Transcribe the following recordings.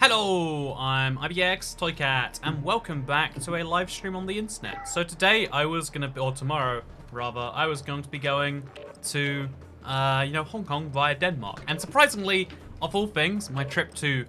Hello, I'm IBX Toycat, and welcome back to a live stream on the internet. So today I was gonna be, or tomorrow rather, I was going to be going to, Hong Kong via Denmark. And surprisingly, of all things, my trip to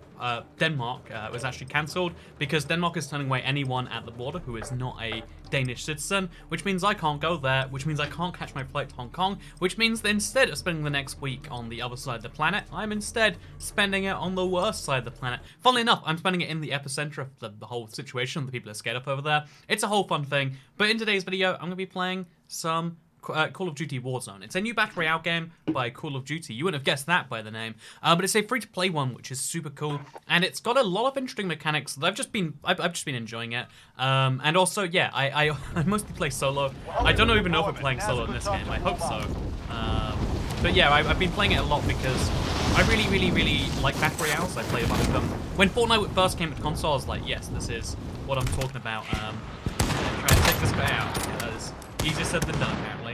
Denmark was actually cancelled because Denmark is turning away anyone at the border who is not a Danish citizen, which means I can't go there, which means I can't catch my flight to Hong Kong, which means that instead of spending the next week on the other side of the planet, I'm instead spending it on the worst side of the planet. Funnily enough, I'm spending it in the epicenter of the whole situation. The people are scared up over there. It's a whole fun thing, but in today's video, I'm going to be playing some Call of Duty Warzone. It's a new Battle Royale game by Call of Duty. You wouldn't have guessed that by the name, but it's a free-to-play one, which is super cool, and it's got a lot of interesting mechanics that I've just been enjoying it. And also, yeah, I mostly play solo. I don't even know if we're playing solo in this game. I hope so. But yeah, I've been playing it a lot because I really like Battle Royales. I play a bunch of them. When Fortnite first came to console, I was like, yes, this is what I'm talking about. Try and take this guy out. Yeah, that is easier said than done, apparently.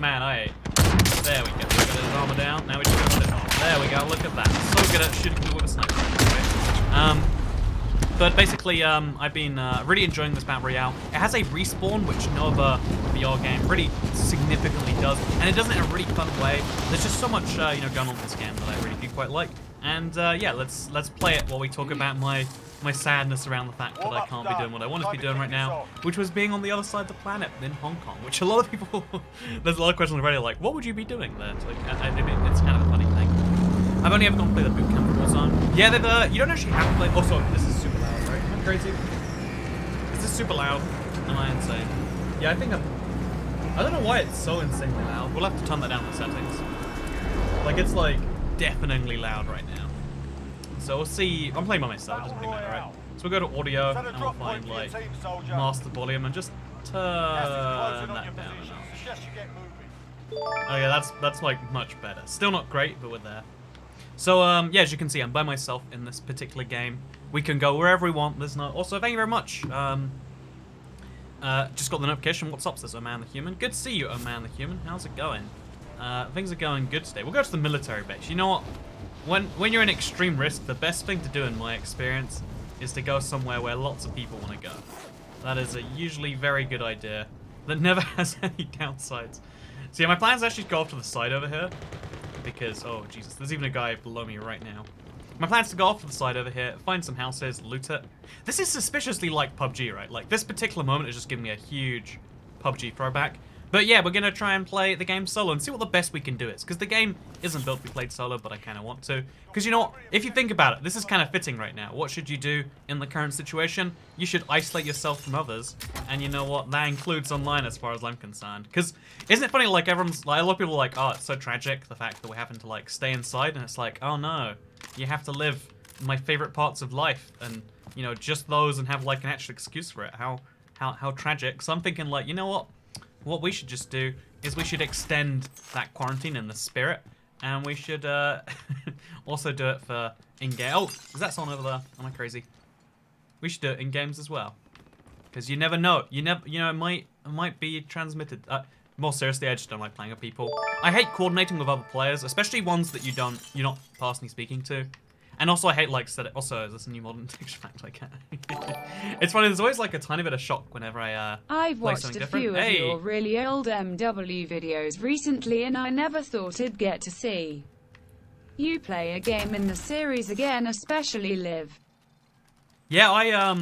Man, there we go. We got his armor down. Now we just got this. There we go. Look at that. So good at shooting people with a sniper. But basically, I've been really enjoying this Battle Royale. It has a respawn, which no other VR game really significantly does, and it does it in a really fun way. There's just so much, going on in this game that I really do quite like. And yeah, let's play it while we talk about my sadness around the fact that I can't be doing what I want to be doing right now, which was being on the other side of the planet in Hong Kong, which a lot of people, there's a lot of questions already like, what would you be doing there? It's like, it's kind of a funny thing. I've only ever gone to play the boot camp for Warzone. Yeah, you don't actually have to play, also, this is super loud, right? Am I crazy? Is this super loud? Am I insane? Yeah, I don't know why it's so insanely loud. We'll have to turn that down in the settings. Like, it's like, deafeningly loud right now. So we'll see. I'm playing by myself, it doesn't really matter, right? So we'll go to audio and we'll find like master volume and just turn that down enough. Oh yeah, that's like much better. Still not great, but we're there. So yeah, as you can see, I'm by myself in this particular game. We can go wherever we want. There's no. Also, thank you very much. Just got the notification. What's up, says Oman the Human. Good to see you, Oman the Human. How's it going? Things are going good today. We'll go to the military base. You know what? When you're in extreme risk, the best thing to do in my experience is to go somewhere where lots of people want to go. That is a usually very good idea that never has any downsides. So yeah, my plan is actually to go off to the side over here because, oh Jesus, there's even a guy below me right now. My plan is to go off to the side over here, find some houses, loot it. This is suspiciously like PUBG, right? Like this particular moment is just giving me a huge PUBG throwback. But yeah, we're going to try and play the game solo and see what the best we can do is. Because the game isn't built to be played solo, but I kind of want to. Because you know what? If you think about it, this is kind of fitting right now. What should you do in the current situation? You should isolate yourself from others. And you know what? That includes online as far as I'm concerned. Because isn't it funny, like everyone's, like a lot of people are like, oh, it's so tragic, the fact that we happen to like stay inside. And it's like, oh no, you have to live my favorite parts of life. And, you know, just those and have like an actual excuse for it. How tragic. So I'm thinking like, you know what? What we should just do is we should extend that quarantine in the spirit, and we should also do it for in-game. Oh, is that someone over there? Am I crazy? We should do it in games as well, because you never know. You know, it might be transmitted. More seriously, I just don't like playing with people. I hate coordinating with other players, especially ones that you're not personally speaking to. And also, I hate like also, is this a new modern texture pack? Like, it's funny. There's always like a tiny bit of shock whenever I've play watched something a different. few of your really old MW videos recently, and I never thought I'd get to see you play a game in the series again, especially Live. Yeah,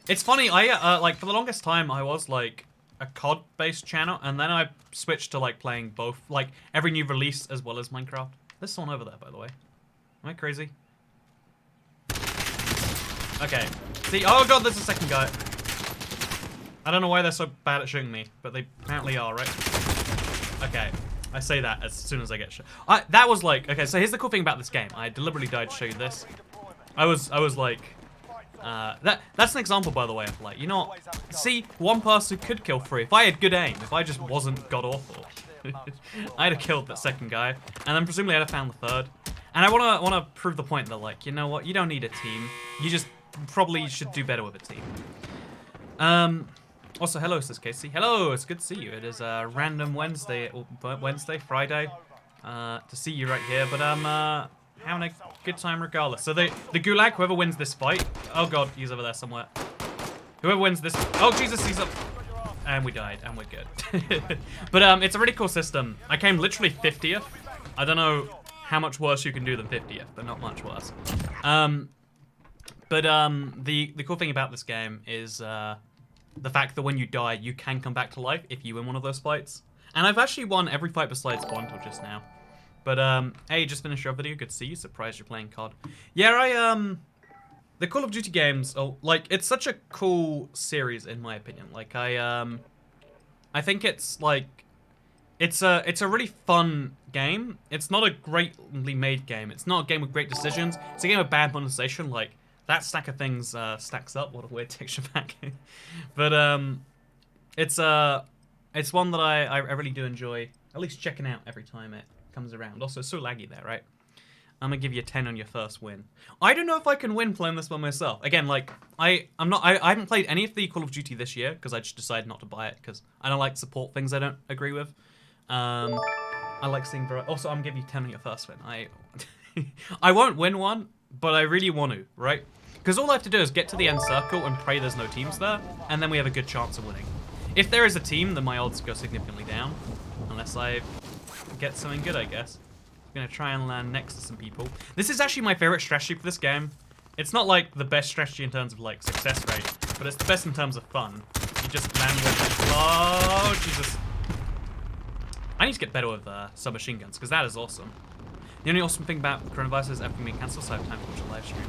it's funny. Like for the longest time, I was like a COD-based channel, and then I switched to like playing both, like every new release as well as Minecraft. There's someone over there, by the way. Am I crazy? Okay. See, oh god, there's a second guy. I don't know why they're so bad at shooting me, but they apparently are, right? Okay. I say that as soon as I get shot. That was like, okay, so here's the cool thing about this game. I deliberately died to show you this. I was like, that's an example, by the way, of like, you know what? See, one person could kill three. If I had good aim, if I just wasn't god-awful, I'd have killed that second guy, and then presumably I'd have found the third. And I wanna prove the point that, like, you know what? You don't need a team. You just probably should do better with a team. Also, hello, says Casey. Hello, it's good to see you. It is a random Friday, to see you right here. But having a good time regardless. So the Gulag, whoever wins this fight... Oh god, he's over there somewhere. Whoever wins this... Oh Jesus, he's up. And we died, and we're good. But it's a really cool system. I came literally 50th. I don't know how much worse you can do than 50th, but not much worse. The cool thing about this game is the fact that when you die, you can come back to life if you win one of those fights. And I've actually won every fight besides one till just now. But, hey, just finished your video. Good to see you. Surprised you're playing COD. Yeah, the Call of Duty games, like, it's such a cool series, in my opinion. Like, I think it's, like, it's a really fun game. It's not a greatly made game. It's not a game with great decisions. It's a game with bad monetization. Like, that stack of things stacks up. What a weird texture pack. But, it's one that I really do enjoy, at least checking out every time it comes around. Also, it's so laggy there, right? I'm gonna give you a 10 on your first win. I don't know if I can win playing this one myself. Again, like, I haven't played any of the Call of Duty this year because I just decided not to buy it because I don't like to support things I don't agree with. I like seeing variety. Also, I'm gonna give you 10 on your first win. I won't win one, but I really want to, right? Because all I have to do is get to the end circle and pray there's no teams there, and then we have a good chance of winning. If there is a team, then my odds go significantly down, unless I get something good, I guess. I'm gonna try and land next to some people. This is actually my favorite strategy for this game. It's not like the best strategy in terms of like success rate, but it's the best in terms of fun. You just land with... Oh, Jesus. I need to get better with submachine guns, because that is awesome. The only awesome thing about coronavirus is everything being cancelled, so I have time to watch a live stream.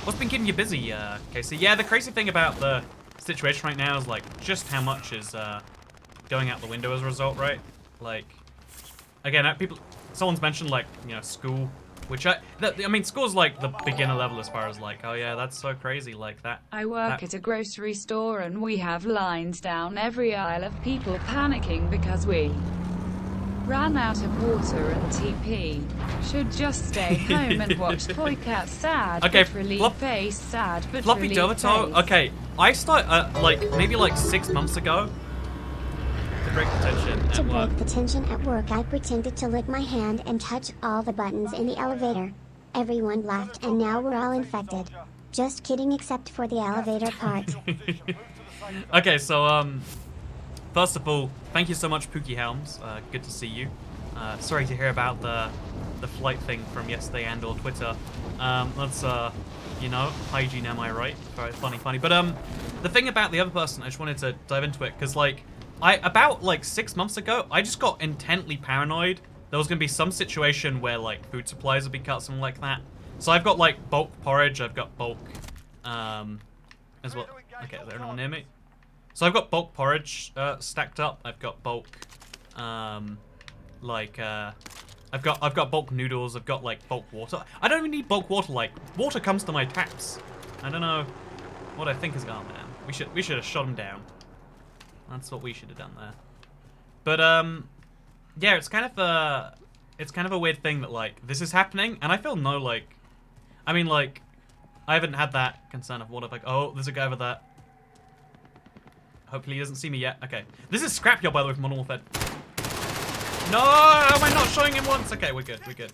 What's been keeping you busy, Casey? Yeah, the crazy thing about the situation right now is like just how much is going out the window as a result, right? Like, again, someone's mentioned like, you know, school, which I mean, school's like the beginner level as far as like, oh yeah, that's so crazy, like that. I work at a grocery store and we have lines down every aisle of people panicking because we ran out of water and TP. Should just stay home and watch Toy Cat sad okay, but relief face, sad but Floppy relief Dovato, face. okay, I started, like, maybe like 6 months ago to break the tension at To work. break the tension at work, I pretended to lick my hand and touch all the buttons in the elevator. Everyone laughed and now we're all infected. Just kidding, except for the elevator part. Okay, so, first of all, thank you so much, Pookie Helms. Good to see you. Sorry to hear about the flight thing from yesterday and or Twitter. That's, you know, hygiene, am I right? Very funny. But, the thing about the other person, I just wanted to dive into it, because, like, about, like, 6 months ago, I just got intently paranoid there was going to be some situation where, like, food supplies would be cut, something like that. So I've got, like, bulk porridge, I've got bulk, as well. Okay, is there anyone near me? So I've got bulk porridge stacked up. I've got bulk, I've got bulk noodles. I've got like bulk water. I don't even need bulk water. Like water comes to my taps. I don't know what I think is going on, man. We should have shot him down. That's what we should have done there. But yeah, it's kind of a weird thing that like this is happening, and I feel no like, I mean like, I haven't had that concern of what if like, oh, there's a guy over there. Hopefully he doesn't see me yet. Okay. This is Scrapyard, by the way, from Modern Warfare. No! How am I not showing him once? Okay, we're good. We're good.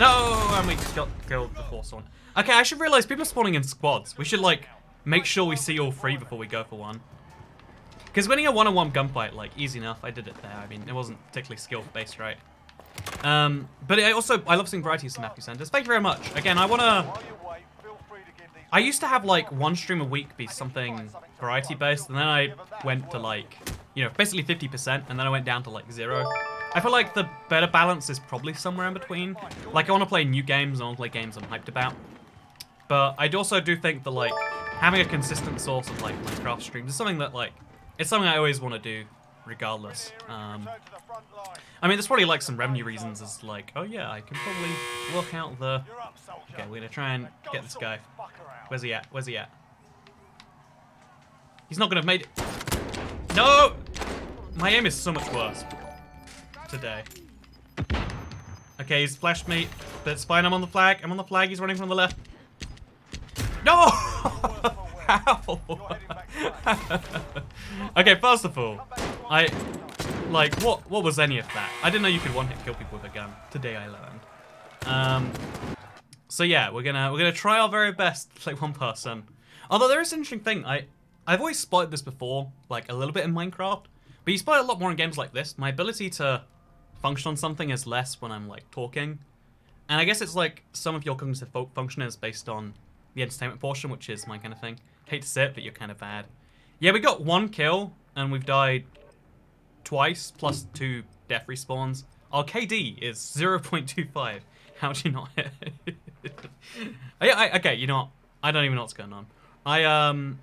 No! And we got killed before someone. Okay, I should realize people are spawning in squads. We should, like, make sure we see all three before we go for one. Because winning a one-on-one gunfight, like, easy enough. I did it there. I mean, it wasn't particularly skill-based, right? But I love seeing varieties from Matthew Sanders. Thank you very much. Again, I used to have like one stream a week be something variety based, and then I went to like, you know, basically 50%, and then I went down to like 0. I feel like the better balance is probably somewhere in between. Like I want to play new games, I want to play games I'm hyped about. But I also do think that like having a consistent source of like Minecraft streams is something that like, it's something I always want to do regardless. I mean, there's probably like some revenue reasons as like, oh yeah, I can probably work out the... Okay, we're gonna try and get this guy. Where's he at? Where's he at? He's not gonna have made it. No! My aim is so much worse today. Okay, he's flashed me, but it's fine. I'm on the flag. I'm on the flag. He's running from the left. No! How? Okay, first of all, what was any of that? I didn't know you could one-hit kill people with a gun. Today I learned. So yeah, we're gonna try our very best to play one person. Although there is an interesting thing, I've always spotted this before, like a little bit in Minecraft, but you spot it a lot more in games like this. My ability to function on something is less when I'm like talking, and I guess it's like some of your cognitive function is based on the entertainment portion, which is my kind of thing. Hate to say it, but you're kind of bad. Yeah, we got 1 kill, and we've died twice, plus 2 death respawns. Our KD is 0.25. How do you not hit? Okay, you know what? I don't even know what's going on. I ran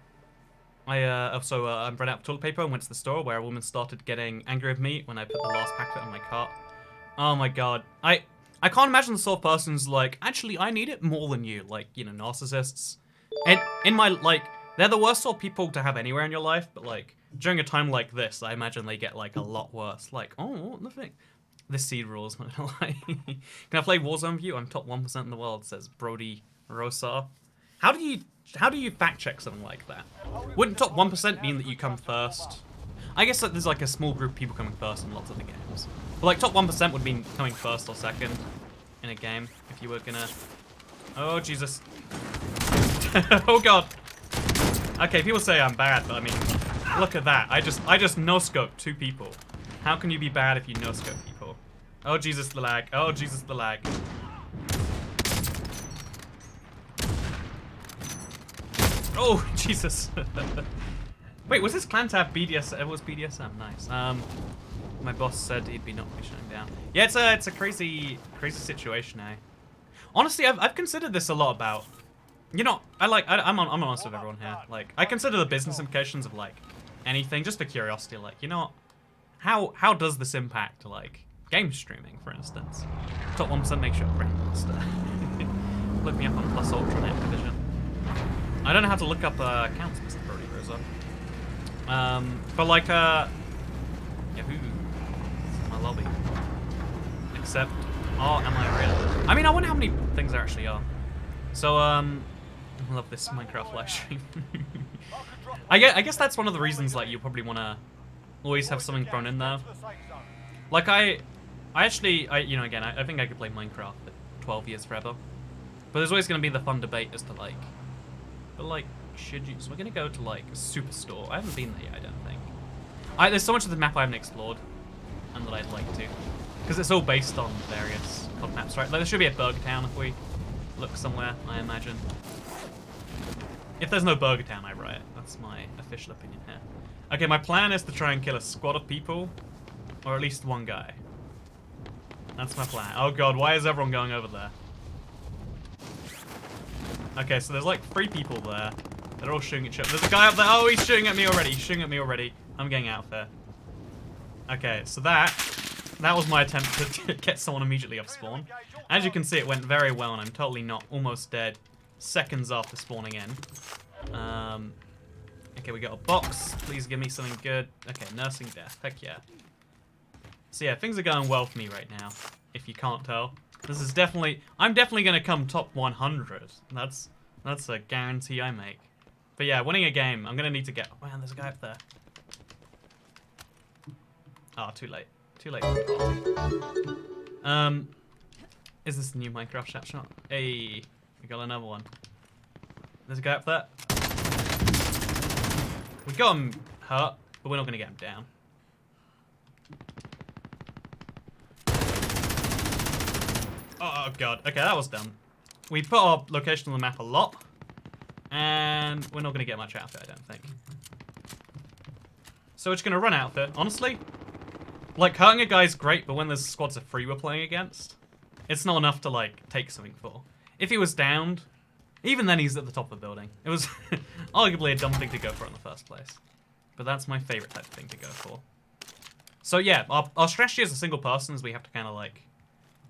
out of toilet paper and went to the store where a woman started getting angry with me when I put the last packet on my cart. Oh my god. I can't imagine the sort of person who's like, actually, I need it more than you. Like, you know, narcissists. And in my, like, they're the worst sort of people to have anywhere in your life, but like, during a time like this, I imagine they get like a lot worse. Like, oh, what the thing? This seed rules, not gonna lie. Can I play Warzone with you? I'm top 1% in the world, says Brody Rosar. How do you fact check something like that? Wouldn't top 1% mean that you come first? I guess that there's like a small group of people coming first in lots of the games. But like top 1% would mean coming first or second in a game if you were gonna... Oh, Jesus. Oh, God. Okay, people say I'm bad, but I mean, look at that. I just no-scoped 2 people. How can you be bad if you no-scope people? Oh, Jesus, the lag. Oh, Jesus, the lag. Oh, Jesus. Wait, was this clan tab BDSM? It was BDSM, nice. My boss said he'd be not be shutting down. Yeah, it's a crazy situation, eh? Honestly, I've considered this a lot about, you know, I'm honest with everyone here. Like, I consider the business implications of like anything just for curiosity. Like, you know, how does this impact like game streaming, for instance? Top 1% make sure Grandmaster. Look me up on Plus Ultra and Activision. I don't know how to look up accounts, Mr. Brody Rosa. But like Yahoo, my lobby. Except, oh, am I really? I mean, I wonder how many things there actually are. So I love this Minecraft live stream. I guess that's one of the reasons like you probably want to always have something thrown in there. Like I you know, again, I think I could play Minecraft for 12 years forever. But there's always going to be the fun debate as to like, but like, should you? So we're going to go to like Superstore. I haven't been there yet, I don't think. There's so much of the map I haven't explored, and that I'd like to. Because it's all based on various COD maps, right? Like there should be a Burger Town if we look somewhere, I imagine. If there's no Burger Town, I riot. That's my official opinion here. Okay, my plan is to try and kill a squad of people, or at least 1 guy. That's my plan. Oh god, why is everyone going over there? Okay, so there's like 3 people there. They're all shooting at each other. There's a guy up there. Oh, he's shooting at me already. He's shooting at me already. I'm getting out of there. Okay, so that was my attempt to get someone immediately off spawn. As you can see, it went very well, and I'm totally not almost dead seconds after spawning in. Okay, we got a box. Please give me something good. Okay, nursing death. Heck yeah. So yeah, things are going well for me right now, if you can't tell. This is definitely... I'm definitely going to come top 100. That's a guarantee I make. But yeah, winning a game, I'm going to need to get... Oh, man, there's a guy up there. Oh, too late. Too late for the party. Is this the new Minecraft chat shot? Hey, we got another one. There's a guy up there. We got him hurt, but we're not going to get him down. Oh god, okay, that was dumb. We put our location on the map a lot, and we're not going to get much out of it, I don't think. So we're just going to run out of it. Honestly, like, hurting a guy's great, but when there's squads of 3 we're playing against, it's not enough to, like, take something for. If he was downed, even then he's at the top of the building. It was arguably a dumb thing to go for in the first place. But that's my favorite type of thing to go for. So yeah, our strategy as a single person is we have to kind of, like,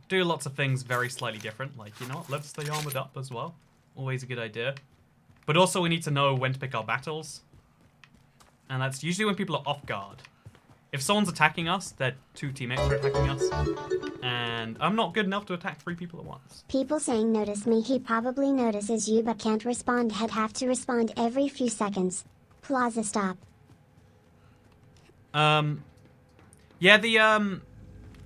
do lots of things very slightly different. Like, you know what, let's stay armored up as well. Always a good idea. But also we need to know when to pick our battles. And that's usually when people are off guard. If someone's attacking us, their 2 teammates are attacking us. And I'm not good enough to attack 3 people at once. People saying notice me, he probably notices you but can't respond. He'd have to respond every few seconds. Plaza stop. Yeah,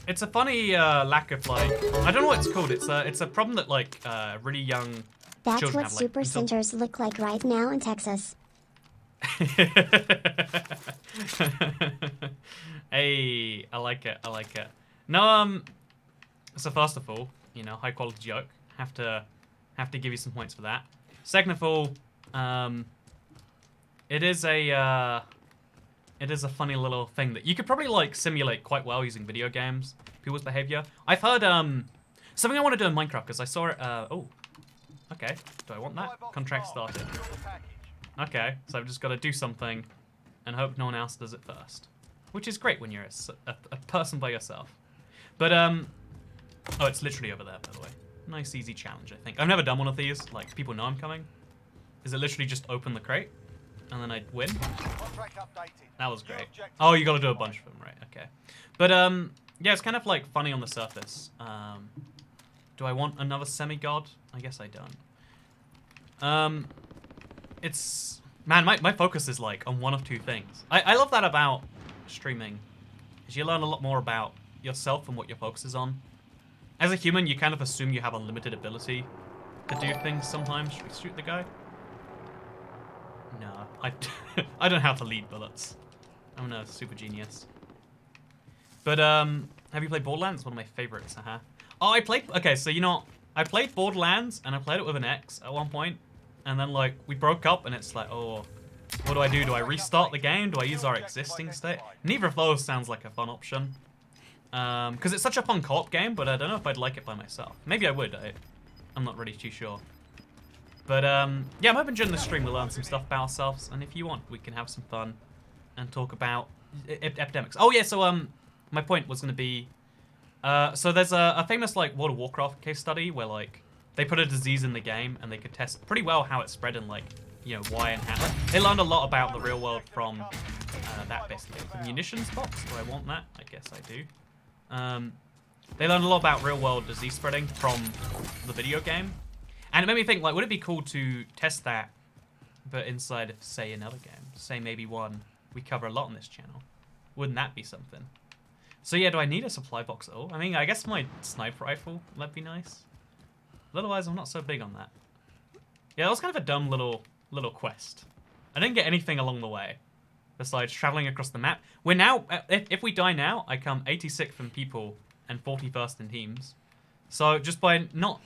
It's a funny lack of like, I don't know what it's called. It's a problem that like really young That's children what have. super Like, centers look like right now in Texas. Hey, I like it. I like it. No, so first of all, you know, high quality joke. Have to give you some points for that. Second of all, it is a funny little thing that you could probably like simulate quite well using video games. People's behavior. I've heard something I want to do in Minecraft because I saw it. Oh, okay. Do I want that? Contract started. Okay, so I've just got to do something and hope no one else does it first. Which is great when you're a person by yourself. But, oh, it's literally over there, by the way. Nice, easy challenge, I think. I've never done one of these. Like, people know I'm coming. Is it literally just open the crate? And then I'd win? That was great. Oh, you got to do a bunch of them, right, okay. But, yeah, it's kind of, like, funny on the surface. Do I want another semi-god? I guess I don't. It's... Man, my focus is, like, on one of two things. I love that about streaming, is you learn a lot more about yourself and what your focus is on. As a human, you kind of assume you have unlimited ability to do things sometimes. Should we shoot the guy? No, I don't know how to lead bullets. I'm a super genius. But, have you played Borderlands? One of my favorites, Oh, okay, so you know, I played Borderlands, and I played it with an ex at one point, and then, like, we broke up, and it's like, oh, what do I do? Do I restart the game? Do I use our existing state? Neither of those sounds like a fun option. Because it's such a fun co-op game, but I don't know if I'd like it by myself. Maybe I would. I'm not really too sure. But, yeah, I'm hoping during the stream we'll learn some stuff about ourselves, and if you want, we can have some fun and talk about epidemics. Oh, yeah, so, my point was going to be, so there's a famous, like, World of Warcraft case study where, like, they put a disease in the game, and they could test pretty well how it spread and, like, you know, why and how. They learned a lot about the real world from that, basically. The munitions box, do I want that? I guess I do. They learned a lot about real world disease spreading from the video game. And it made me think, like, would it be cool to test that, but inside of, say, another game? Say maybe one we cover a lot on this channel. Wouldn't that be something? So yeah, do I need a supply box at all? I mean, I guess my sniper rifle, that'd be nice. But otherwise, I'm not so big on that. Yeah, that was kind of a dumb little quest. I didn't get anything along the way, besides traveling across the map. We're now, if we die now, I come 86th in people and 41st in teams. So just by not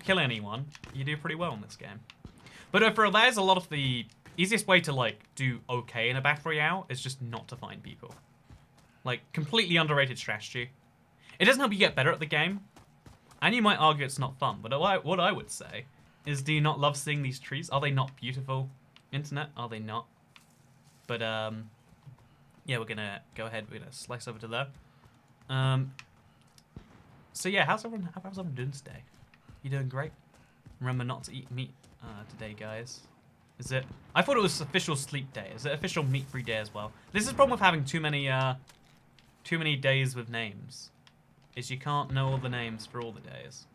killing anyone, you do pretty well in this game. But for that is a lot of the easiest way to like do okay in a Battle Royale is just not to find people. Like, completely underrated strategy. It doesn't help you get better at the game, and you might argue it's not fun, but what I would say is, do you not love seeing these trees? Are they not beautiful? Internet, are they not? But, yeah, we're gonna go ahead, we're gonna slice over to there. So yeah, how's everyone doing today? You doing great? Remember not to eat meat today, guys. Is it? I thought it was official sleep day. Is it official meat-free day as well? This is the problem with having too many days with names, is you can't know all the names for all the days.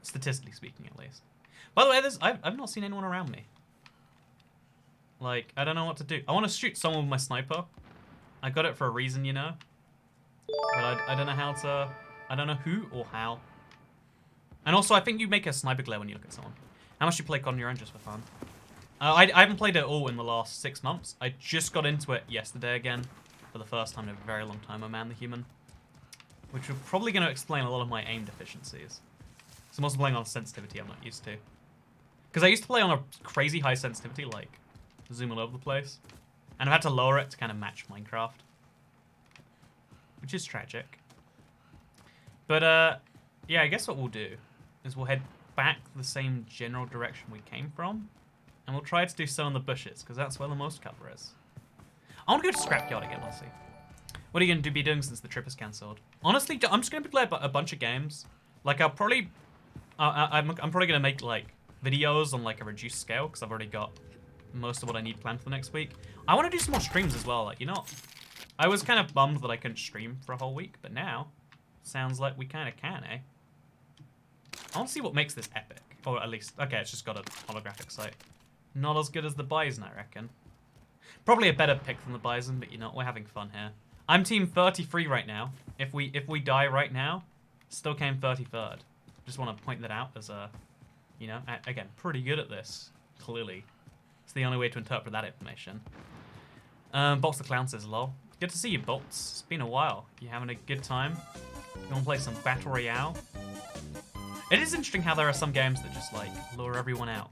Statistically speaking, at least. By the way, I've not seen anyone around me. Like, I don't know what to do. I want to shoot someone with my sniper. I got it for a reason, you know. But I don't know how to... I don't know who or how. And also, I think you make a sniper glare when you look at someone. How much do you play COD on your own just for fun? I haven't played it all in the last 6 months. I just got into it yesterday again. For the first time in a very long time, A Man the Human. Which are probably going to explain a lot of my aim deficiencies. So I'm also playing on sensitivity I'm not used to. Because I used to play on a crazy high sensitivity, like zoom all over the place. And I've had to lower it to kind of match Minecraft. Which is tragic. But, yeah, I guess what we'll do is we'll head back the same general direction we came from. And we'll try to do so in the bushes, because that's where the most cover is. I want to go to Scrapyard again, let's see. What are you going to be doing since the trip is cancelled? Honestly, I'm just going to play a bunch of games. Like, I'll probably... I'm probably going to make, like, videos on, like, a reduced scale, because I've already got most of what I need planned for the next week. I want to do some more streams as well, like, you know... I was kind of bummed that I couldn't stream for a whole week, but now, sounds like we kind of can, eh? I want to see what makes this epic. Or at least, okay, it's just got a holographic sight. Not as good as the Bison, I reckon. Probably a better pick than the Bison, but you know, we're having fun here. I'm team 33 right now. If we die right now, still came 33rd. Just want to point that out as a, you know, again, pretty good at this. Clearly, it's the only way to interpret that information. Bolts the Clown says, lol. Good to see you, Bolts. It's been a while. You having a good time? You want to play some Battle Royale? It is interesting how there are some games that just, like, lure everyone out.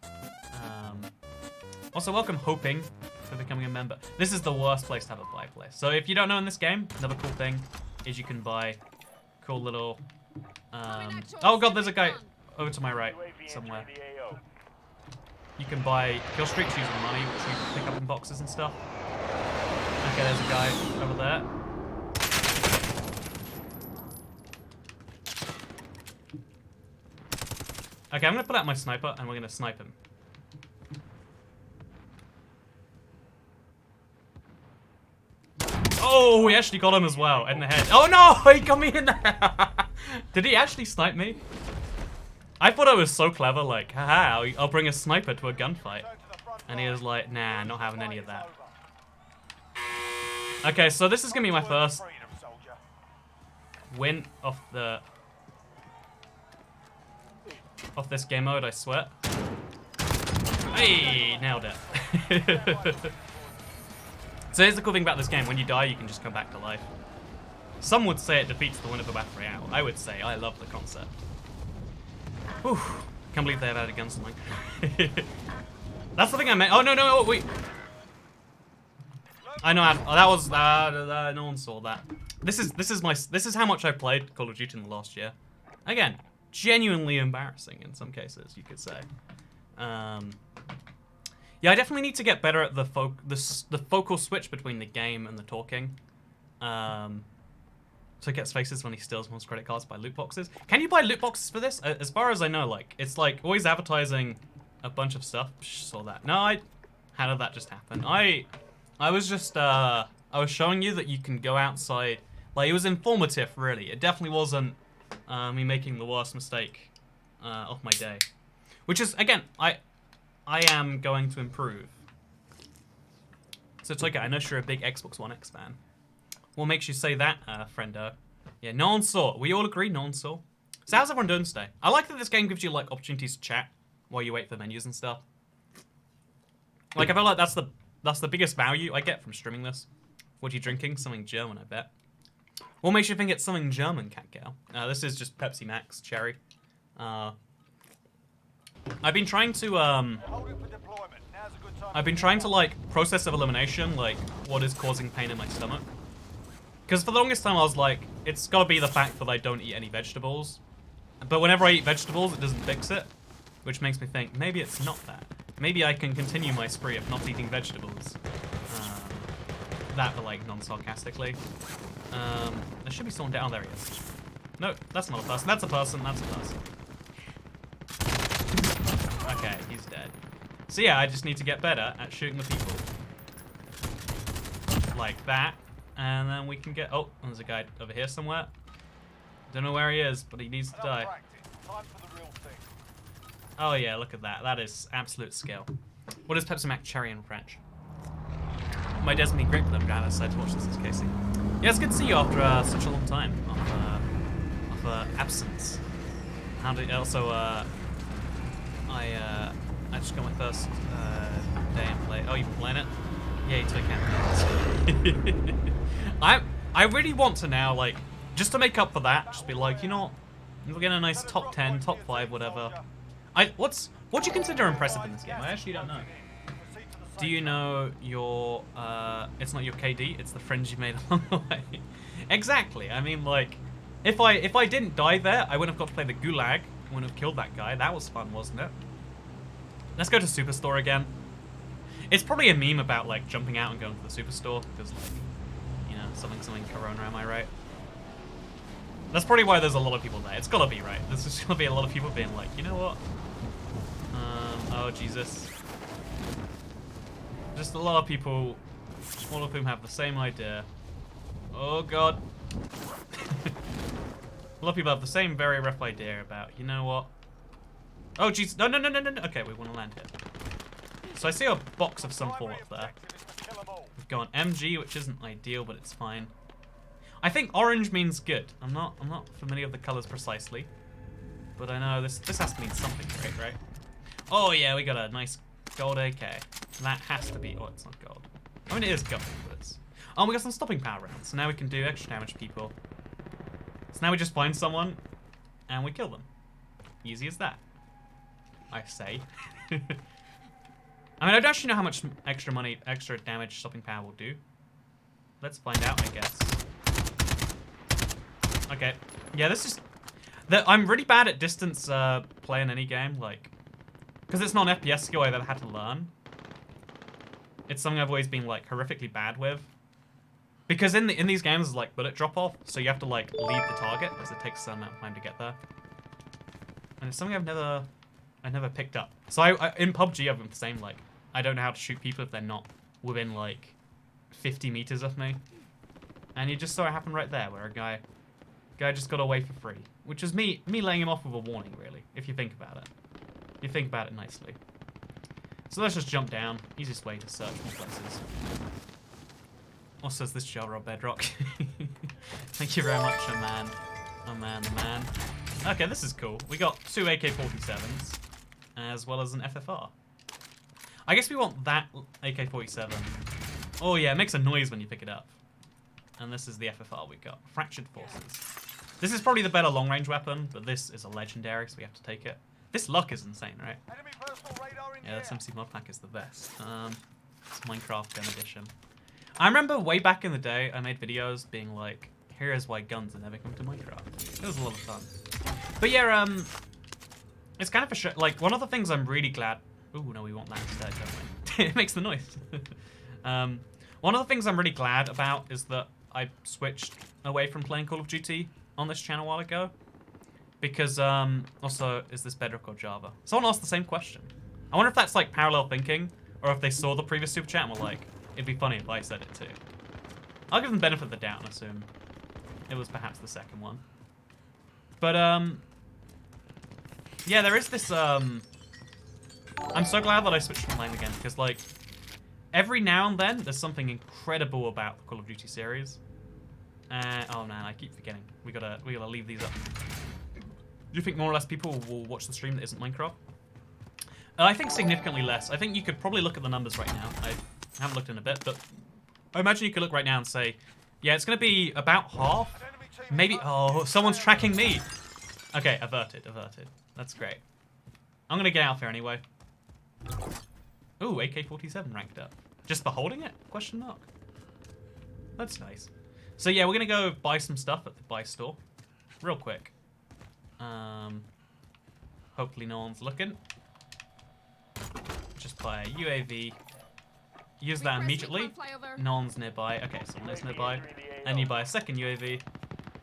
Also, welcome Hoping for becoming a member. This is the worst place to have a buy place. So if you don't know in this game, another cool thing is you can buy cool little... oh god, there's a guy over to my right somewhere. You can buy kill streaks using money, which you can pick up in boxes and stuff. Okay, there's a guy over there. Okay, I'm gonna put out my sniper and we're gonna snipe him. Oh, we actually got him as well in the head. Oh no, he got me in there. Did he actually snipe me? I thought I was so clever, like, haha, I'll bring a sniper to a gunfight. And he was like, nah, not having any of that. Okay, so this is gonna be my first win off this game mode, I swear. Hey, nailed it. So here's the cool thing about this game. When you die, you can just come back to life. Some would say it defeats the win of a Battle Royale. I would say I love the concept. Whew. Can't believe they have added gunsling. That's the thing I meant. Oh, no, no, wait. I know, that was, no one saw that. This is how much I've played Call of Duty in the last year. Again, genuinely embarrassing in some cases, you could say. Yeah, I definitely need to get better at the focal switch between the game and the talking. So he gets faces when he steals one's credit cards by loot boxes. Can you buy loot boxes for this? As far as I know, like, it's like always advertising a bunch of stuff. Saw that. No, how did that just happen? I was just, I was showing you that you can go outside. Like, it was informative, really. It definitely wasn't me making the worst mistake of my day. Which is, again, I am going to improve. So it's okay, I know you're a big Xbox One X fan. What makes you say that, friendo? Yeah, no one saw. We all agree no one saw. So how's everyone doing today? I like that this game gives you, like, opportunities to chat while you wait for menus and stuff. Like, I feel like that's the biggest value I get from streaming this. What are you drinking? Something German, I bet. What makes you think it's something German, Cat Gal? This is just Pepsi Max Cherry. I've been trying to, like, process of elimination, like, what is causing pain in my stomach. Because for the longest time I was like, it's gotta be the fact that I don't eat any vegetables. But whenever I eat vegetables, it doesn't fix it. Which makes me think, maybe it's not that. Maybe I can continue my spree of not eating vegetables. That, but, like, non-sarcastically. There should be someone down. Oh, there he is. No, that's not a person. That's a person. That's a person. Okay, he's dead. So yeah, I just need to get better at shooting the people. Like that. And then we can get... Oh, there's a guy over here somewhere. Don't know where he is, but he needs to die. Oh yeah, look at that. That is absolute skill. What is Pepsi Mac Cherry in French? My day's been great for them, guys. I decided to watch this as Casey. Yeah, it's good to see you after such a long time of absence. How did also I just got my first day in play. Oh, you've been playing it? Yeah, you took it. I really want to now, like, just to make up for that, just be like, you know what? We'll get a nice top 10, top 5, whatever. What do you consider impressive in this game? I actually don't know. Do you know your, it's not your KD, it's the friends you made along the way. Exactly, I mean, like, if I didn't die there, I wouldn't have got to play the Gulag, I wouldn't have killed that guy. That was fun, wasn't it? Let's go to Superstore again. It's probably a meme about, like, jumping out and going to the Superstore, because, like, you know, something Corona, am I right? That's probably why there's a lot of people there. It's gotta be, right? There's just gonna be a lot of people being like, you know what? Oh, Jesus. Just a lot of people, all of whom have the same idea. Oh, God. A lot of people have the same very rough idea about, you know what? Oh, jeez. No, no, no, no, no, no. Okay, we want to land here. So I see a box of some form up there. We've got an MG, which isn't ideal, but it's fine. I think orange means good. I'm not familiar with the colors precisely, but I know this has to mean something great, right? Oh yeah, we got a nice gold AK. That has to be. Oh, it's not gold. I mean, it is gold, but it's. Oh, we got some stopping power rounds. So now we can do extra damage to people. So now we just find someone, and we kill them. Easy as that. I say. I mean, I don't actually know how much extra damage stopping power will do. Let's find out, I guess. Okay. Yeah, this is... I'm really bad at distance play in any game, like... Because it's not an FPS skill I've ever had to learn. It's something I've always been, like, horrifically bad with. Because in these games, it's like bullet drop-off, so you have to, like, leave the target, as it takes some amount of time to get there. And it's something I've never picked up. So in PUBG, I've been the same, like, I don't know how to shoot people if they're not within, like, 50 meters of me. And you just saw it happen right there, where a guy just got away for free. Which is me laying him off with a warning, really, if you think about it. If you think about it nicely. So let's just jump down. Easiest way to search more places. Also, says this jar of bedrock. Thank you very much, a man. A man, a man. Okay, this is cool. We got 2 AK-47s, as well as an FFR. I guess we want that AK-47. Oh yeah, it makes a noise when you pick it up. And this is the FFR we got. Fractured Forces. This is probably the better long-range weapon, but this is a legendary, so we have to take it. This luck is insane, right? Yeah, this MC mod pack is the best. It's Minecraft Gun Edition. I remember way back in the day, I made videos being like, here's why guns are never come to Minecraft. It was a lot of fun. But yeah, it's kind of a shame. Like, one of the things I'm really glad... Ooh, no, we want that instead, don't we? It makes the noise. One of the things I'm really glad about is that I switched away from playing Call of Duty on this channel a while ago. Because, also, is this Bedrock or Java? Someone asked the same question. I wonder if that's, like, parallel thinking, or if they saw the previous Super Chat and were like, it'd be funny if I said it too. I'll give them the benefit of the doubt and assume it was perhaps the second one. But, yeah, there is this, I'm so glad that I switched from playing again, because, like, every now and then, there's something incredible about the Call of Duty series. Oh man, I keep forgetting. We gotta leave these up. Do you think more or less people will watch the stream that isn't Minecraft? I think significantly less. I think you could probably look at the numbers right now. I haven't looked in a bit, but I imagine you could look right now and say, yeah, it's gonna be about half. Maybe, oh, someone's tracking me. Okay, averted. That's great. I'm gonna get out there anyway. Ooh, AK-47 ranked up. Just for holding it? Question mark. That's nice. So yeah, we're gonna go buy some stuff at the buy store. Real quick. Hopefully no one's looking. Just buy a UAV. Use that immediately. No one's nearby. Okay, someone is nearby. And you buy a second UAV.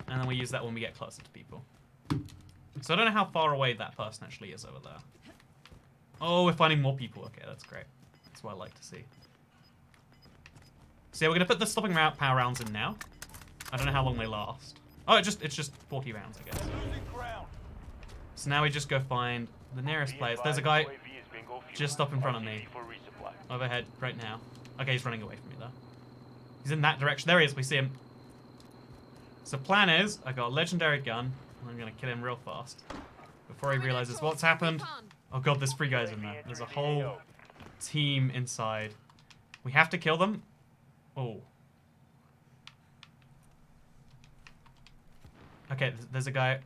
And then we use that when we get closer to people. So I don't know how far away that person actually is over there. Oh, we're finding more people. Okay, that's great. That's what I like to see. So yeah, we're gonna put the stopping power rounds in now. I don't know how long they last. Oh, it's just 40 rounds, I guess. So now we just go find the nearest players. There's a guy just up in front of me. Overhead right now. Okay, he's running away from me though. He's in that direction. There he is. We see him. So plan is, I got a legendary gun. And I'm gonna kill him real fast before he realizes what's happened. Oh god, there's 3 guys in there. There's a whole team inside. We have to kill them. Oh. Okay, there's a guy.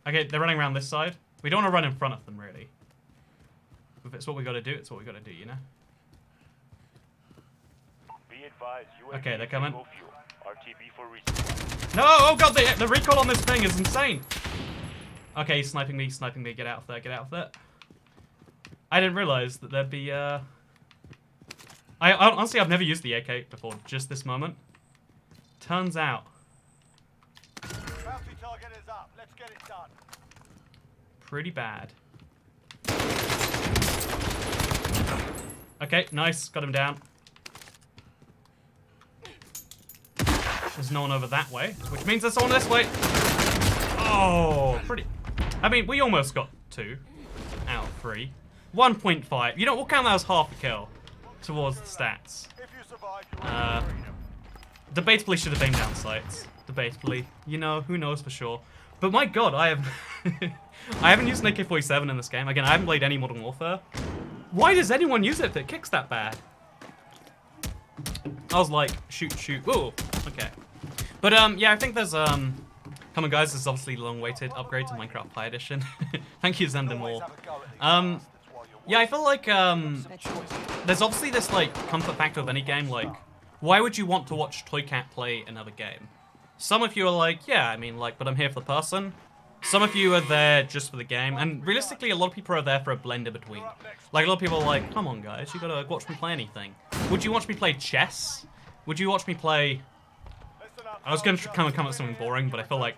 Okay, they're running around this side. We don't want to run in front of them, really. If it's what we gotta do, it's what we gotta do, you know? Okay, they're coming. No! Oh god, the recoil on this thing is insane! Okay, he's sniping me, get out of there, get out of there. I didn't realize that there'd be, honestly, I've never used the AK before, just this moment. Turns out. Pretty bad. Okay, nice, got him down. There's no one over that way, which means there's someone this way. Oh, pretty. I mean, we almost got 2 out of 3. 1.5. You know, we'll count that as half a kill towards the stats. Debatably should have aimed down sights. Debatably. You know, who knows for sure. But my god, I have... I haven't used an AK-47 in this game. Again, I haven't played any Modern Warfare. Why does anyone use it if it kicks that bad? I was like, shoot, shoot. Ooh, okay. But, yeah, I think there's, Come on, guys, this is obviously the long-awaited upgrade to Minecraft Pi Edition. Thank you, Zendemore. Yeah, I feel like, there's obviously this, like, comfort factor of any game, like, why would you want to watch Toycat play another game? Some of you are like, yeah, I mean, like, but I'm here for the person. Some of you are there just for the game, and realistically, a lot of people are there for a blend in between. Like, a lot of people are like, come on, guys, you gotta watch me play anything. Would you watch me play chess? Would you watch me play... I was gonna come up with something boring, but I feel like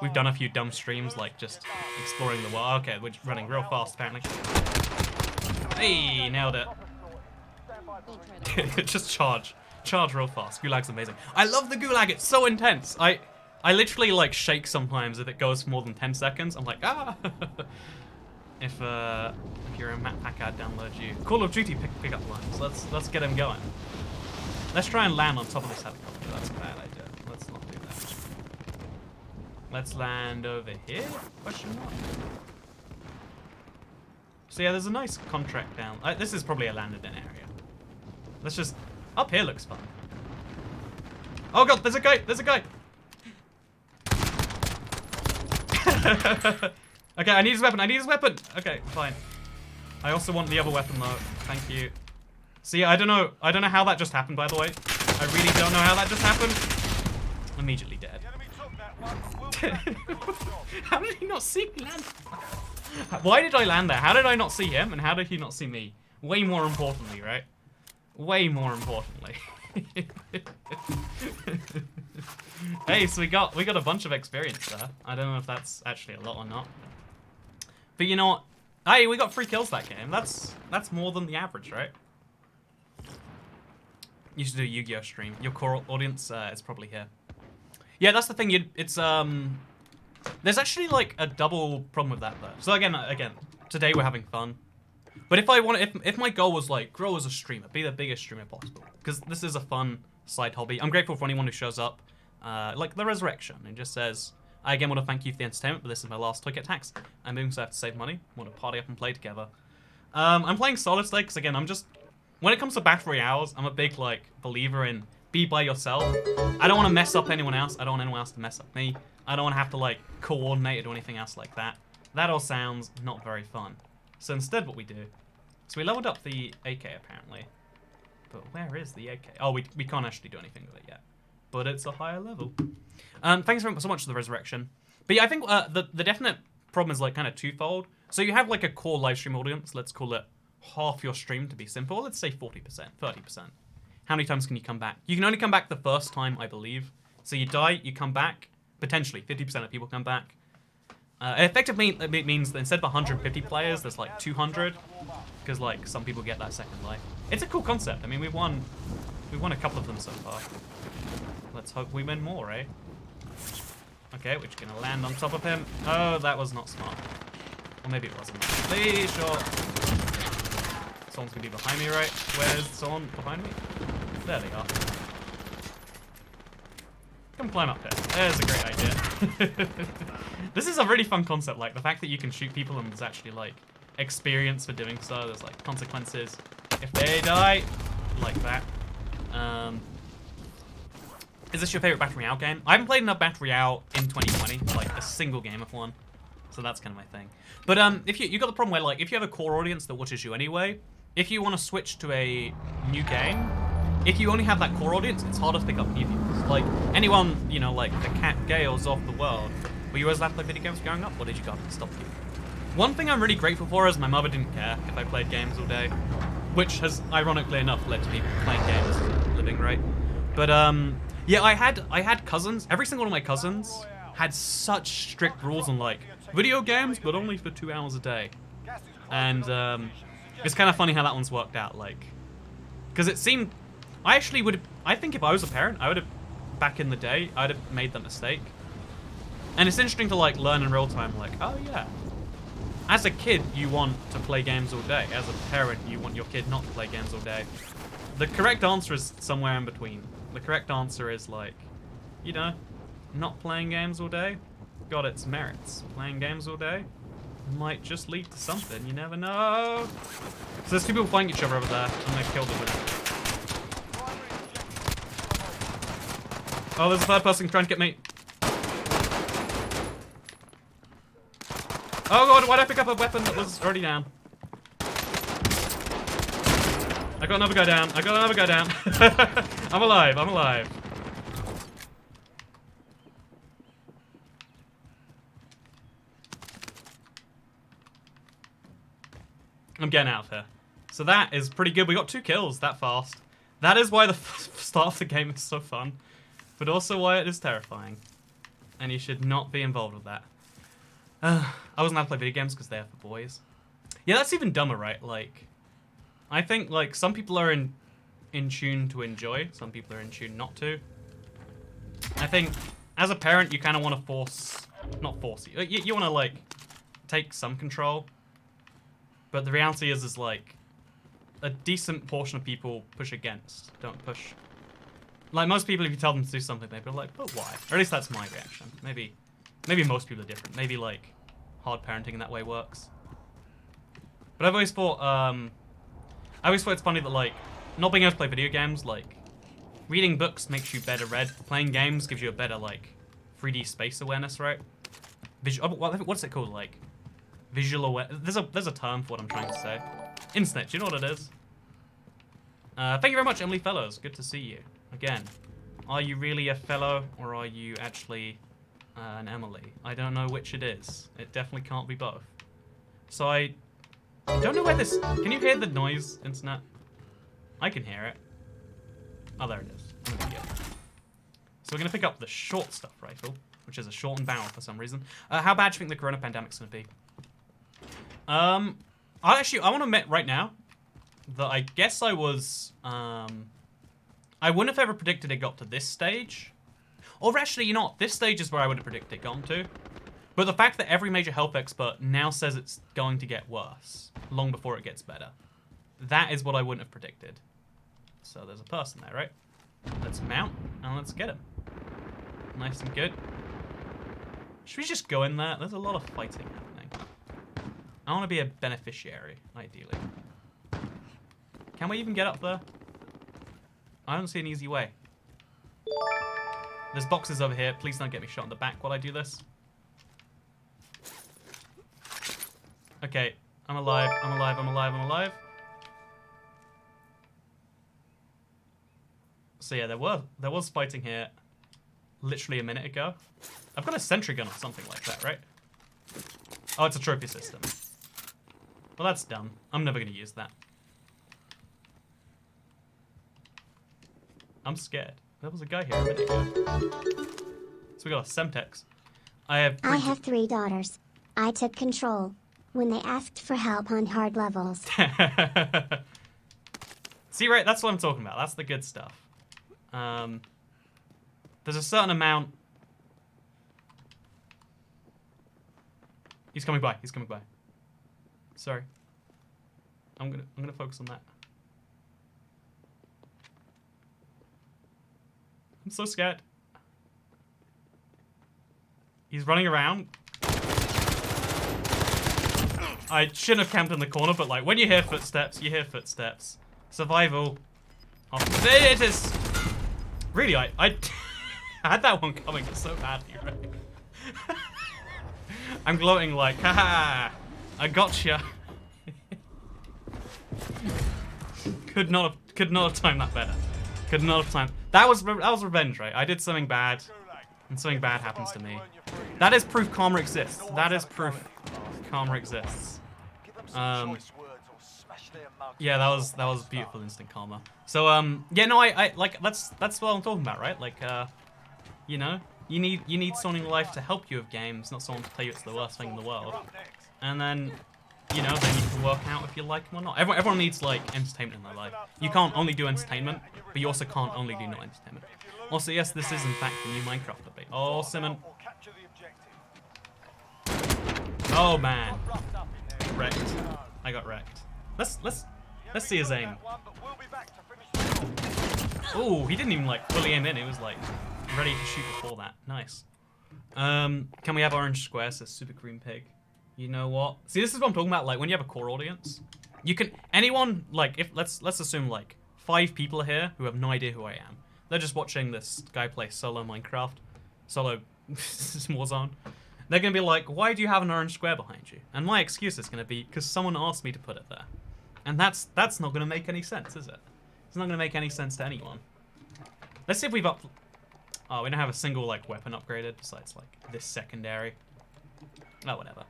we've done a few dumb streams, like, just exploring the world. Okay, we're running real fast, apparently. Hey, nailed it. Just charge. Charge real fast. Gulag's amazing. I love the Gulag, it's so intense. I literally like shake sometimes if it goes for more than 10 seconds. I'm like, ah. if you're a Matt Packard, download you. Call of Duty pick up lines. Let's get him going. Let's try and land on top of this helicopter. That's a bad idea. Let's not do that. Let's land over here? Question mark. So yeah, there's a nice contract down. This is probably a landed in area. Let's just... Up here looks fun. Oh god, there's a guy! There's a guy! Okay, I need his weapon. I need his weapon! Okay, fine. I also want the other weapon though. Thank you. See, I don't know how that just happened, by the way. I really don't know how that just happened. Immediately dead. How did he not see me land? Why did I land there? How did I not see him? And how did he not see me? Way more importantly, right? Way more importantly. Hey, so we got a bunch of experience there. I don't know if that's actually a lot or not. But you know what? Hey, we got 3 kills that game. That's more than the average, right? You should do a Yu-Gi-Oh stream. Your core audience is probably here. Yeah, that's the thing. There's actually like a double problem with that though. So again, today we're having fun. But if my goal was like grow as a streamer, be the biggest streamer possible, because this is a fun side hobby. I'm grateful for anyone who shows up, like the Resurrection, and just says, I again want to thank you for the entertainment, but this is my last Toycat tax. I'm doing so I have to save money. Want to party up and play together. I'm playing solo today because again, when it comes to battle royales, I'm a big like believer in be by yourself. I don't want to mess up anyone else. I don't want anyone else to mess up me. I don't want to have to like coordinate or anything else like that. That all sounds not very fun. So instead what we do, so we leveled up the AK apparently. But where is the AK? Oh, we can't actually do anything with it yet. But it's a higher level. Thanks so much for the Resurrection. But yeah, I think the definite problem is like kind of twofold. So you have like a core live stream audience, let's call it half your stream to be simple. Let's say 40%, 30%. How many times can you come back? You can only come back the first time, I believe. So you die, you come back. Potentially, 50% of people come back. Effectively, it means that instead of 150 players, there's like 200. Because like some people get that second life. It's a cool concept. I mean, we've won a couple of them so far. Let's hope we win more, eh? Okay, we're just gonna land on top of him. Oh, that was not smart. Or maybe it wasn't. Please, sure. Someone's gonna be behind me, right? Where's someone behind me? There they are. Come climb up here. There's a great idea. This is a really fun concept, like the fact that you can shoot people and there's actually like experience for doing so. There's like consequences if they die, like that. Is this your favorite Battle Royale game? I haven't played enough Battle Royale in 2020, like a single game of one. So that's kind of my thing. But if you got the problem where like if you have a core audience that watches you anyway, if you want to switch to a new game, if you only have that core audience, it's harder to pick up new viewers. Like anyone, you know, like the Cat Gales of the world. Were you always allowed to play video games growing up, or did you go and stop you? One thing I'm really grateful for is my mother didn't care if I played games all day, which has ironically enough led to me playing games for a living, right? But yeah, I had cousins. Every single one of my cousins had such strict rules on like video games, but only for 2 hours a day. And it's kind of funny how that one's worked out, like, because it seemed I think if I was a parent, I would have back in the day, I'd have made that mistake. And it's interesting to like learn in real time, like, oh yeah. As a kid, you want to play games all day. As a parent, you want your kid not to play games all day. The correct answer is somewhere in between. The correct answer is like, you know, not playing games all day got its merits. Playing games all day might just lead to something. You never know. So there's two people fighting each other over there. I'm gonna kill them with it. Oh, there's a third person trying to get me. Oh god, why'd I pick up a weapon that was already down? I got another guy down. I got another guy down. I'm alive. I'm alive. I'm getting out of here. So that is pretty good. We got 2 kills that fast. That is why the start of the game is so fun. But also why it is terrifying. And you should not be involved with that. I wasn't allowed to play video games because they're for boys. Yeah, that's even dumber, right? Like, I think, like, some people are in tune to enjoy. Some people are in tune not to. I think, as a parent, you kind of want to force... Not force you. You want to, like, take some control. But the reality is like, a decent portion of people push against. Don't push. Like, most people, if you tell them to do something, they'll be like, but why? Or at least that's my reaction. Maybe most people are different. Maybe, like, hard parenting in that way works. But I've always thought, it's funny that, like, not being able to play video games, like, reading books makes you better read. Playing games gives you a better, like, 3D space awareness, right? What's it called? Like, visual aware. There's a term for what I'm trying to say. Internet, do you know what it is? Thank you very much, Emily Fellows. Good to see you. Again, are you really a fellow, or are you actually an Emily? I don't know which it is. It definitely can't be both. So I don't know where this... Can you hear the noise, Internet? I can hear it. Oh, there it is. I'm an idiot. So we're going to pick up the short stuff rifle, which is a shortened barrel for some reason. How bad do you think the corona pandemic's going to be? I want to admit right now that I guess I was... I wouldn't have ever predicted it got to this stage. Or actually, you know what? This stage is where I would have predicted it gone to. But the fact that every major health expert now says it's going to get worse, long before it gets better, that is what I wouldn't have predicted. So there's a person there, right? Let's mount, and let's get him. Nice and good. Should we just go in there? There's a lot of fighting happening. I want to be a beneficiary, ideally. Can we even get up there? I don't see an easy way. There's boxes over here. Please don't get me shot in the back while I do this. Okay, I'm alive, I'm alive, I'm alive, I'm alive. So yeah, there was fighting here literally a minute ago. I've got a sentry gun or something like that, right? Oh, it's a trophy system. Well, that's dumb. I'm never going to use that. I'm scared. There was a guy here a minute ago. So we got a Semtex. I have 3 daughters. I took control when they asked for help on hard levels. See, right? That's what I'm talking about. That's the good stuff. There's a certain amount... He's coming by. He's coming by. Sorry. I'm gonna focus on that. I'm so scared. He's running around. I shouldn't have camped in the corner, but like when you hear footsteps, you hear footsteps. Survival. Oh, there it is. Really, I had that one coming so badly, right? I'm gloating like, haha, I gotcha. Could not have timed that better. Could not have timed. That was revenge, right? I did something bad, and something bad happens to me. That is proof karma exists. That is proof karma exists. Yeah, that was beautiful instant karma. So yeah, no, I like that's what I'm talking about, right? Like you know, you need someone in your life to help you with games, not someone to tell you it's the worst thing in the world. And then, you know, then you can work out if you like them or not. Everyone needs like entertainment in their life. You can't only do entertainment, but you also can't only do not entertainment. Also, yes, this is in fact the new Minecraft update. Oh, Simon. Oh man, wrecked. I got wrecked. Let's see his aim. Oh, he didn't even like fully aim in. He was like ready to shoot before that. Nice. Can we have orange square? Says Super Green Pig. You know what? See, this is what I'm talking about. Like when you have a core audience, you can anyone like if let's assume like 5 people are here who have no idea who I am. They're just watching this guy play solo Minecraft, solo Warzone. They're gonna be like, why do you have an orange square behind you? And my excuse is gonna be because someone asked me to put it there, and that's not gonna make any sense, is it? It's not gonna make any sense to anyone. Let's see if we've Oh, we don't have a single like weapon upgraded besides like this secondary. Oh, whatever.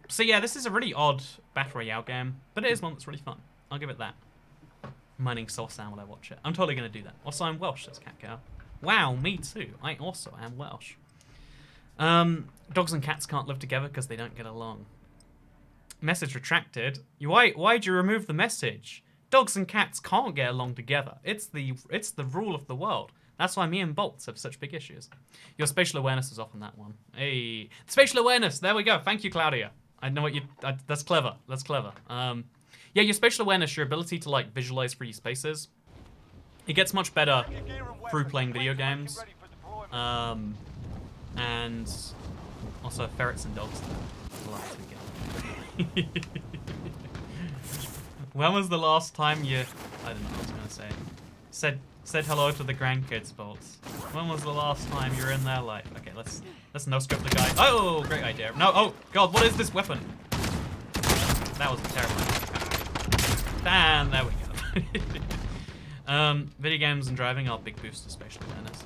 So yeah, this is a really odd Battle Royale game, but it is one that's really fun. I'll give it that. Mining soul sound while I watch it. I'm totally gonna do that. Also, I'm Welsh, says Cat Cow. Wow, me too. I also am Welsh. Dogs and cats can't live together because they don't get along. Message retracted. Why'd you remove the message? Dogs and cats can't get along together. It's the rule of the world. That's why me and Bolts have such big issues. Your spatial awareness is off on that one. Hey, spatial awareness. There we go. Thank you, Claudia. I know what you. That's clever. That's clever. Yeah, your spatial awareness, your ability to like visualize 3D spaces, it gets much better through playing video games. And also ferrets and dogs. When was the last time you? I don't know what I was gonna say. Said hello to the grandkids, Bolts. When was the last time you were in their life? Okay, let's no scope the guy. Oh, great idea. No, oh god, what is this weapon? That was a terrible idea. Damn, there we go. Video games and driving are big boost to spatial awareness.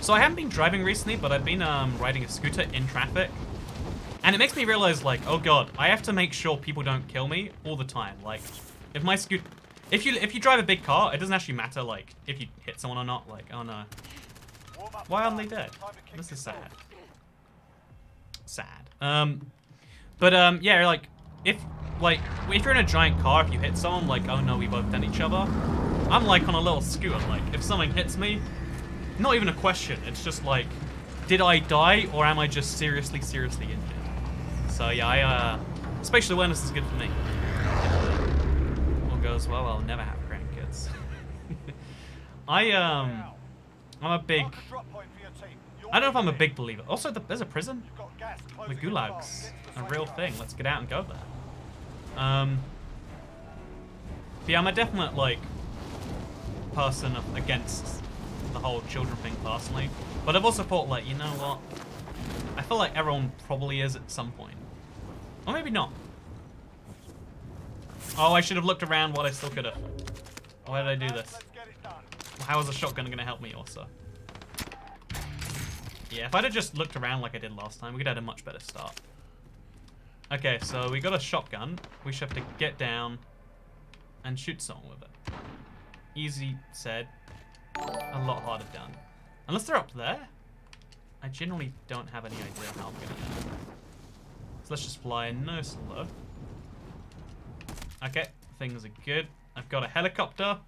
So I haven't been driving recently, but I've been riding a scooter in traffic. And it makes me realize, like, oh god, I have to make sure people don't kill me all the time. Like, if my scooter... If you drive a big car, it doesn't actually matter, like, if you hit someone or not. Like, oh no. Why aren't they dead? This is sad. Sad. Yeah, like, if you're in a giant car, if you hit someone, like, oh no, we both done each other. I'm, like, on a little scooter. Like, if someone hits me, not even a question. It's just, like, did I die, or am I just seriously injured? So, yeah, spatial awareness is good for me. Goes well, I'll never have grandkids. I'm a big... I don't know if I'm a big believer. Also, there's a prison. The gulag's a real thing. Let's get out and go there. But yeah, I'm a definite, like, person against the whole children thing personally. But I've also thought, like, you know what? I feel like everyone probably is at some point. Or maybe not. Oh, I should have looked around while I still could have. Why did I do this? How is a shotgun going to help me also? Yeah, if I'd have just looked around like I did last time, we could have had a much better start. Okay, so we got a shotgun. We should have to get down and shoot someone with it. Easy said. A lot harder done. Unless they're up there. I generally don't have any idea how I'm going to know. So let's just fly no slow. Okay, things are good. I've got a helicopter.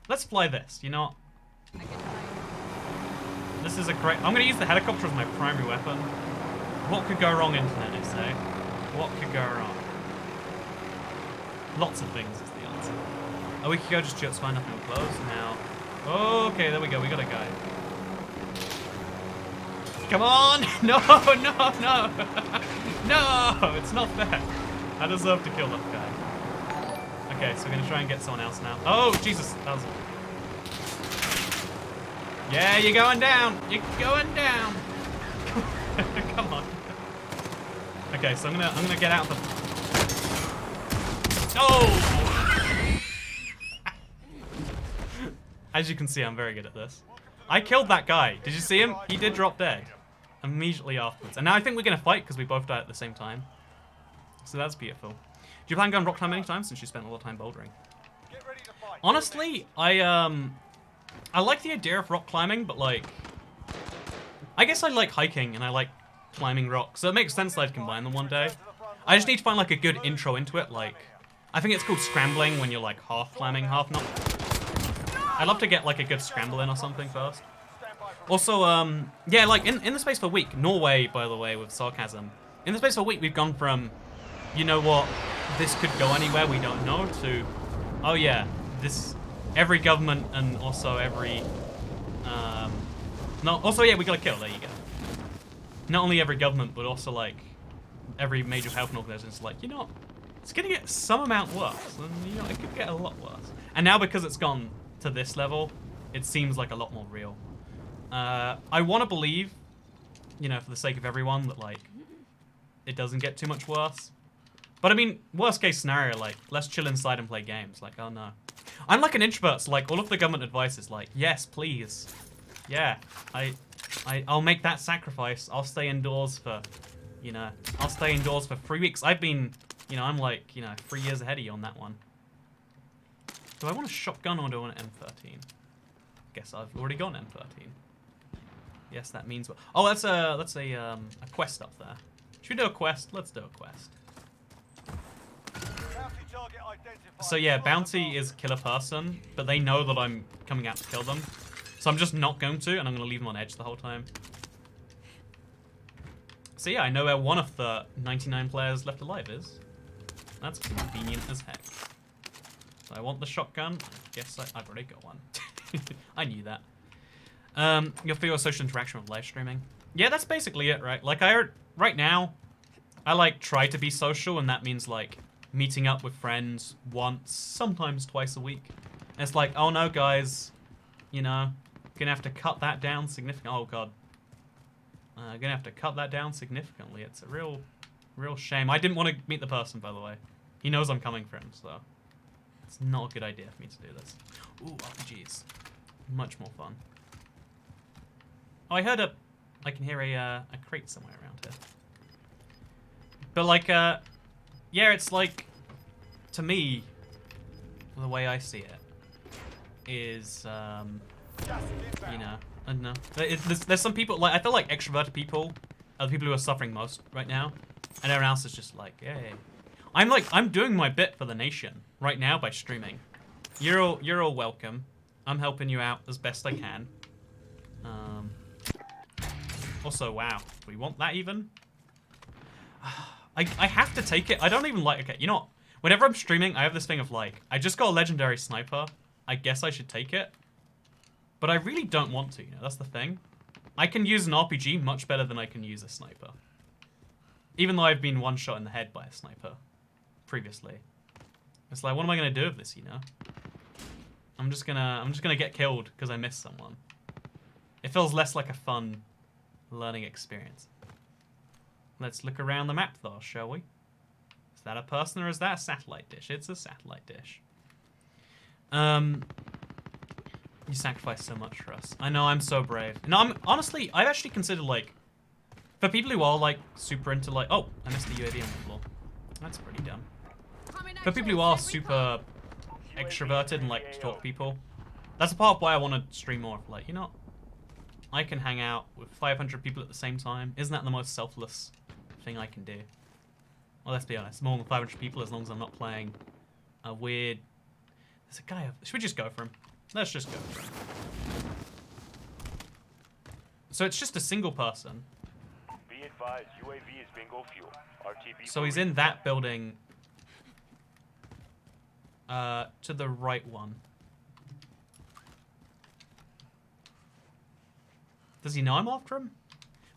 Let's fly this, you know what? This is a great... I'm going to use the helicopter as my primary weapon. What could go wrong, internet, I say? What could go wrong? Lots of things is the answer. Oh, we could go just shoot fine, nothing will close now. Okay, there we go, we got a guy. Come on! No, no, no! No! It's not fair. I deserve to kill that guy. Okay, so we're gonna try and get someone else now. Oh, Jesus, that was... Yeah, you're going down! You're going down! Come on. Okay, so I'm gonna get out the... Oh! As you can see, I'm very good at this. I killed that guy. Did you see him? He did drop dead immediately afterwards. And now I think we're gonna fight because we both died at the same time. So that's beautiful. Do you plan on going rock climbing any time since you spent a lot of time bouldering? Honestly, I like the idea of rock climbing, but like, I guess I like hiking and I like climbing rocks, so it makes sense that I'd combine them one day. I just need to find like a good intro into it. Like, I think it's called scrambling when you're like half climbing, half not. I'd love to get like a good scramble in or something first. Also, yeah, like in the space of a week, Norway, by the way, with sarcasm. In the space of a week, we've gone from, you know what, this could go anywhere, we don't know, to, oh yeah, this every government and also every no, also yeah, we got a kill. There you go. Not only every government, but also like every major health organization is like, you know, it's gonna get some amount worse, and you know, it could get a lot worse. And now because it's gone to this level, it seems like a lot more real. I want to believe, you know, for the sake of everyone, that like it doesn't get too much worse. But I mean, worst case scenario, like let's chill inside and play games. Like, oh no, I'm like an introvert, so like all of the government advice is like, yes, please, yeah, I'll make that sacrifice. I'll stay indoors for, you know, I'll stay indoors for 3 weeks. I've been, you know, I'm like, you know, 3 years ahead of you on that one. Do I want a shotgun or do I want an M13? Guess I've already got an M13. Yes, that means. Oh, that's a quest up there. Should we do a quest? Let's do a quest. So yeah, bounty is kill a person, but they know that I'm coming out to kill them. So I'm just not going to, and I'm going to leave them on edge the whole time. So yeah, I know where one of the 99 players left alive is. That's convenient as heck. So I want the shotgun. I guess I've already got one. I knew that. You'll feel a social interaction with live streaming. Yeah, that's basically it, right? Like right now, I like try to be social, and that means like meeting up with friends once, sometimes twice a week. And it's like, oh no, guys, you know, gonna have to cut that down significantly. Oh god, gonna have to cut that down significantly. It's a real shame. I didn't want to meet the person, by the way. He knows I'm coming for him, so it's not a good idea for me to do this. Ooh, RPGs, much more fun. Oh, I heard I can hear a crate somewhere around here. But like, yeah, it's like, to me, the way I see it is, you know, I don't know. There's some people, like, I feel like extroverted people are the people who are suffering most right now, and everyone else is just like, yay. I'm doing my bit for the nation right now by streaming. You're all welcome. I'm helping you out as best I can. Also, wow, do we want that even? I have to take it. I don't even like, okay, you know what? Whenever I'm streaming, I have this thing of like, I just got a legendary sniper. I guess I should take it. But I really don't want to, you know, that's the thing. I can use an RPG much better than I can use a sniper. Even though I've been one shot in the head by a sniper previously. It's like, what am I gonna do with this, you know? I'm just gonna get killed because I missed someone. It feels less like a fun learning experience. Let's look around the map though, shall we? Is that a person or is that a satellite dish? It's a satellite dish. You sacrificed so much for us. I know, I'm so brave. No, honestly, I've actually considered like, for people who are like super into like, oh, I missed the UAV on the floor. That's pretty dumb. For people who are super extroverted and like to talk to people, that's a part of why I want to stream more. Like, you know, I can hang out with 500 people at the same time. Isn't that the most selfless thing I can do? Well, let's be honest, more than 500 people as long as I'm not playing a weird... There's a guy... Should we just go for him? Let's just go for him. So it's just a single person. Be advised, UAV is bingo fuel. RTB so he's in that building to the right one. Does he know I'm after him?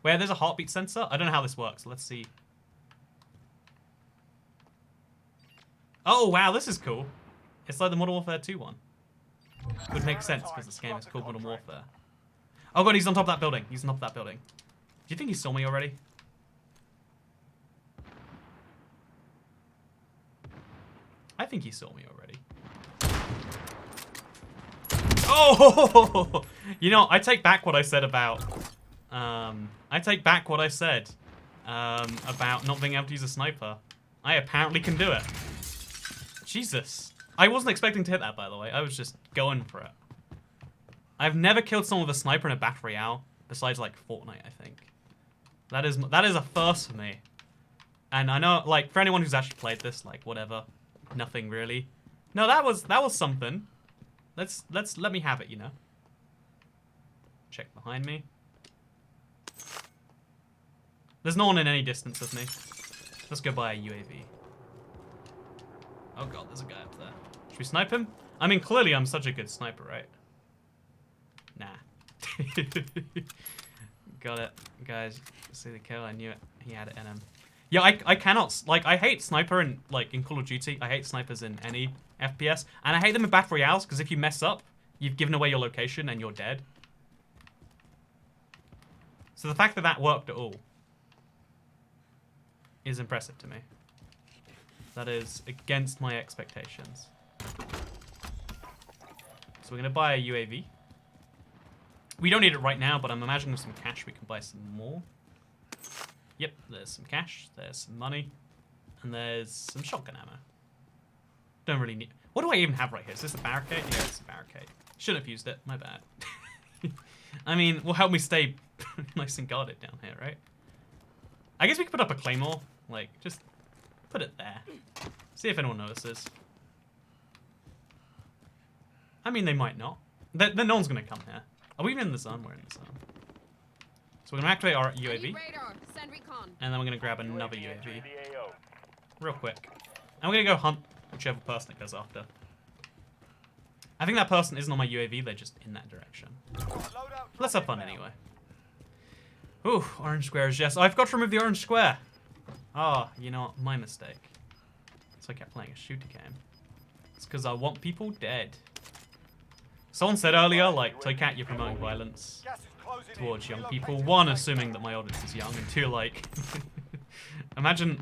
Where there's a heartbeat sensor? I don't know how this works. Let's see. Oh, wow, this is cool. It's like the Modern Warfare 2 one. Would make sense because this game is called Modern Warfare. Oh god, he's on top of that building. He's on top of that building. Do you think he saw me already? I think he saw me already. Oh! You know, I take back what I said about... I take back what I said about not being able to use a sniper. I apparently can do it. Jesus. I wasn't expecting to hit that, by the way. I was just going for it. I've never killed someone with a sniper in a Battle Royale, besides, like, Fortnite, I think. That is a first for me. And I know, like, for anyone who's actually played this, like, whatever. Nothing, really. No, that was something. Let me have it, you know. Check behind me. There's no one in any distance of me. Let's go buy a UAV. Oh god, there's a guy up there. Should we snipe him? I mean, clearly I'm such a good sniper, right? Nah. Got it. Guys, see the kill, I knew it. He had it in him. Yeah, I cannot, like, I hate sniper in, like, in Call of Duty. I hate snipers in any FPS. And I hate them in Battle Royales, because if you mess up, you've given away your location and you're dead. So the fact that that worked at all is impressive to me. That is against my expectations. So we're going to buy a UAV. We don't need it right now, but I'm imagining with some cash we can buy some more. Yep, there's some cash, there's some money, and there's some shotgun ammo. Don't really need... What do I even have right here? Is this a barricade? Yeah, it's a barricade. Shouldn't have used it, my bad. I mean, will help me stay nice and guarded down here, right? I guess we could put up a claymore. Like, just put it there. See if anyone notices. I mean, they might not. Then no one's going to come here. Are we even in the zone? We're in the zone. So we're going to activate our UAV. And then we're going to grab another UAV. Real quick. And we're going to go hunt whichever person it goes after. I think that person isn't on my UAV, they're just in that direction. Let's have fun anyway. Ooh, orange squares, yes. I've got to remove the orange square. Ah, you know what? My mistake. So I kept playing a shooter game. It's because I want people dead. Someone said earlier, like, Toycat, you're promoting violence towards young people. One, assuming that my audience is young, and two, like, imagine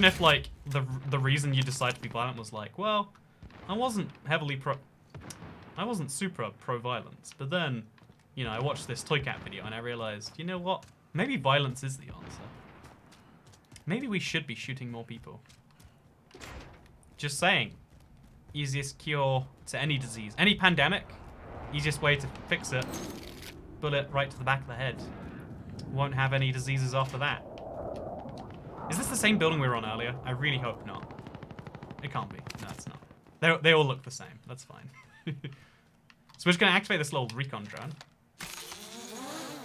if, like, the reason you decide to be violent was like, well, I wasn't super pro-violence, but then, you know, I watched this Toycat video and I realized, you know what? Maybe violence is the answer. Maybe we should be shooting more people. Just saying. Easiest cure to any disease. Any pandemic, easiest way to fix it. Bullet right to the back of the head. Won't have any diseases after that. Is this the same building we were on earlier? I really hope not. It can't be. No, it's not. They all look the same. That's fine. So we're just going to activate this little recon drone.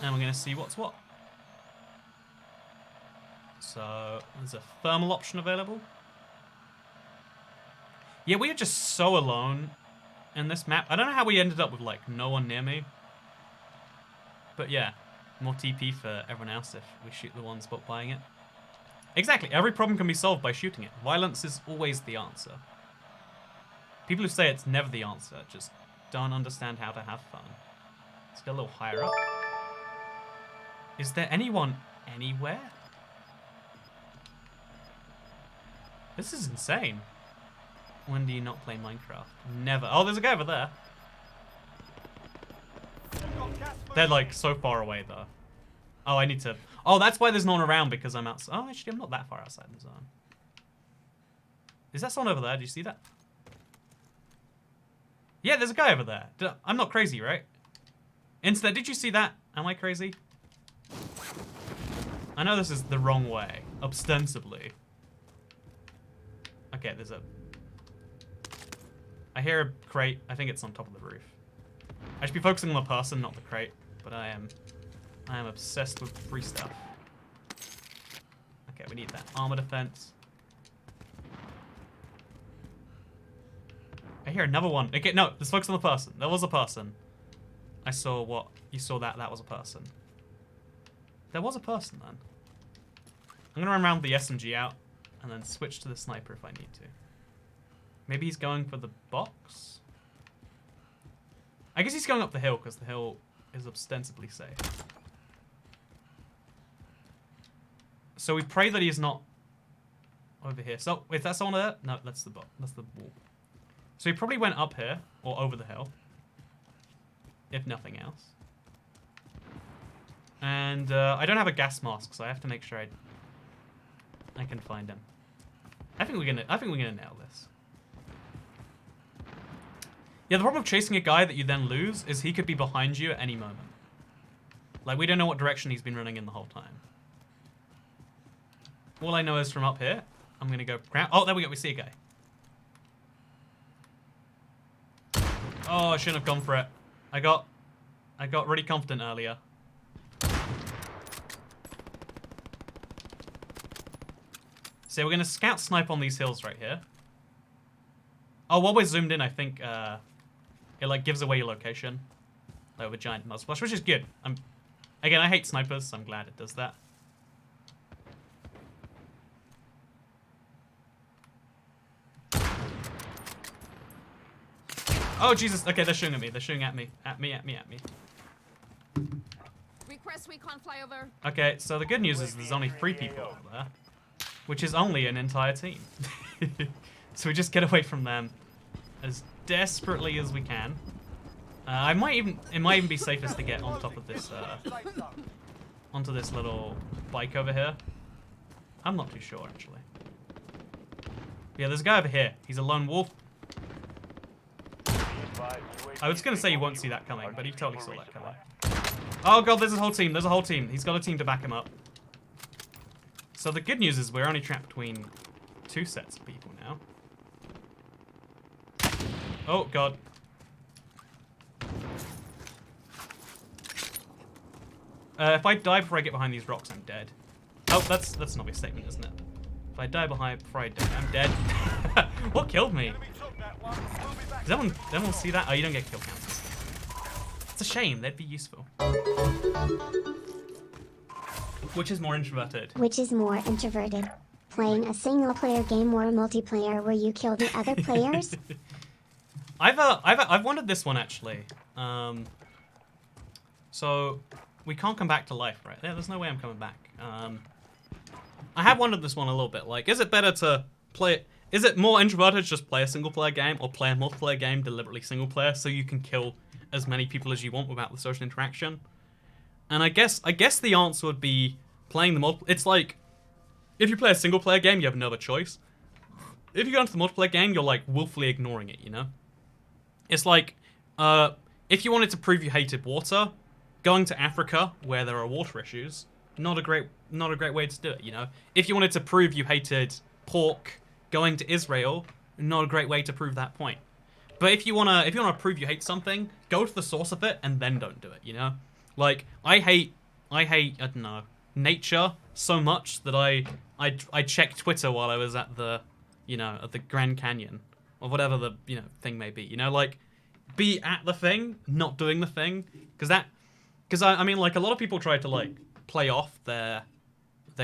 And we're going to see what's what. So, there's a thermal option available. Yeah, we are just so alone in this map. I don't know how we ended up with, like, no one near me. But yeah, more TP for everyone else if we shoot the one spot buying it. Exactly, every problem can be solved by shooting it. Violence is always the answer. People who say it's never the answer just don't understand how to have fun. Let's get a little higher up. Is there anyone anywhere? This is insane. When do you not play Minecraft? Never. Oh, there's a guy over there. They're like so far away though. Oh, I need to... Oh, that's why there's no one around, because I'm outside. Oh, actually, I'm not that far outside the zone. Is that someone over there? Do you see that? Yeah, there's a guy over there. I'm not crazy, right? Instead, did you see that? Am I crazy? I know this is the wrong way, ostensibly. Okay, there's a... I hear a crate. I think it's on top of the roof. I should be focusing on the person, not the crate. But I am obsessed with free stuff. Okay, we need that armor defense. I hear another one. Okay, no, let's focus on the person. There was a person. I saw what? You saw that? That was a person. There was a person then. I'm gonna run around with the SMG out and then switch to the sniper if I need to. Maybe he's going for the box? I guess he's going up the hill because the hill is ostensibly safe. So we pray that he's not over here. So, wait, that's someone there? No, that's the box. That's the wall. So he probably went up here or over the hill, if nothing else. And I don't have a gas mask, so I have to make sure I can find him. I think we're gonna nail this. Yeah, the problem of chasing a guy that you then lose is he could be behind you at any moment. Like, we don't know what direction he's been running in the whole time. All I know is from up here, I'm gonna go ground. Oh, there we go. We see a guy. Oh, I shouldn't have gone for it. I got really confident earlier. So we're gonna scout snipe on these hills right here. Oh, while we're zoomed in, I think it like gives away your location. Like with a giant muzzle flash, which is good. Again, I hate snipers, so I'm glad it does that. Oh Jesus! Okay, they're shooting at me. They're shooting at me. At me. Request recon flyover. Okay, so the good news is there's only 3 people over there, which is only an entire team. So we just get away from them as desperately as we can. It might even be safest to get on top of this, onto this little bike over here. I'm not too sure actually. Yeah, there's a guy over here. He's a lone wolf. I was gonna say you won't see that coming, but he totally saw that coming. Oh god, there's a whole team. There's a whole team. He's got a team to back him up. So the good news is we're only trapped between 2 sets of people now. Oh god. If I die before I get behind these rocks, I'm dead. Oh, that's an obvious statement, isn't it? If I die before I die, I'm dead. What killed me? Does everyone see that? Oh, you don't get kill counters. It's a shame. They'd be useful. Which is more introverted? Which is more introverted? Playing a single-player game or a multiplayer where you kill the other players? I've wanted this one actually. So we can't come back to life, right? Yeah, there's no way I'm coming back. I have wanted this one a little bit. Like, is it better to play? Is it more introverted to just play a single-player game, or play a multiplayer game deliberately single-player so you can kill as many people as you want without the social interaction? And I guess the answer would be playing the multiplayer. It's like, if you play a single-player game, you have no other choice. If you go into the multiplayer game, you're like willfully ignoring it, you know? It's like, if you wanted to prove you hated water, going to Africa where there are water issues, not a great way to do it, you know? If you wanted to prove you hated pork, going to Israel, not a great way to prove that point. But if you wanna prove you hate something, go to the source of it and then don't do it, you know? Like, I hate, I don't know, nature so much that I checked Twitter while I was at the, you know, at the Grand Canyon, or whatever the, you know, thing may be, you know? Like, be at the thing, not doing the thing, because I mean, like, a lot of people try to, like, play off their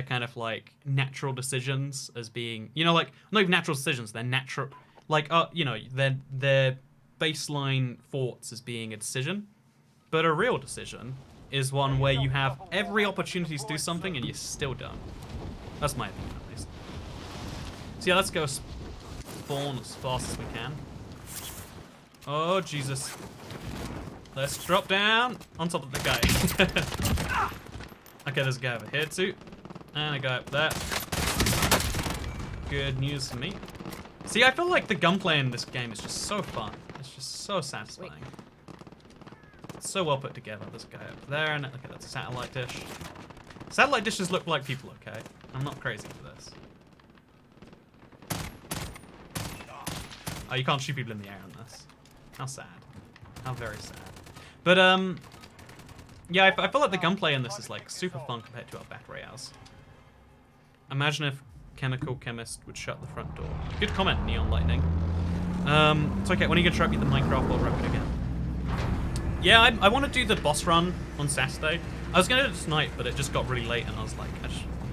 kind of, like, natural decisions as being, you know, like, not even natural decisions, they're natural, like, you know, their baseline thoughts as being a decision, but a real decision is one where you have every opportunity to do something and you still don't. That's my opinion, at least. So yeah, let's go spawn as fast as we can. Oh, Jesus. Let's drop down on top of the guy. Okay, there's a guy over here too. And a guy up there. Good news for me. See, I feel like the gunplay in this game is just so fun. It's just so satisfying. It's so well put together. There's a guy up there, and okay, that's a satellite dish. Satellite dishes look like people, okay? I'm not crazy for this. Oh, you can't shoot people in the air on this. How sad. How very sad. But, yeah, I feel like the gunplay in this is, like, super fun compared to our battle royales. Imagine if Chemical Chemist would shut the front door. Good comment, Neon Lightning. It's okay, when are you going to show me the Minecraft World Record again? Yeah, I want to do the boss run on Saturday. I was going to do it tonight, but it just got really late, and I was like,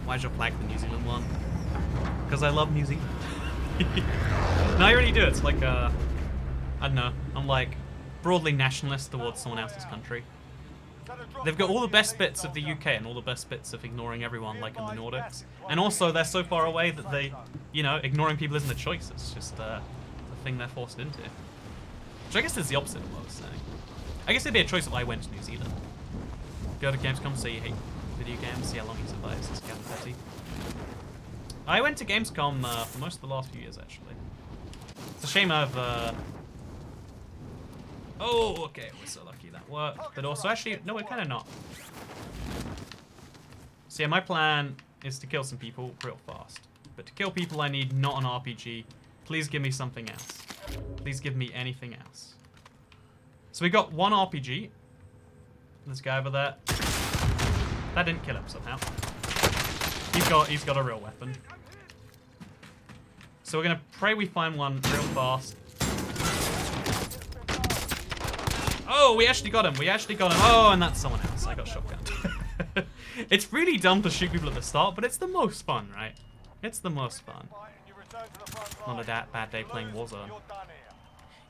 why did you flag the New Zealand one? Because I love New Zealand. No, I really do. It's like, I don't know. I'm like broadly nationalist towards someone else's country. They've got all the best bits of the UK and all the best bits of ignoring everyone, like in the Nordics. And also, they're so far away that they, you know, ignoring people isn't a choice. It's just the thing they're forced into. Which I guess is the opposite of what I was saying. I guess it'd be a choice if I went to New Zealand. Go to Gamescom, say you hate video games, see how long you survive since Gavin Petty. I went to Gamescom for most of the last few years, actually. It's a shame I've, oh, okay, we're so lucky that worked. But also, actually, no, we're kind of not. So yeah, my plan is to kill some people real fast. But to kill people, I need not an RPG. Please give me something else. Please give me anything else. So we got one RPG. This guy over there. That didn't kill him somehow. He's got a real weapon. So we're gonna pray we find one real fast. Oh, we actually got him. We actually got him. Oh, and that's someone else. I got shotgunned. It's really dumb to shoot people at the start, but it's the most fun, right? It's the most fun. Not a bad day playing Warzone.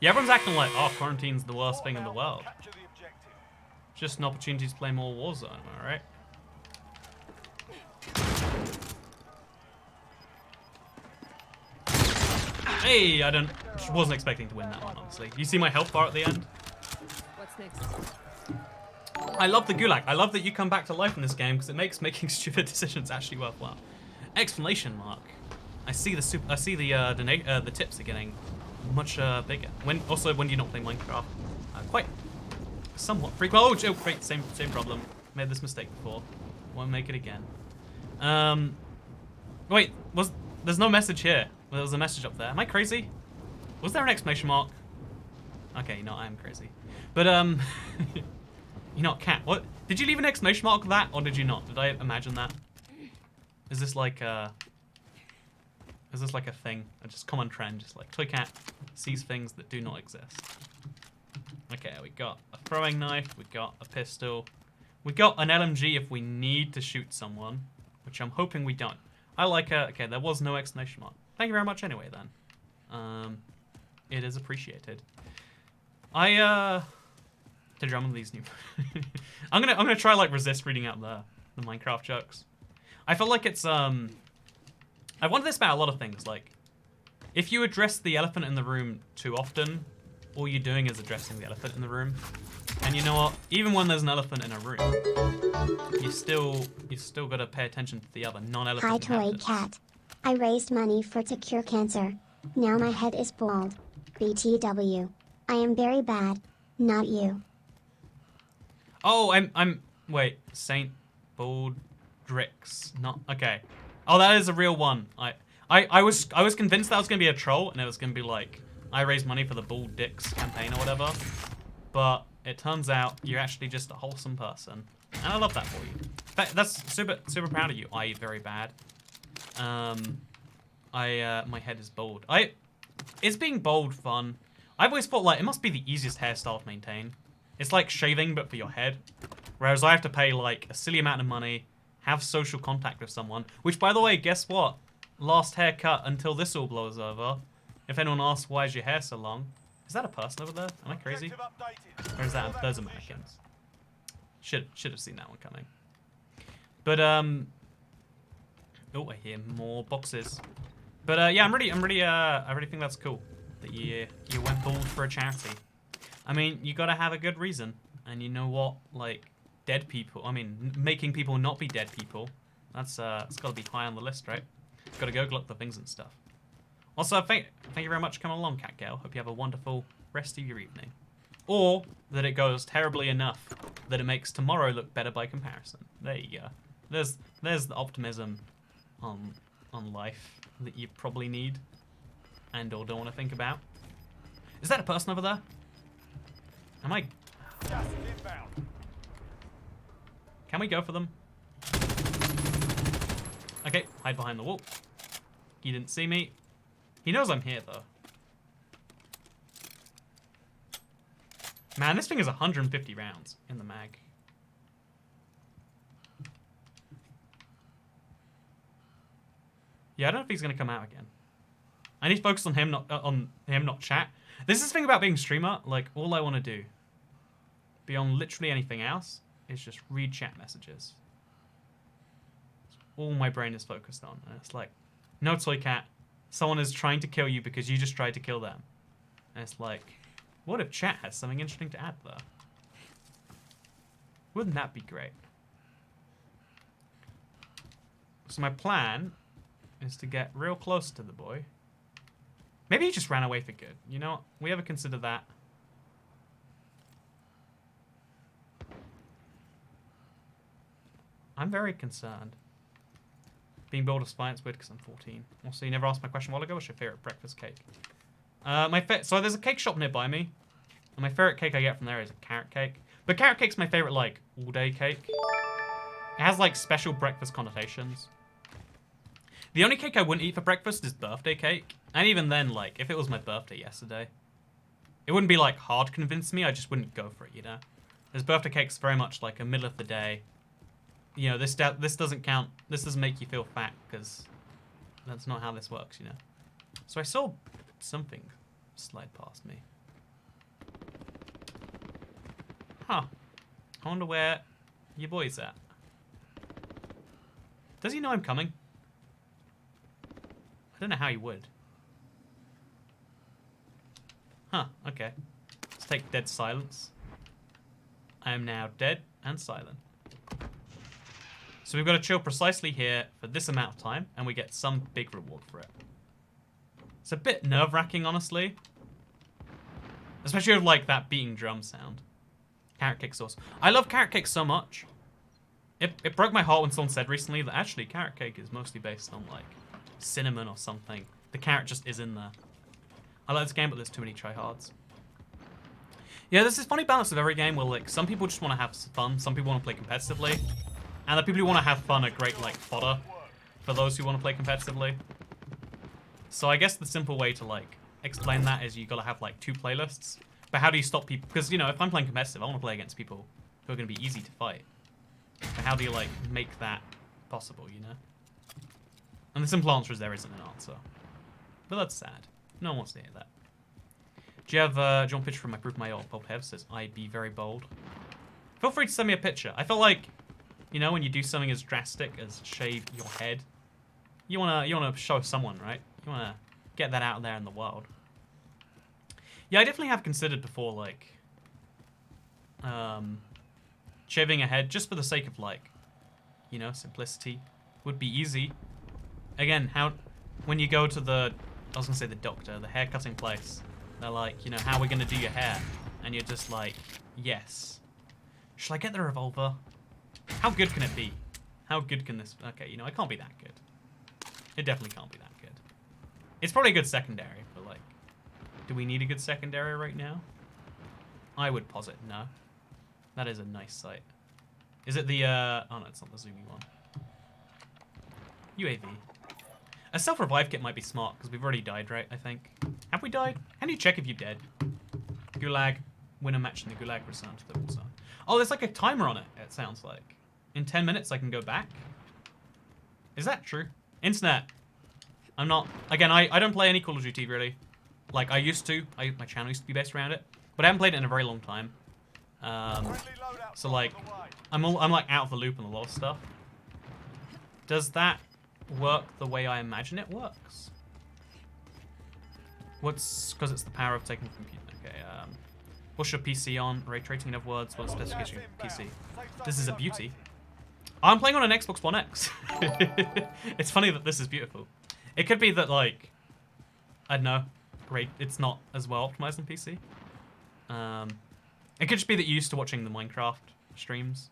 Yeah, everyone's acting like, oh, quarantine's the worst thing in the world. Just an opportunity to play more Warzone, alright? Hey, wasn't expecting to win that one, honestly. You see my health bar at the end? What's next? I love the Gulag. I love that you come back to life in this game because it makes making stupid decisions actually worthwhile. Exclamation mark. I see the tips are getting much bigger. When do you not play Minecraft? Quite somewhat frequent. Oh, great, same problem. Made this mistake before. Won't make it again. Wait, there's no message here. Well, there was a message up there. Am I crazy? Was there an exclamation mark? Okay, no, I am crazy. But you're not cat. What? Did you leave an exclamation mark with that, or did you not? Did I imagine that? Is this like a thing? A just common trend, just like Toy Cat sees things that do not exist. Okay, we got a throwing knife, we got a pistol, we got an LMG if we need to shoot someone, which I'm hoping we don't. I like okay, there was no exclamation mark. Thank you very much anyway then. It is appreciated. Did drum on these new I'm gonna try like resist reading out the Minecraft jokes. I feel like it's I wonder this about a lot of things, like if you address the elephant in the room too often, all you're doing is addressing the elephant in the room. And you know what? Even when there's an elephant in a room, you still gotta pay attention to the other non-elephant Hi, Toy inhabitants. Cat. I raised money to cure cancer. Now my head is bald. BTW. I am very bad. Not you. Oh, wait, Saint Baldrix. Not okay. Oh, that is a real one. I was convinced that was gonna be a troll and it was gonna be like I raised money for the Bald Dicks campaign or whatever. But it turns out you're actually just a wholesome person. And I love that for you. That's super proud of you. I eat very bad. My head is bald. Is being bald fun? I've always thought like it must be the easiest hairstyle to maintain. It's like shaving but for your head. Whereas I have to pay like a silly amount of money, have social contact with someone, which by the way, guess what? Last haircut until this all blows over. If anyone asks why is your hair so long, is that a person over there? Am I crazy? Or is that those Americans? Should have seen that one coming. But oh, I hear more boxes. But yeah, I really think that's cool that you went bald for a charity. I mean, you gotta have a good reason, and you know what? Like dead people. I mean, making people not be dead people. That's it's gotta be high on the list, right? Gotta go glock the things and stuff. Also, thank you very much for coming along, Cat Girl. Hope you have a wonderful rest of your evening. Or that it goes terribly enough that it makes tomorrow look better by comparison. There you go. There's the optimism on life that you probably need and or don't want to think about. Is that a person over there? Am I? Can we go for them? Okay, hide behind the wall. He didn't see me. He knows I'm here though. Man, this thing is 150 rounds in the mag. Yeah, I don't know if he's gonna come out again. I need to focus on him, not chat. This is the thing about being a streamer. Like, all I want to do, beyond literally anything else, is just read chat messages. It's all my brain is focused on, and it's like, no, Toy Cat, someone is trying to kill you because you just tried to kill them. And it's like, what if chat has something interesting to add there? Wouldn't that be great? So my plan is to get real close to the boy. Maybe he just ran away for good. You know, we ever consider that? I'm very concerned. Being bold is fine, it's weird because I'm 14. Also, you never asked my question a while ago. What's your favorite breakfast cake? So there's a cake shop nearby me. And my favorite cake I get from there is a carrot cake. But carrot cake's my favorite, like, all-day cake. It has, like, special breakfast connotations. The only cake I wouldn't eat for breakfast is birthday cake. And even then, like, if it was my birthday yesterday, It wouldn't be like hard convince me, I just wouldn't go for it, you know? His birthday cake's very much like a middle of the day. You know, this doesn't count, this doesn't make you feel fat, because that's not how this works, you know? So I saw something slide past me. Huh. I wonder where your boy's at. Does he know I'm coming? I don't know how he would. Huh, okay. Let's take dead silence. I am now dead and silent. So we've got to chill precisely here for this amount of time, and we get some big reward for it. It's a bit nerve-wracking, honestly. Especially with, like, that beating drum sound. Carrot cake sauce. I love carrot cake so much. It broke my heart when someone said recently that actually carrot cake is mostly based on, like, cinnamon or something. The carrot just is in there. I like this game, but there's too many tryhards. Yeah, there's this funny balance of every game where, like, some people just want to have fun, some people want to play competitively, and the people who want to have fun are great, like, fodder for those who want to play competitively. So I guess the simple way to, like, explain that is you gotta have, like, 2 playlists. But how do you stop people? Because, you know, if I'm playing competitive, I want to play against people who are going to be easy to fight. But how do you, like, make that possible, you know? And the simple answer is there isn't an answer. But that's sad. No one wants to hear that. Do you have, do you want a picture from my group? My old bold head says, I'd be very bold. Feel free to send me a picture. I feel like, you know, when you do something as drastic as shave your head, you wanna show someone, right? You wanna get that out there in the world. Yeah, I definitely have considered before, like, shaving a head just for the sake of, like, you know, simplicity. Would be easy. Again, when you go to the, I was gonna say the doctor, the hair cutting place, they're like, you know, how are we gonna do your hair? And you're just like, yes. Should I get the revolver? How good can it be? How good can this, okay, you know, it can't be that good. It definitely can't be that good. It's probably a good secondary, but like, do we need a good secondary right now? I would posit no. That is a nice sight. Is it the, oh no, it's not the zoomy one. UAV. A self-revive kit might be smart, because we've already died, right, I think? Have we died? How do you check if you're dead? Gulag. Win a match in the Gulag, return to the war zone. Oh, there's like a timer on it, it sounds like. In 10 minutes I can go back? Is that true? Internet. I'm not... Again, I don't play any Call of Duty, really. Like, I used to. My channel used to be based around it. But I haven't played it in a very long time. So, like, I'm like, out of the loop on a lot of stuff. Does that work the way I imagine it works? Because it's the power of taking from computer. Okay, what's your PC on? Ray tracing, in other words, what's the specification of PC? This is a beauty. I'm playing on an Xbox One X. It's funny that this is beautiful. It could be that, like, I don't know, it's not as well optimized on PC. It could just be that you're used to watching the Minecraft streams,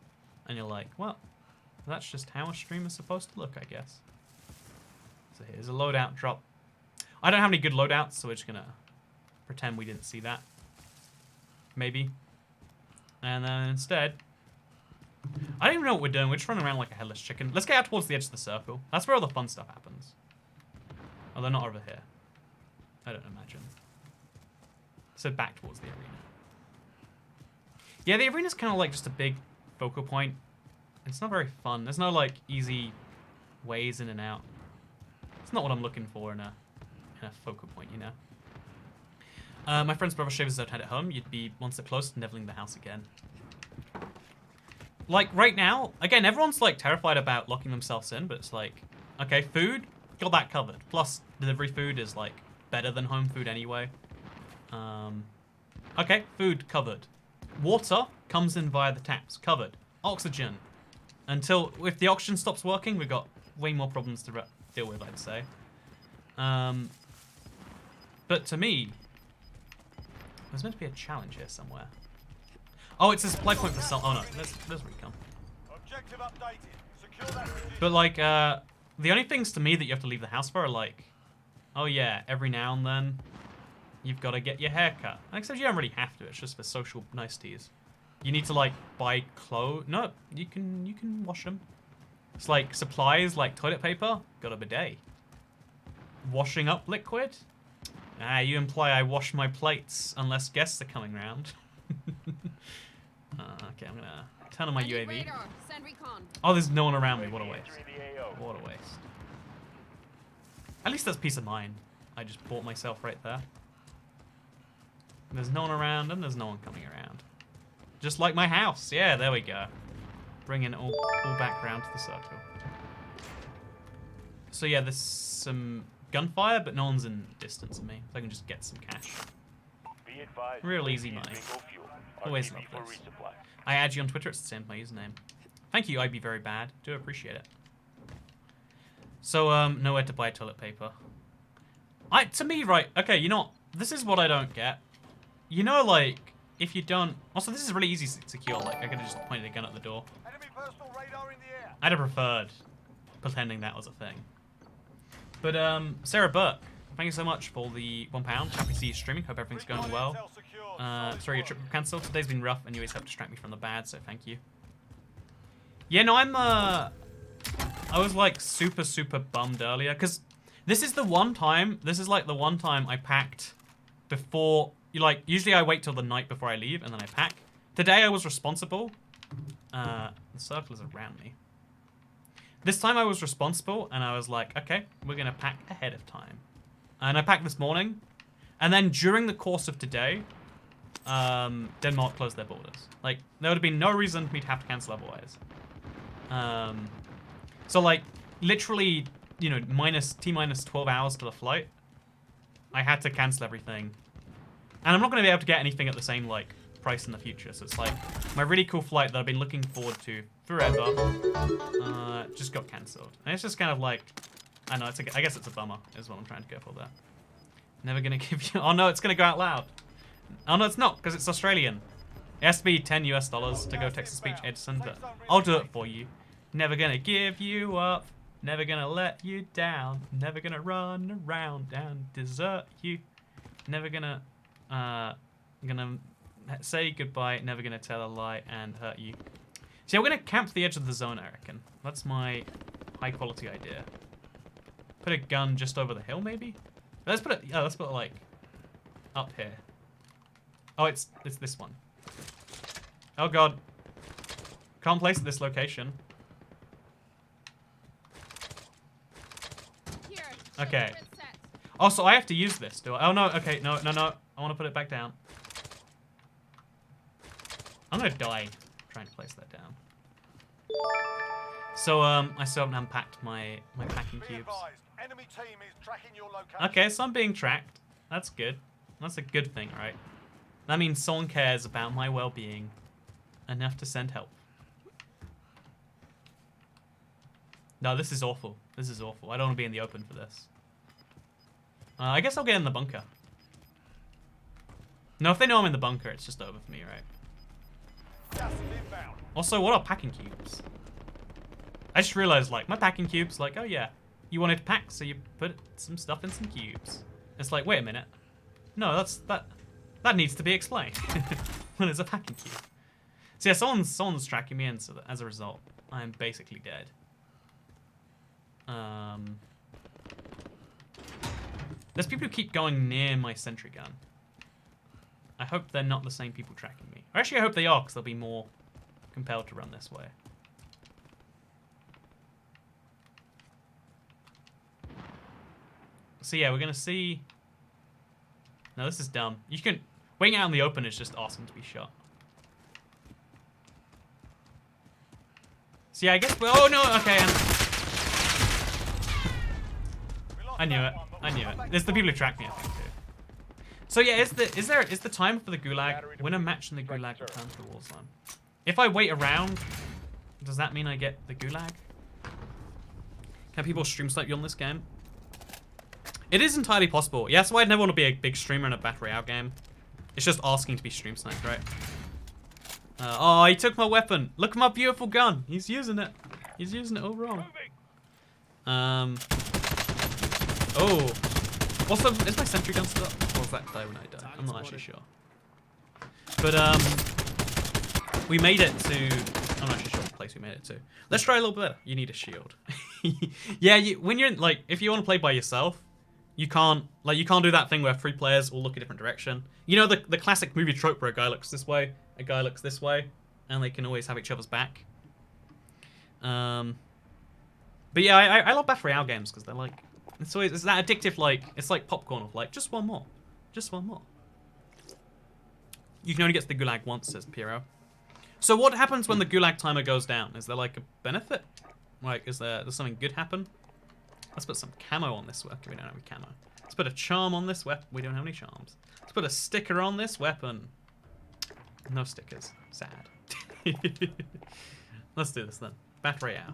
and you're like, well, that's just how a stream is supposed to look, I guess. So here's a loadout drop. I don't have any good loadouts, so we're just gonna pretend we didn't see that. Maybe. And then instead, I don't even know what we're doing. We're just running around like a headless chicken. Let's get out towards the edge of the circle. That's where all the fun stuff happens. Oh, they're not over here. I don't imagine. So back towards the arena. Yeah, the arena's kind of like just a big focal point. It's not very fun. There's no like easy ways in and out. It's not what I'm looking for in a focal point, you know. My friend's brother shaved his own head at home. You'd be one step closer to neveling the house again. Like right now, again, everyone's like terrified about locking themselves in, but it's like, okay, food, got that covered. Plus, delivery food is like better than home food anyway. Okay, food covered. Water comes in via the taps, covered. Oxygen. If the oxygen stops working, we've got way more problems to deal with, I'd say. But to me, there's meant to be a challenge here somewhere. Oh, it's a supply point for some. Oh no, there's recon. Objective updated. Secure that position. But like, the only things to me that you have to leave the house for are like, oh yeah, every now and then, you've got to get your hair cut. Except you don't really have to. It's just for social niceties. You need to like buy clothes. No, you can wash them. It's like supplies like toilet paper. Got a bidet. Washing up liquid. Ah, you imply I wash my plates unless guests are coming round. Okay, I'm gonna turn on my I need UAV. radar. Send recon. Oh, there's no one around me. What a UAV waste. entering the AO. What a waste. At least that's peace of mind. I just bought myself right there. There's no one around and there's no one coming around. Just like my house. Yeah, there we go. Bringing it all back round to the circle. So yeah, there's some gunfire, but no one's in distance of me. So I can just get some cash. Be advised, Real UAV easy is money. bingo fuel. Always RTV love for this. resupply. I add you on Twitter, it's the same as my username. Thank you, I'd be very bad. Do appreciate it. So, nowhere to buy toilet paper. To me, right, okay, you know what? This is what I don't get. You know, like, if you don't... Also, this is really easy to secure. Like, I could have just pointed a gun at the door. Enemy personal radar in the air. I'd have preferred pretending that was a thing. But, Sarah Burke, thank you so much for the £1. Happy to see you streaming. Hope everything's going well. Sorry, your trip cancelled. Today's been rough, and you always help distract me from the bad, so thank you. Yeah, no, I was, like, super, super bummed earlier, because this is the one time I packed before, usually I wait till the night before I leave, and then I pack. Today I was responsible. The circle is around me. This time I was responsible, and I was like, okay, we're going to pack ahead of time. And I packed this morning, and then during the course of today, Denmark closed their borders. Like, there would have been no reason for me to have to cancel otherwise. So, like, literally, you know, T-minus 12 hours to the flight, I had to cancel everything. And I'm not going to be able to get anything at the same, like, price in the future. So it's like, my really cool flight that I've been looking forward to forever, just got cancelled. And it's just kind of like, I know, I guess it's a bummer, is what I'm trying to go for there. Never going to give you... Oh, no, it's going to go out loud. Oh, no, it's not, because it's Australian. It has to be $10 US to go text-to-speech Edison, but I'll do it for you. Never going to give you up. Never going to let you down. Never going to run around and desert you. Never going to say goodbye. Never going to tell a lie and hurt you. See, we're going to camp the edge of the zone, I reckon. That's my high-quality idea. Put a gun just over the hill, maybe? Let's put it, like, up here. Oh, it's this one. Oh, God. Can't place at this location. Here. Okay. Grid set. Oh, so I have to use this, do I? Oh, no. Okay, no. I want to put it back down. I'm going to die trying to place that down. So, I still haven't unpacked my packing Be cubes. advised, enemy team is tracking your location. Okay, so I'm being tracked. That's good. That's a good thing, right? That means someone cares about my well-being enough to send help. No, this is awful. This is awful. I don't want to be in the open for this. I guess I'll get in the bunker. No, if they know I'm in the bunker, it's just over for me, right? Gas is inbound. Also, what are packing cubes? I just realized, like, my packing cubes, like, oh yeah, you wanted to pack, so you put some stuff in some cubes. It's like, wait a minute. No, that needs to be explained. What is a packing cube? So yeah, someone's tracking me, and so as a result, I'm basically dead. There's people who keep going near my sentry gun. I hope they're not the same people tracking me. Or actually, I hope they are, because they'll be more compelled to run this way. So yeah, we're gonna see... No, this is dumb. You can... Waiting out in the open is just asking to be shot. So yeah, I guess... Oh no, okay. I knew it. I knew it. There's the people who track me, I think, too. So yeah, is the time for the Gulag? Win a match in the Gulag, return to the Warzone. If I wait around, does that mean I get the Gulag? Can people stream snipe you on this game? It is entirely possible. Yeah, that's why I'd never want to be a big streamer in a Battle Royale game. It's just asking to be stream sniped, right? Oh, he took my weapon. Look at my beautiful gun. He's using it. He's using it all wrong. Oh. Also, is my sentry gun still up? Or does that die when I die? I'm not actually sure. But, we made it to... I'm not actually sure what place we made it to. Let's try a little bit better. You need a shield. Yeah, when you're, like, if you want to play by yourself, You can't do that thing where 3 players all look a different direction. You know the classic movie trope where a guy looks this way, a guy looks this way, and they can always have each other's back. But yeah, I love Battle Royale games because they're like, it's that addictive, like, it's like popcorn of like, just one more. Just one more. You can only get to the gulag once, says Piero. So what happens when the gulag timer goes down? Is there like a benefit? Like, does something good happen? Let's put some camo on this weapon. We don't have any camo. Let's put a charm on this weapon. We don't have any charms. Let's put a sticker on this weapon. No stickers. Sad. Let's do this then. Battle Royale.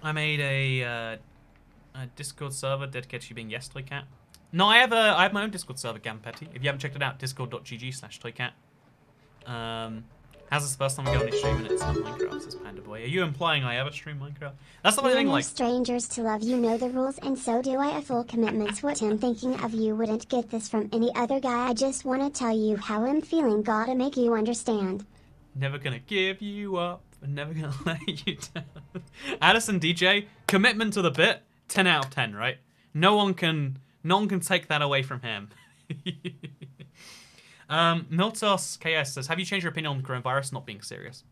I made a Discord server dedicated to you being yes, Toycat. No, I have my own Discord server, Gampetty. If you haven't checked it out, discord.gg/Toycat. How's this the first time I go on a stream and it's not Minecraft, says Panda Boy. Are you implying I ever stream Minecraft? That's the funny thing, like... strangers to love, you know the rules, and so do I. A full commitment's what I'm thinking of. You wouldn't get this from any other guy. I just want to tell you how I'm feeling. Gotta make you understand. Never gonna give you up. I'm never gonna let you down. Addison DJ, commitment to the bit, 10 out of 10, right? No one can take that away from him. Miltos KS says, have you changed your opinion on coronavirus not being serious?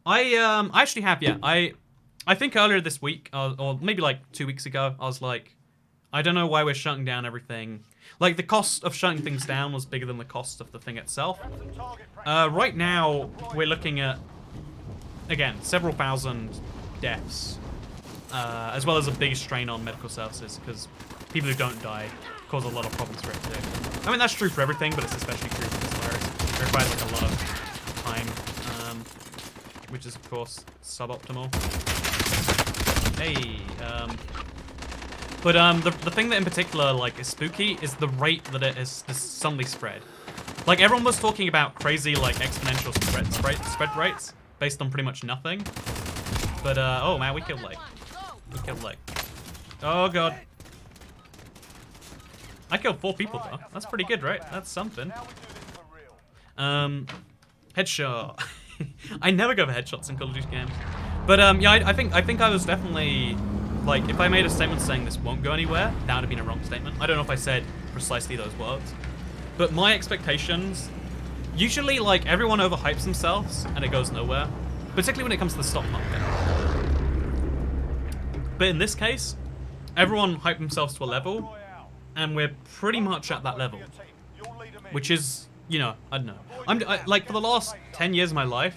I actually have, yeah. I think earlier this week, or maybe like 2 weeks ago, I was like, I don't know why we're shutting down everything. Like, the cost of shutting things down was bigger than the cost of the thing itself. Right now, we're looking at, again, several thousand deaths, as well as a big strain on medical services, because people who don't die cause a lot of problems for it too. I mean, that's true for everything, but it's especially true for this virus. It requires like a lot of time, which is of course suboptimal. Hey, but the thing that in particular like is spooky is the rate that it is suddenly spread. Like, everyone was talking about crazy like exponential spread rates based on pretty much nothing. But oh man, we killed Lake. We killed Lake. Oh god. I killed 4 people though. That's pretty good, right? That's something. Headshot. I never go for headshots in Call of Duty games. But yeah, I think I was definitely like, if I made a statement saying this won't go anywhere, that would have been a wrong statement. I don't know if I said precisely those words. But my expectations, usually like everyone overhypes themselves and it goes nowhere. Particularly when it comes to the stock market. But in this case, everyone hyped themselves to a level, and we're pretty much at that level, which is, you know, I don't know. Like, for the last 10 years of my life,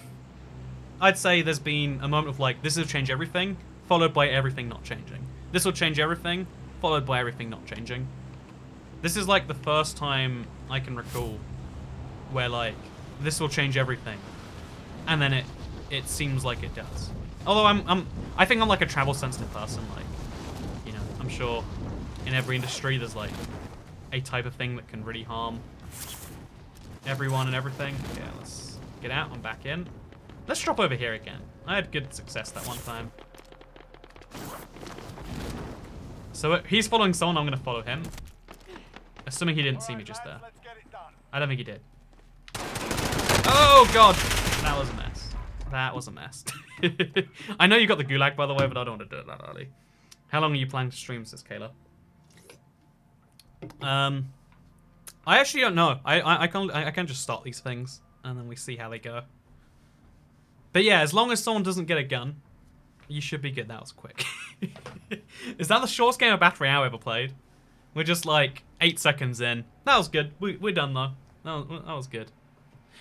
I'd say there's been a moment of like, this will change everything, followed by everything not changing. This will change everything, followed by everything not changing. This is like the first time I can recall where like, this will change everything, and then it seems like it does. Although I think I'm like a travel sensitive person, like, you know, I'm sure in every industry there's like a type of thing that can really harm everyone and everything. Yeah, let's get out and back in. Let's drop over here again. I had good success that one time. So he's following someone, I'm gonna follow him. Assuming he didn't see me just there. I don't think he did. Oh god! That was a mess. That was a mess. I know you got the gulag, by the way, but I don't want to do it that early. How long are you planning to stream, says Kayla? I actually don't know. I can just start these things and then we see how they go. But yeah, as long as someone doesn't get a gun, you should be good. That was quick. Is that the shortest game of Battle Royale ever played? We're just like 8 seconds in. That was good. We're done though. That was good.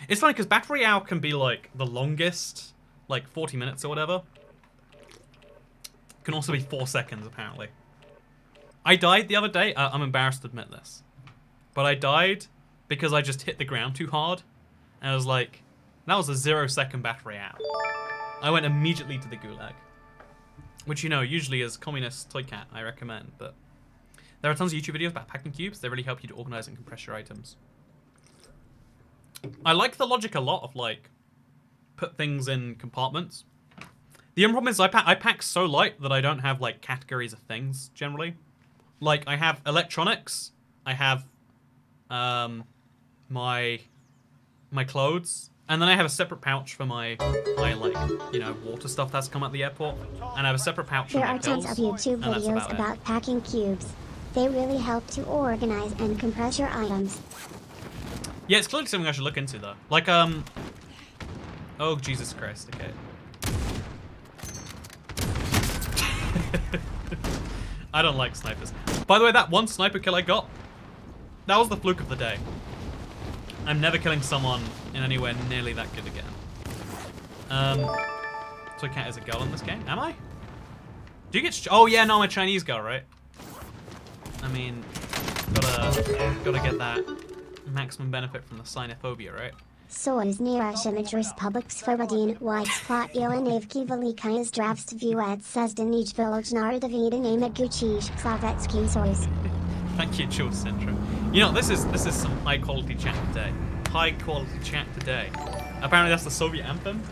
It's funny because Battle Royale can be like the longest, like 40 minutes or whatever. Can also be 4 seconds apparently. I died the other day. I'm embarrassed to admit this, but I died because I just hit the ground too hard, and I was like, that was a 0-second Battle Royale. I went immediately to the gulag, which, you know, usually as communist Toycat I recommend, but there are tons of YouTube videos about packing cubes. They really help you to organize and compress your items. I like the logic a lot of like, put things in compartments. The only problem is I pack so light that I don't have like categories of things generally. Like, I have electronics, I have my clothes, And then I have a separate pouch for my like, you know, water stuff that's come at the airport. And I have a separate pouch for There my are tons pills. of YouTube and that's videos it. about packing cubes. They really help to organize and compress your items. Yeah, it's clearly something I should look into though. Like, oh, Jesus Christ, okay. I don't like snipers. By the way, that one sniper kill I got, that was the fluke of the day. I'm never killing someone in anywhere nearly that good again. So I count as a girl in this game, am I? Do you get, oh yeah, no, I'm a Chinese girl, right? I mean, gotta get that maximum benefit from the sinophobia, right? Så is Nirash Republics Svobodin Whitespot Ilanavki Velika Zdravstvuet Sezdanij Vilojnar Davida Namaguchij Slavetsky Sois. Thank you, George Centra. You know, this is some high quality chat today. High quality chat today. Apparently that's the Soviet anthem.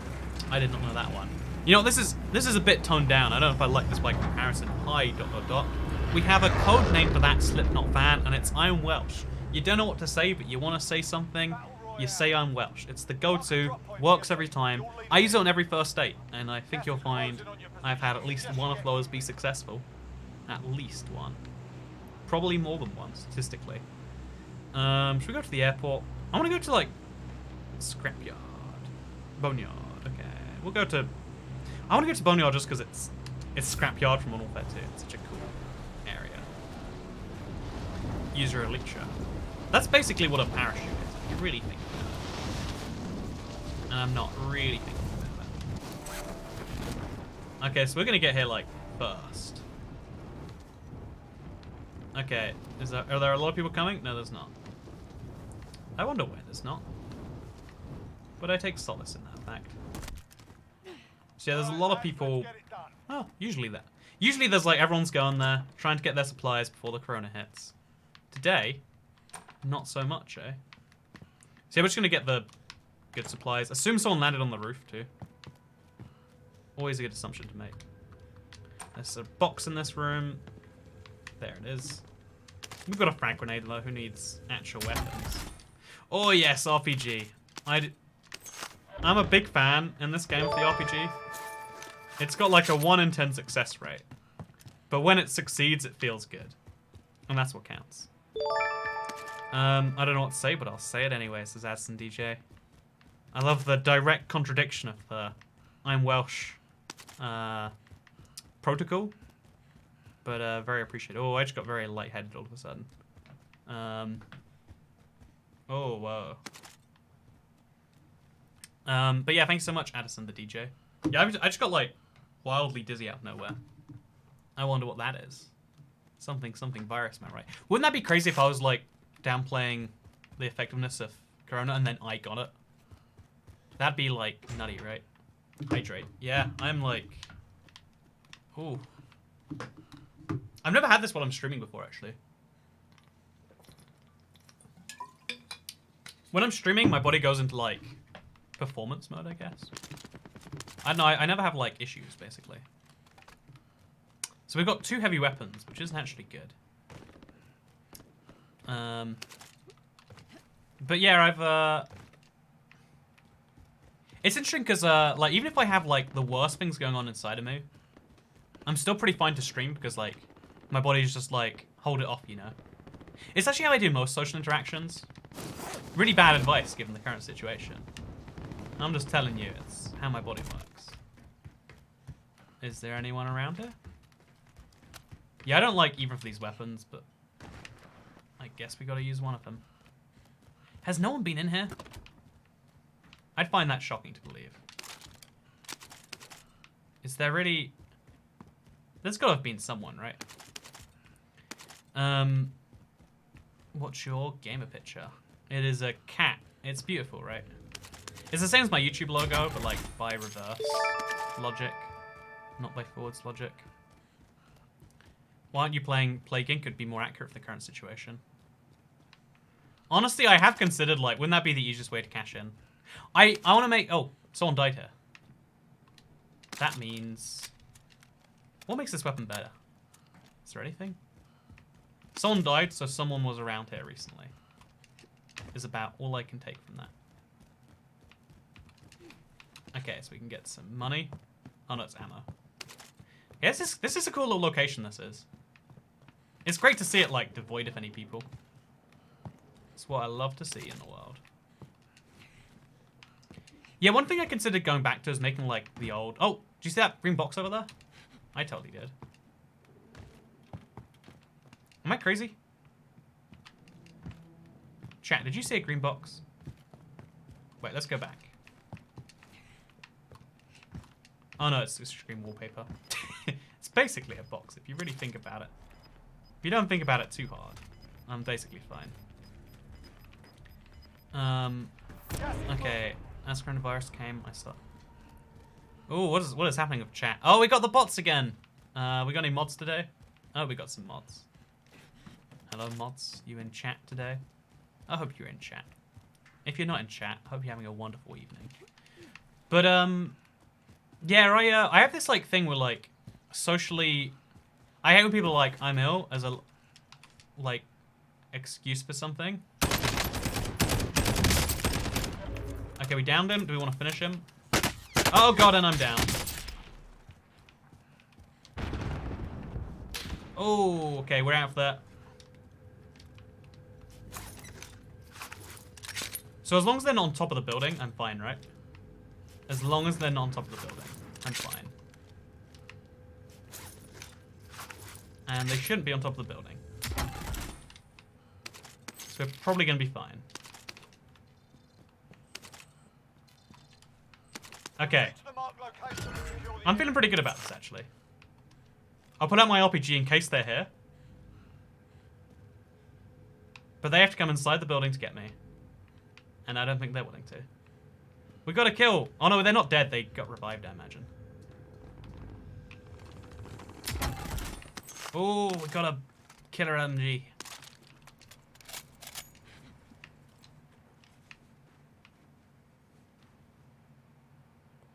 I did not know that one. You know, this is a bit toned down. I don't know if I like this by comparison. Hi ... We have a code name for that Slipknot fan, and it's I'm Welsh. You don't know what to say, but you want to say something, you say I'm Welsh. It's the go-to, works every time. I use it on every first date, and I think you'll find I've had at least one of those be successful. At least one. Probably more than one, statistically. Should we go to the airport? I want to go to, like, Scrapyard. Boneyard, okay. We'll go to... I want to go to Boneyard just because it's Scrapyard from Modern Warfare 2. It's such a cool area. User Elixir. That's basically what a parachute is, if you really think about it. And I'm not really thinking about it. Okay, so we're going to get here, like, first. Okay, are there a lot of people coming? No, there's not. I wonder why there's not. But I take solace in that fact. So yeah, there's a lot of people... Oh, usually there's like everyone's going there, trying to get their supplies before the corona hits. Today, not so much, eh? So yeah, we're just gonna get the good supplies. Assume someone landed on the roof too. Always a good assumption to make. There's a box in this room. There it is. We've got a frag grenade though, who needs actual weapons? Oh yes, RPG. I'm a big fan in this game of the RPG. It's got like a 1 in 10 success rate. But when it succeeds, it feels good. And that's what counts. I don't know what to say, but I'll say it anyway, says Addison DJ. I love the direct contradiction of the I'm Welsh protocol. But very appreciated. Oh, I just got very lightheaded all of a sudden. Oh, whoa. But yeah, thanks so much, Addison the DJ. Yeah, I just got like wildly dizzy out of nowhere. I wonder what that is. Something virus, man, right? Wouldn't that be crazy if I was like downplaying the effectiveness of Corona and then I got it? That'd be like nutty, right? Hydrate. Yeah, I'm like... Ooh. I've never had this while I'm streaming before, actually. When I'm streaming, my body goes into like performance mode, I guess. I don't know, I never have like issues, basically. So we've got 2 heavy weapons, which isn't actually good. But yeah, I've it's interesting because like even if I have like the worst things going on inside of me, I'm still pretty fine to stream because like my body's just like hold it off, you know. It's actually how I do most social interactions. Really bad advice given the current situation. I'm just telling you, it's how my body works. Is there anyone around here? Yeah, I don't like either of these weapons, but I guess we gotta use one of them. Has no one been in here? I'd find that shocking to believe. Is there really... There's gotta have been someone, right? What's your gamer picture? It is a cat. It's beautiful, right? It's the same as my YouTube logo, but like by reverse logic, not by forwards logic. Why aren't you playing Plague Inc? Could be more accurate for the current situation. Honestly, I have considered, like, wouldn't that be the easiest way to cash in? I want to make... Oh, someone died here. That means... What makes this weapon better? Is there anything? Someone died, so someone was around here recently. Is about all I can take from that. Okay, so we can get some money. Oh no, it's ammo. Yeah, this is a cool little location, this is. It's great to see it, like, devoid of any people. It's what I love to see in the world. Yeah, one thing I considered going back to is making, like, the old... Oh, do you see that green box over there? I totally did. Am I crazy? Chat, did you see a green box? Wait, let's go back. Oh no, it's screen wallpaper. It's basically a box, if you really think about it. If you don't think about it too hard, I'm basically fine. Okay, as coronavirus came, I saw. Oh, what is happening with chat? Oh, we got the bots again. We got any mods today? Oh, we got some mods. Hello, mods. You in chat today? I hope you're in chat. If you're not in chat, I hope you're having a wonderful evening. But yeah, I have this like thing where like socially, I hate when people are like I'm ill as a like excuse for something. Okay, we downed him. Do we want to finish him? Oh god, and I'm down. Oh, okay, we're out of that. So as long as they're not on top of the building, I'm fine, right? As long as they're not on top of the building, I'm fine. And they shouldn't be on top of the building. So we're probably going to be fine. Okay. I'm feeling pretty good about this, actually. I'll put out my RPG in case they're here. But they have to come inside the building to get me. And I don't think they're willing to. We got a kill. Oh no, they're not dead. They got revived, I imagine. Oh, we got a killer MG.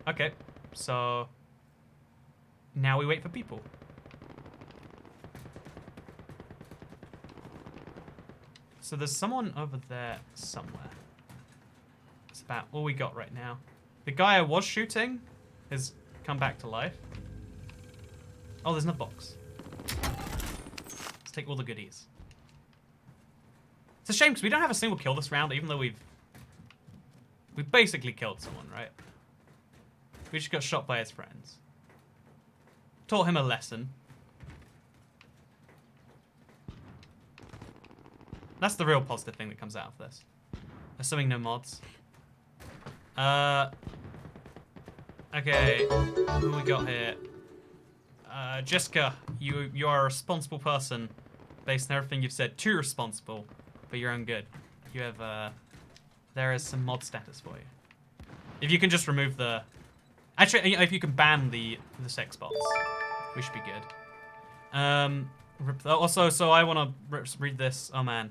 Okay, so now we wait for people. So there's someone over there somewhere. That's about all we got right now. The guy I was shooting has come back to life. Oh, there's no box. Let's take all the goodies. It's a shame because we don't have a single kill this round, even though we've basically killed someone, right? We just got shot by his friends. Taught him a lesson. That's the real positive thing that comes out of this. Assuming no mods. Okay, who we got here? Jessica, you are a responsible person. Based on everything you've said, too responsible for your own good. You have, there is some mod status for you. If you can just remove the... Actually, if you can ban the sex bots, we should be good. Also, so I want to read this. Oh man,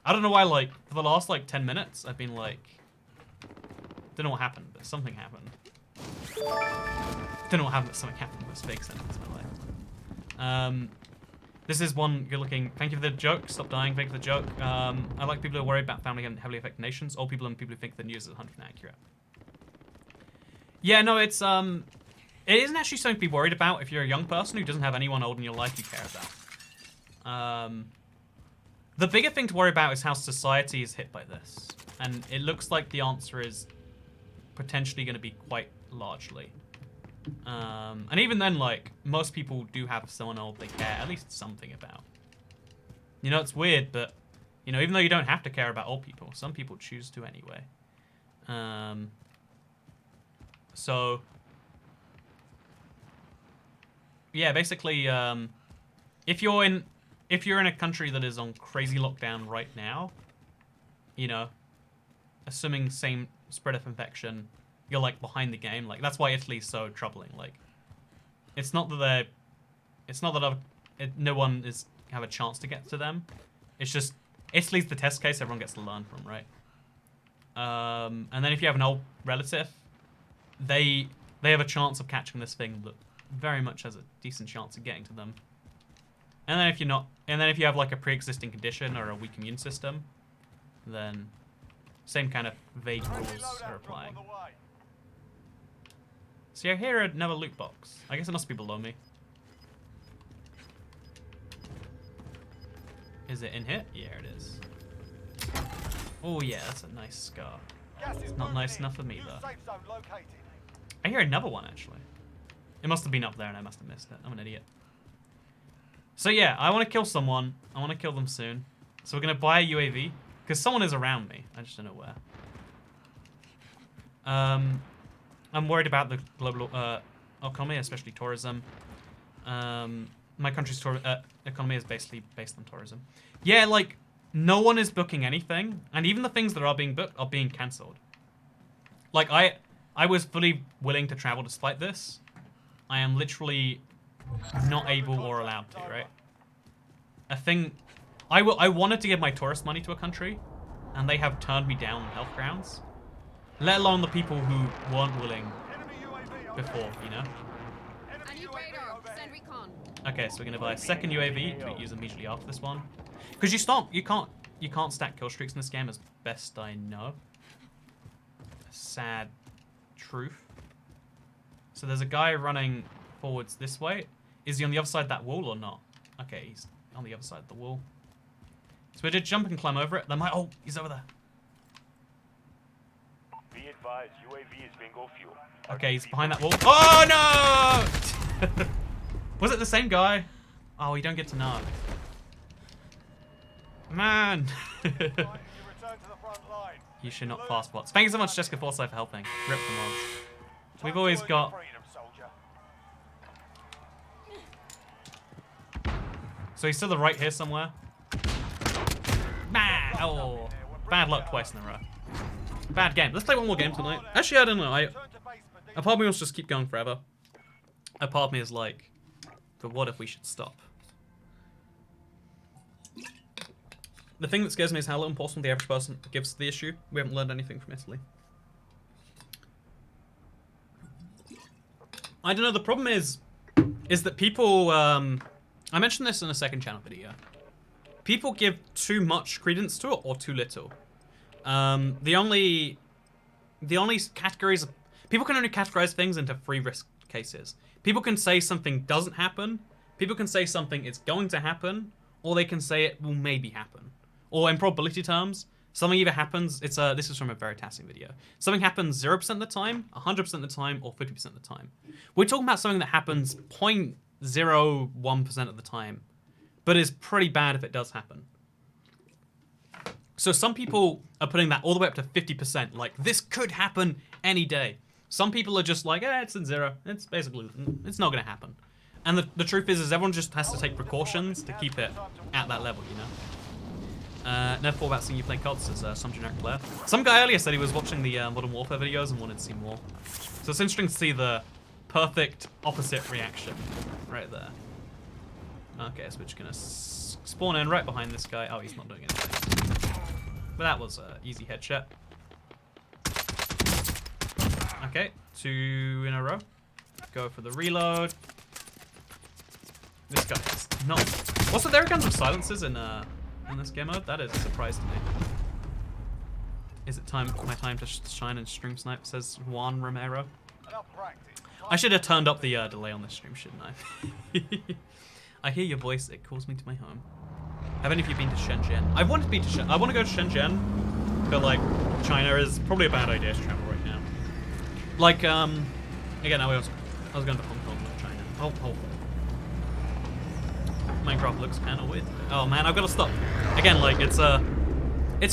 I don't know why. Like for the last like 10 minutes, I've been like, don't know what happened, but something happened. Don't know what happened, but something happened. It was a fake sentence in my life. This is one good looking. Thank you for the joke. Stop dying. Thank you for the joke. I like people who are worried about family and heavily affected nations. Old people and people who think the news is 100% accurate. Yeah, no, it isn't actually something to be worried about if you're a young person who doesn't have anyone old in your life you care about. The bigger thing to worry about is how society is hit by this. And it looks like the answer is potentially going to be quite largely. And even then, like, most people do have someone old they care at least something about. You know, it's weird, but, you know, even though you don't have to care about old people, some people choose to anyway. So, yeah, basically, if you're in a country that is on crazy lockdown right now, you know, assuming same spread of infection, you're like behind the game. Like that's why Italy's so troubling. Like, it's not that no one have a chance to get to them. It's just Italy's the test case everyone gets to learn from, right? And then if you have an old relative, they have a chance of catching this thing that very much has a decent chance of getting to them. And then if you have like a pre-existing condition or a weak immune system, then same kind of vague rules are applying. See, I hear another loot box. I guess it must be below me. Is it in here? Yeah, it is. Oh yeah, that's a nice scar. It's not nice enough for me though. I hear another one actually. It must have been up there and I must have missed it. I'm an idiot. So yeah, I want to kill someone. I want to kill them soon. So we're going to buy a UAV. Because someone is around me. I just don't know where. I'm worried about the global economy, especially tourism. My country's economy is basically based on tourism. Yeah, like, no one is booking anything. And even the things that are being booked are being cancelled. Like, I was fully willing to travel despite this. I am literally not able or allowed to, right? A thing... I wanted to give my tourist money to a country, and they have turned me down on health grounds. Let alone the people who weren't willing before, you know? I need radar. Send recon. Okay, so we're gonna buy a second UAV to use immediately after this one. Because you can't stack kill streaks in this game as best I know. A sad truth. So there's a guy running forwards this way. Is he on the other side of that wall or not? Okay, he's on the other side of the wall. So we did jump and climb over it. Then oh, he's over there. Be advised, UAV is bingo fuel. Okay, he's behind that wall. Oh no! Was it the same guy? Oh, you don't get to know. Man. You should not pass bots. Thank you so much, Jessica Forsyth, for helping. Rip them on. We've always got... So he's to the right here somewhere. Man! Oh, bad luck twice in a row. Bad game. Let's play one more game tonight. Actually, I don't know. A part of me wants to just keep going forever. A part of me is like, but what if we should stop? The thing that scares me is how little importance the average person gives to the issue. We haven't learned anything from Italy. I don't know, the problem is that people, I mentioned this in a second channel video. People give too much credence to it or too little. The only categories, people can only categorize things into 3 risk cases. People can say something doesn't happen, people can say something is going to happen, or they can say it will maybe happen. Or in probability terms, something either happens, this is from a Veritasium video. Something happens 0% of the time, 100% of the time, or 50% of the time. We're talking about something that happens 0.01% of the time, but is pretty bad if it does happen. So some people are putting that all the way up to 50%, like this could happen any day. Some people are just like, it's in 0. It's basically, it's not gonna happen. And the truth is everyone just has to take precautions to keep it at that level, you know? Never thought about seeing you play CODs as some generic player. Some guy earlier said he was watching the Modern Warfare videos and wanted to see more. So it's interesting to see the perfect opposite reaction right there. Okay, so we're just gonna spawn in right behind this guy. Oh, he's not doing anything. But that was an easy headshot. Okay, 2 in a row. Go for the reload. This guy is not... Also, there are guns with silencers in this game mode. That is a surprise to me. Is it my time to shine and stream snipe, says Juan Romero. I should have turned up the delay on this stream, shouldn't I? I hear your voice, it calls me to my home. Have any of you been to Shenzhen? I want to be to Shenzhen. I want to go to Shenzhen, but like, China is probably a bad idea to travel right now. Like, again, I was going to Hong Kong, not China. Oh. Minecraft looks kind of weird. Oh man, I've got to stop. Again, like, it's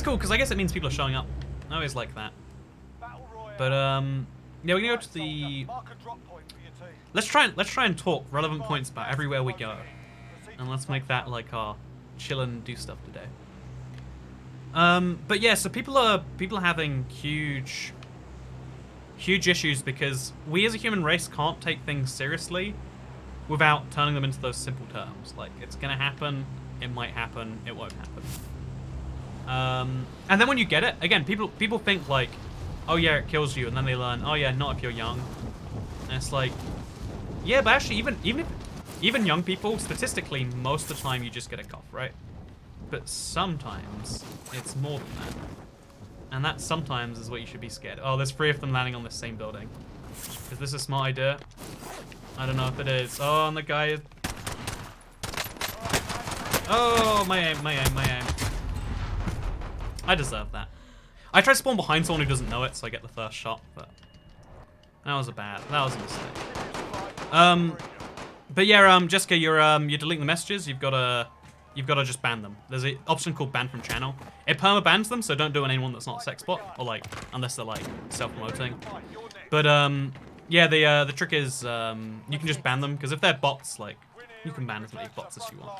cool, because I guess it means people are showing up. I always like that. But, yeah, we're gonna go to the... Let's try and talk relevant points about everywhere we go. And let's make that, like, our chill and do stuff today. But yeah, so people are having huge issues because we as a human race can't take things seriously without turning them into those simple terms. Like, it's gonna happen, it might happen, it won't happen. And then when you get it, again, people think like, oh yeah, it kills you, and then they learn, oh yeah, not if you're young. And it's like, yeah, but actually, even young people, statistically, most of the time you just get a cough, right? But sometimes it's more than that. And that sometimes is what you should be scared. Oh, there's 3 of them landing on the same building. Is this a smart idea? I don't know if it is. Oh, and the guy... Oh, my aim. I deserve that. I tried to spawn behind someone who doesn't know it, so I get the first shot, but... That was a mistake. But yeah, Jessica, you're deleting the messages. You've gotta just ban them. There's an option called ban from channel. It perma bans them, so don't do anyone that's not a sex bot, or like, unless they're like self-promoting. But yeah, the trick is you can just ban them, because if they're bots, like, you can ban as many bots as you want.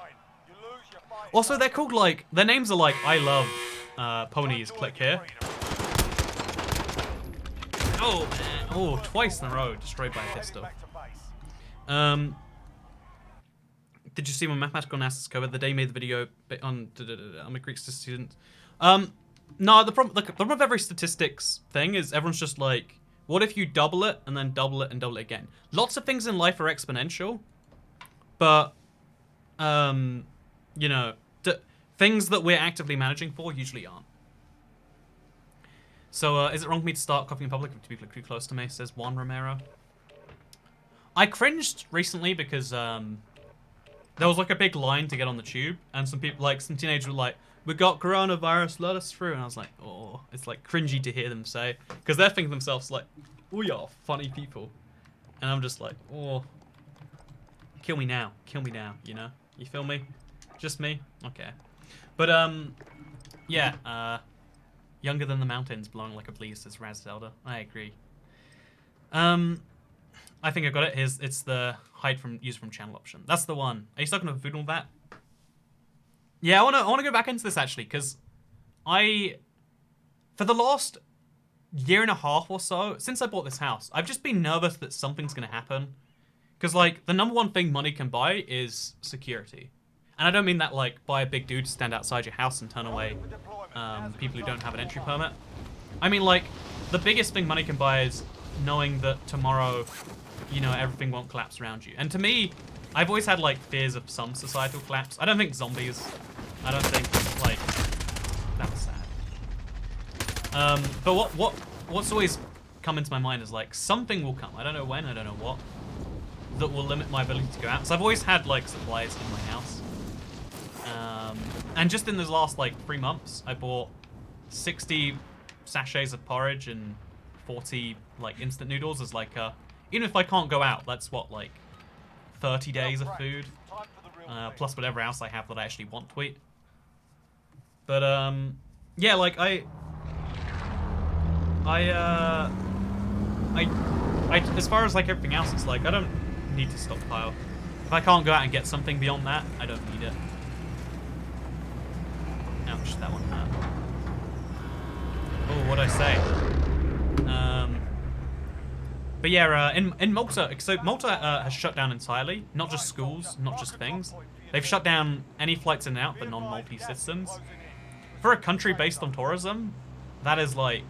Also, they're called like, their names are like I love ponies. Click here. Oh man, oh, twice in a row destroyed by a pistol. Did you see my mathematical analysis cover the day you made the video on I'm a Greek student? No, the problem with every statistics thing is everyone's just like, what if you double it and then double it and double it again? Lots of things in life are exponential, but you know, things that we're actively managing for usually aren't. So is it wrong for me to start copying in public if people are too close to me? Says Juan Romero. I cringed recently because there was like a big line to get on the tube, and some people, like some teenagers were like, "We got coronavirus, let us through," and I was like, "Oh," it's like cringy to hear them say, because they're thinking themselves like, "We are funny people," and I'm just like, "Oh, kill me now, you know? You feel me? Just me? Okay." But yeah, younger than the mountains, blowing like a breeze, says Raz Zelda. I agree. I think I got it. It's the hide from use from channel option. That's the one. Are you stuck on a food and all that? Yeah, I wanna go back into this actually, because for the last year and a half or so, since I bought this house, I've just been nervous that something's gonna happen. Because like the #1 thing money can buy is security. And I don't mean that like buy a big dude to stand outside your house and turn away people who don't have an entry permit. I mean like the biggest thing money can buy is knowing that tomorrow, you know, everything won't collapse around you. And to me, I've always had like fears of some societal collapse. I don't think zombies. I don't think like that was sad. But what's always come into my mind is like something will come. I don't know when. I don't know what. That will limit my ability to go out. So I've always had like supplies in my house. And just in the last like 3 months, I bought 60 sachets of porridge and 40 like instant noodles as like even if I can't go out, that's what, like 30 days of food, plus whatever else I have that I actually want to eat. But yeah, like I as far as like everything else, it's like I don't need to stockpile. If I can't go out and get something beyond that, I don't need it. Ouch, that one hurt. Oh, what'd I say? But yeah, in Malta, so Malta has shut down entirely. Not just schools, not just things. They've shut down any flights in and out for non-Maltese citizens. For a country based on tourism, that is like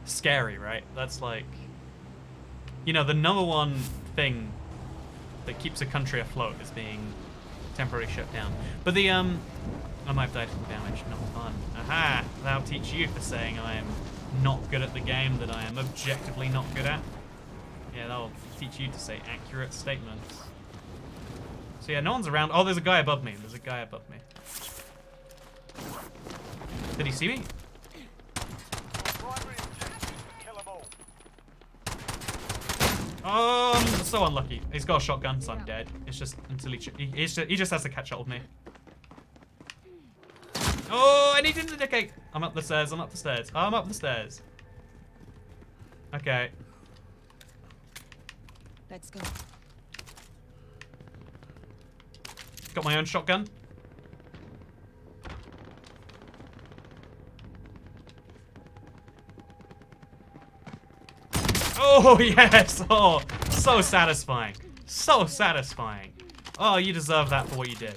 scary, right? That's like, you know, the #1 thing that keeps a country afloat is being temporarily shut down. But the I might have died from damage, not fun. Aha! That'll teach you for saying I am not good at the game that I am objectively not good at. Yeah, that'll teach you to say accurate statements. So yeah, no one's around. Oh, there's a guy above me. There's a guy above me. Did he see me? So unlucky. He's got a shotgun, so I'm dead. It's just until he just has to catch up with me. Oh, and he didn't indicate. I'm up the stairs. I'm up the stairs. I'm up the stairs. Okay. Let's go. Got my own shotgun. Oh, yes. Oh, so satisfying. So satisfying. Oh, you deserve that for what you did.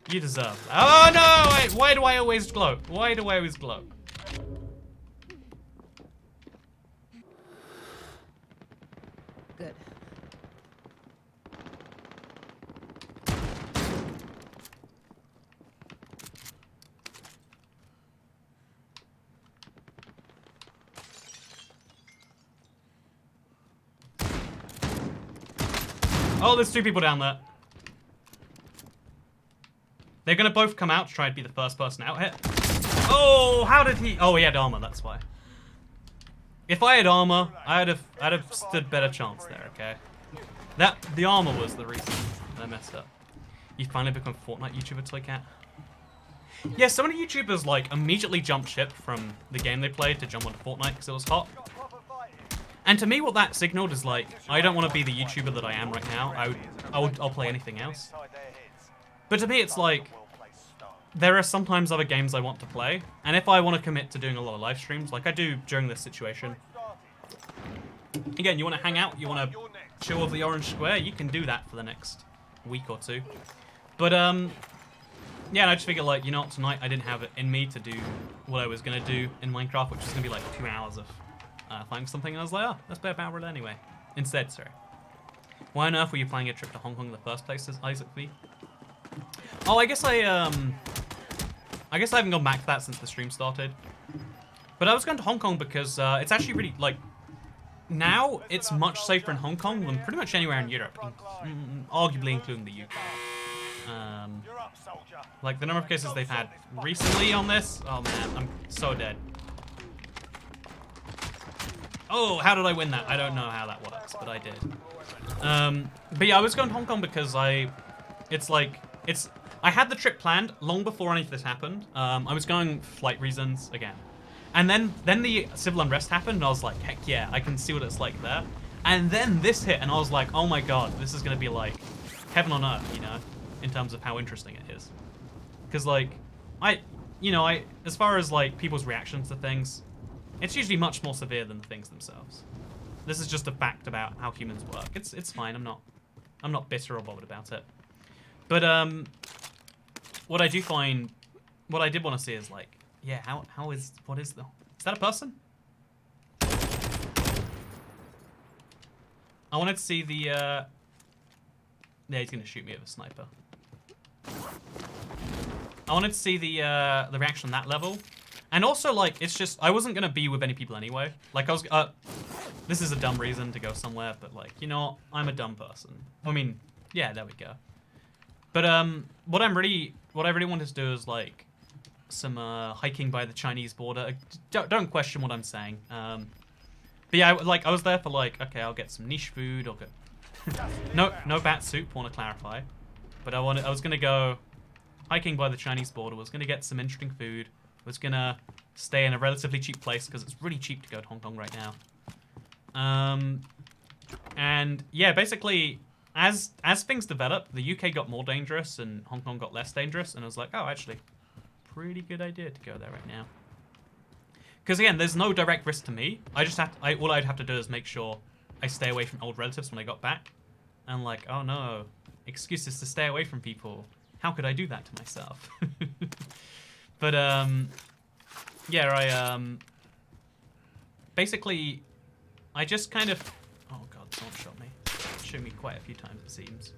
You deserve that. Oh, no. Wait, why do I always gloat? Why do I always gloat? Good. Oh, there's 2 people down there. They're gonna both come out to try and be the first person out here. Oh, how did he? Oh, he had armor. That's why. If I had armor, I'd have stood better chance there. Okay. The armor was the reason that I messed up. You finally become a Fortnite YouTuber, Toycat. Yeah, so many YouTubers like immediately jumped ship from the game they played to jump onto Fortnite because it was hot. And to me, what that signaled is like, I don't want to be the YouTuber that I am right now. I'll play anything else. But to me, it's like, there are sometimes other games I want to play, and if I want to commit to doing a lot of live streams, like I do during this situation, again, you want to hang out, you want to chill with the orange square, you can do that for the next week or 2. But, yeah, and I just figured, like, you know what, tonight I didn't have it in me to do what I was going to do in Minecraft, which was going to be like 2 hours of finding something, and I was like, oh, let's play a Battle Royale anyway. Instead, sorry. Why on earth were you planning a trip to Hong Kong in the first place, says Isaac V? Oh, I guess I haven't gone back to that since the stream started. But I was going to Hong Kong because it's actually really, like, now it's much safer in Hong Kong than pretty much anywhere in Europe, arguably including the UK. Like, the number of cases they've had recently on this, oh man, I'm so dead. Oh, how did I win that? I don't know how that works, but I did. But yeah, I was going to Hong Kong because I had the trip planned long before any of this happened. I was going for flight reasons again. And then the civil unrest happened, and I was like, heck yeah, I can see what it's like there. And then this hit, and I was like, oh my god, this is going to be like heaven on earth, you know, in terms of how interesting it is. Because, like, as far as, like, people's reactions to things, it's usually much more severe than the things themselves. This is just a fact about how humans work. It's fine, I'm not bitter or bothered about it. But, what I did want to see is, like, yeah, is that a person? I wanted to see the, yeah, he's gonna shoot me with a sniper. I wanted to see the reaction on that level. And also, like, it's just, I wasn't gonna be with any people anyway. Like, this is a dumb reason to go somewhere, but, like, you know what? I'm a dumb person. I mean, yeah, there we go. But, what I really wanted to do is, like, some, hiking by the Chinese border. Don't question what I'm saying. But yeah, I was there for, like, okay, I'll get some niche food, I'll get... no bat soup, want to clarify. But I was gonna go hiking by the Chinese border, was gonna get some interesting food, was gonna stay in a relatively cheap place, because it's really cheap to go to Hong Kong right now. And yeah, basically, as things developed, the UK got more dangerous and Hong Kong got less dangerous, and I was like, oh, actually, pretty good idea to go there right now. Because again, there's no direct risk to me. All I'd have to do is make sure I stay away from old relatives when I got back. And like, oh no, excuses to stay away from people. How could I do that to myself? But yeah, basically, I just kind of, oh god, someone shot me. Shot me quite a few times, it seems.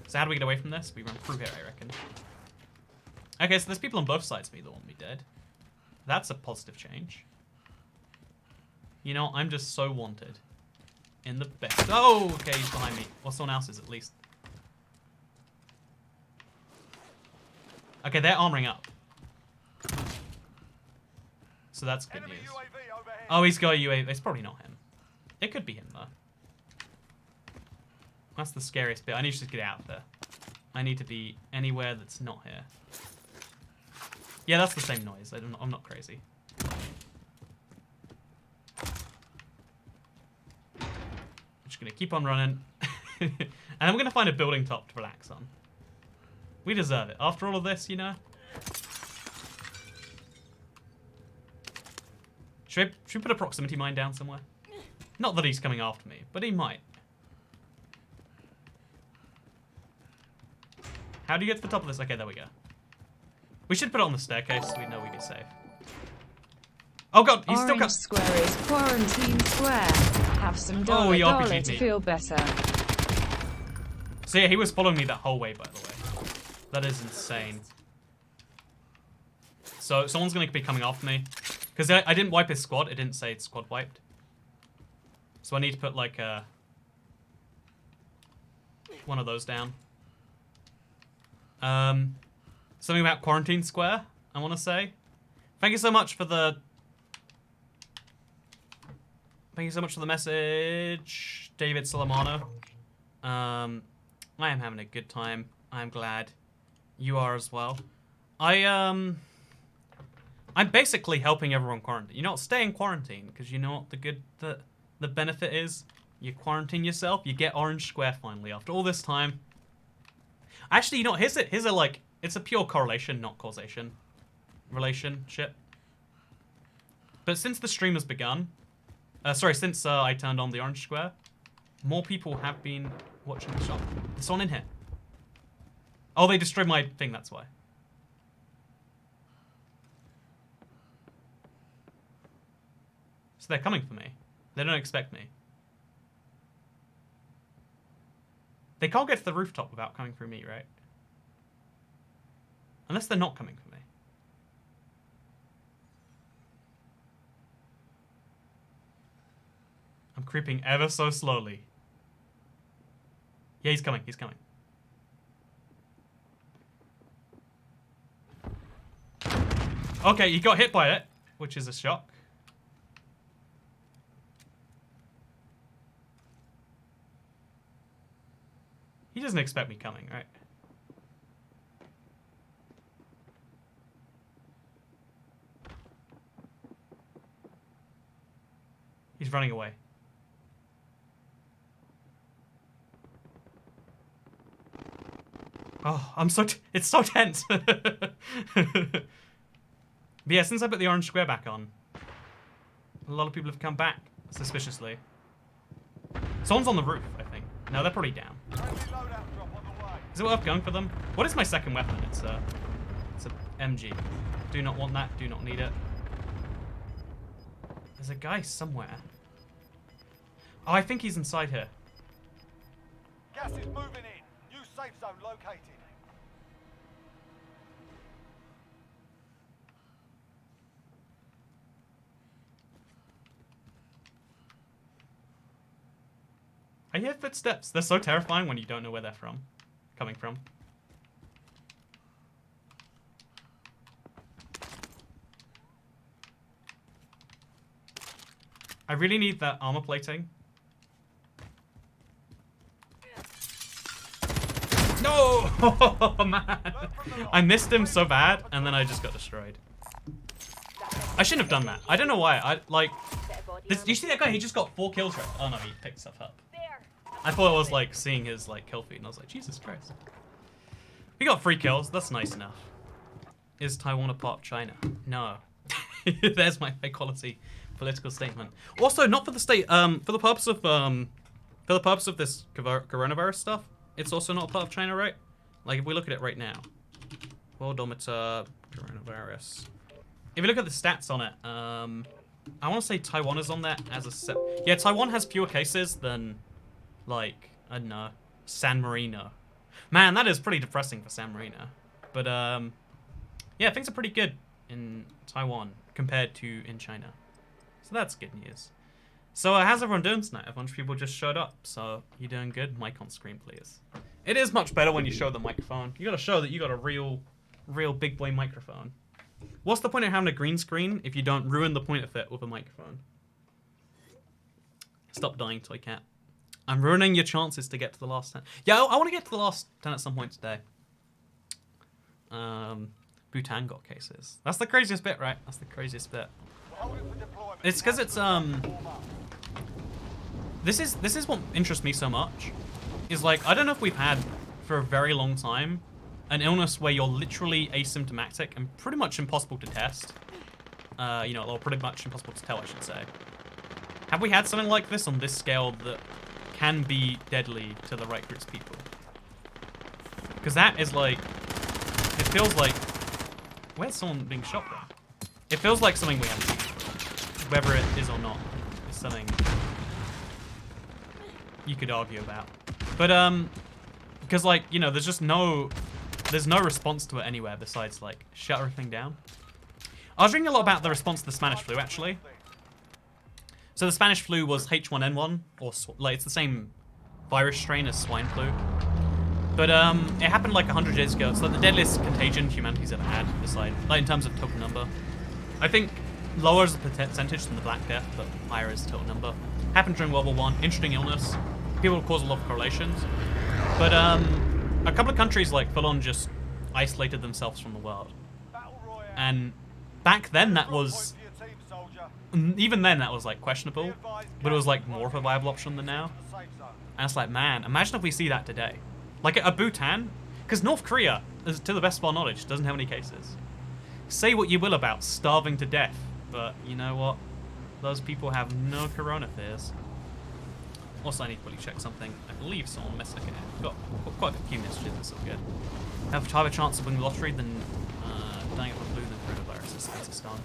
So how do we get away from this? We run through here, I reckon. Okay, so there's people on both sides of me that want me dead. That's a positive change. You know, I'm just so wanted. In the best. Oh, okay, he's behind me. Or someone else is, at least. Okay, they're armoring up. So that's good news. Oh, he's got a UAV. It's probably not him. It could be him, though. That's the scariest bit. I need to just get out of there. I need to be anywhere that's not here. Yeah, that's the same noise. I'm not crazy. I'm just going to keep on running. And I'm going to find a building top to relax on. We deserve it. After all of this, you know? Should we put a proximity mine down somewhere? Not that he's coming after me, but he might. How do you get to the top of this? Okay, there we go. We should put it on the staircase so we know we'd be safe. Oh god, he's still got... Square is quarantine square. Have some he dollar RPG'd to me. feel better. So yeah, he was following me that whole way, by the way. That is insane. So someone's going to be coming after me. Because I didn't wipe his squad. It didn't say it's squad wiped. So I need to put like a... one of those down. Something about Quarantine Square, I want to say. Thank you so much for the... Thank you so much for the message, David Salamano. I am having a good time. I'm glad you are as well. I'm basically helping everyone quarantine. You know what? Stay in quarantine, because you know what the benefit is? You quarantine yourself, you get Orange Square finally after all this time. Actually, you know what? Here's a like, it's a pure correlation, not causation relationship. But since the stream has begun, since I turned on the Orange Square, more people have been watching the shop. There's someone in here. Oh, they destroyed my thing, that's why. So they're coming for me. They don't expect me. They can't get to the rooftop without coming through me, right? Unless they're not coming for me. I'm creeping ever so slowly. Yeah, he's coming, he's coming. Okay, he got hit by it, which is a shock. He doesn't expect me coming, right? He's running away. Oh, it's so tense. But yeah, since I put the Orange Square back on, a lot of people have come back suspiciously. Someone's on the roof, I think. No, they're probably down. Is it worth going for them? What is my second weapon? It's a MG. Do not want that. Do not need it. There's a guy somewhere. Oh, I think he's inside here. Gas is moving in. New safe zone located. I hear footsteps. They're so terrifying when you don't know where they're coming from. I really need that armor plating. No! Oh, man. I missed him so bad, and then I just got destroyed. I shouldn't have done that. I don't know why. You see that guy? He just got 4 kills right. Oh no, he picked stuff up. I thought it was like seeing his like kill feed, and I was like, Jesus Christ. We got 3 kills. That's nice enough. Is Taiwan a part of China? No. There's my high quality political statement. Also, not for the state. For the purpose of this coronavirus stuff, it's also not a part of China, right? Like if we look at it right now, worldometer coronavirus. If you look at the stats on it, I want to say Taiwan is on there as a yeah, Taiwan has fewer cases than, like, I don't know, San Marino. Man, that is pretty depressing for San Marino. But, yeah, things are pretty good in Taiwan compared to in China. So that's good news. So how's everyone doing tonight? A bunch of people just showed up, so you doing good? Mic on screen, please. It is much better when you show the microphone. You gotta show that you got a real big boy microphone. What's the point of having a green screen if you don't ruin the point of it with a microphone? Stop dying, Toy Cat. I'm ruining your chances to get to the last 10. Yeah, I want to get to the last 10 at some point today. Bhutan got cases. That's the craziest bit, right? That's the craziest bit. It's because it's This is what interests me so much. Is like, I don't know if we've had for a very long time an illness where you're literally asymptomatic and pretty much impossible to test. You know, or pretty much impossible to tell, I should say. Have we had something like this on this scale that can be deadly to the right groups of people? Because that is like, it feels like, where's someone being shot from? It feels like something we have to do. Whether it is or not is something you could argue about. But, because like, you know, there's no response to it anywhere besides like, shut everything down. I was reading a lot about the response to the Spanish flu, actually. So the Spanish flu was H1N1, or like it's the same virus strain as swine flu. But it happened like 100 years ago. It's like the deadliest contagion humanity's ever had, besides, like in terms of total number. I think lower is the percentage than the Black Death, but higher is the total number. Happened during World War I. Interesting illness. People cause a lot of correlations. But a couple of countries like full on just isolated themselves from the world. And back then that was, even then that was like questionable, but it was like more of a viable option than now. And it's like, man, imagine if we see that today. Like a Bhutan, because North Korea, to the best of our knowledge, doesn't have any cases. Say what you will about starving to death, but you know what? Those people have no corona fears. Also, I need to quickly check something. I believe someone messed. Okay, I've got quite a few messages. That's all good. Have a chance to win the lottery than dying of the flu than coronavirus. It's gone.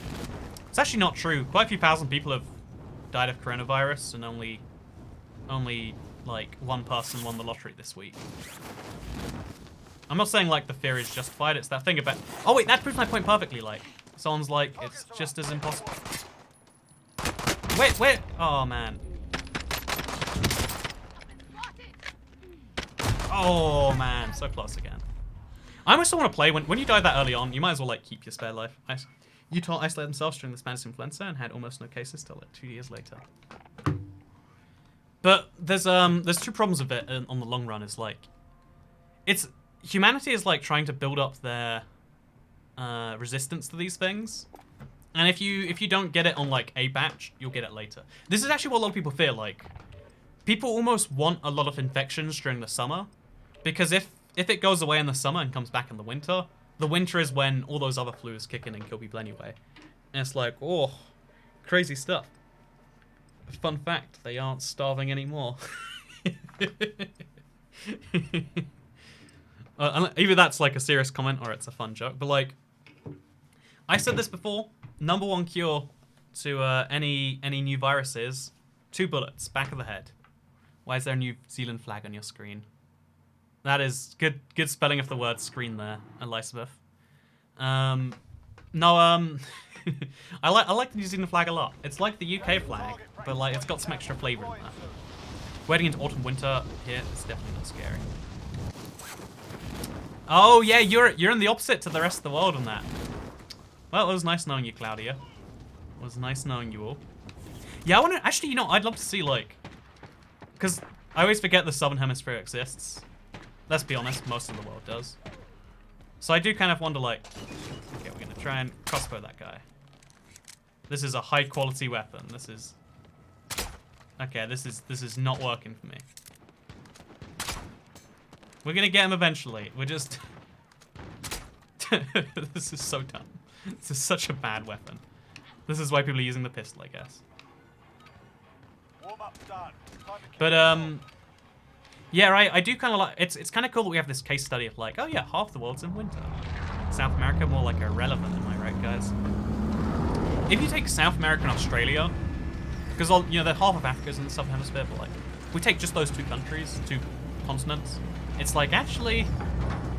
It's actually not true. Quite a few thousand people have died of coronavirus, and only like one person won the lottery this week. I'm not saying like the fear is justified. It's that thing about. Oh wait, that proves my point perfectly. Like someone's like, it's just as impossible. Wait. Oh man. Oh man, so close again. I almost don't want to play when you die that early on. You might as well like keep your spare life. Utah isolated themselves during the Spanish influenza and had almost no cases till like 2 years later. But there's two problems with it on the long run. Is like, humanity is like trying to build up their resistance to these things, and if you don't get it on like a batch, you'll get it later. This is actually what a lot of people fear. Like, people almost want a lot of infections during the summer, because if it goes away in the summer and comes back in the winter is when all those other flus kick in and kill people anyway. And it's like, oh, crazy stuff. Fun fact, they aren't starving anymore. Either that's like a serious comment or it's a fun joke. But like, I said this before, #1 cure to any new viruses, 2 bullets, back of the head. Why is there a New Zealand flag on your screen? That is good spelling of the word screen there, Elizabeth. I like the New Zealand flag a lot. It's like the UK flag, but like it's got some extra flavour in that. Wading into autumn winter here, it's definitely not scary. Oh yeah, you're in the opposite to the rest of the world on that. Well, it was nice knowing you, Claudia. It was nice knowing you all. Yeah, I wonder, actually, you know, I'd love to see like, because I always forget the Southern Hemisphere exists. Let's be honest, most of the world does. So I do kind of wonder, like, okay, we're gonna try and crossbow that guy. This is a high quality weapon. This is, okay, this is not working for me. We're gonna get him eventually. We're just, this is so dumb. This is such a bad weapon. This is why people are using the pistol, I guess. But yeah, right. I do kind of like. It's kind of cool that we have this case study of like, oh yeah, half the world's in winter. South America more like irrelevant, am I right, guys? If you take South America and Australia, because you know, half of Africa's in the Southern Hemisphere, but like, if we take just those 2 countries, 2 continents, it's like actually,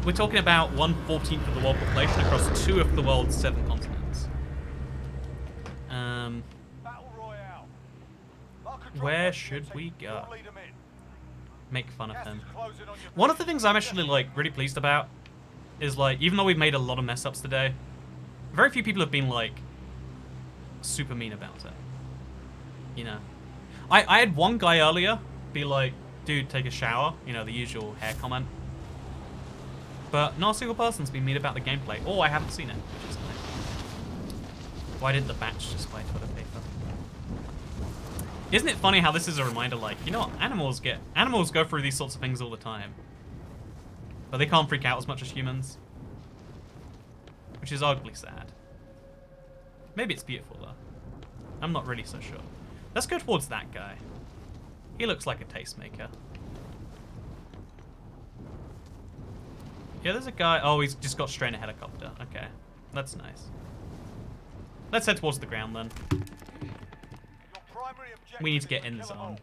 we're talking about 1/14 of the world population across 2 of the world's 7 continents. Where should we go? Make fun of him. One of the things I'm actually like really pleased about is like, even though we've made a lot of mess ups today, very few people have been like super mean about it. You know, I had one guy earlier be like, dude, take a shower, you know, the usual hair comment, but not a single person's been mean about the gameplay. Oh, I haven't seen it, which is nice. Why did the batch just buy toilet paper? Isn't it funny how this is a reminder, like, you know what, animals go through these sorts of things all the time, but they can't freak out as much as humans, which is ugly sad. Maybe it's beautiful though. I'm not really so sure. Let's go towards that guy. He looks like a tastemaker. Yeah, there's a guy. Oh, he's just got straight in a helicopter. Okay, that's nice. Let's head towards the ground then. We need to get in the zone.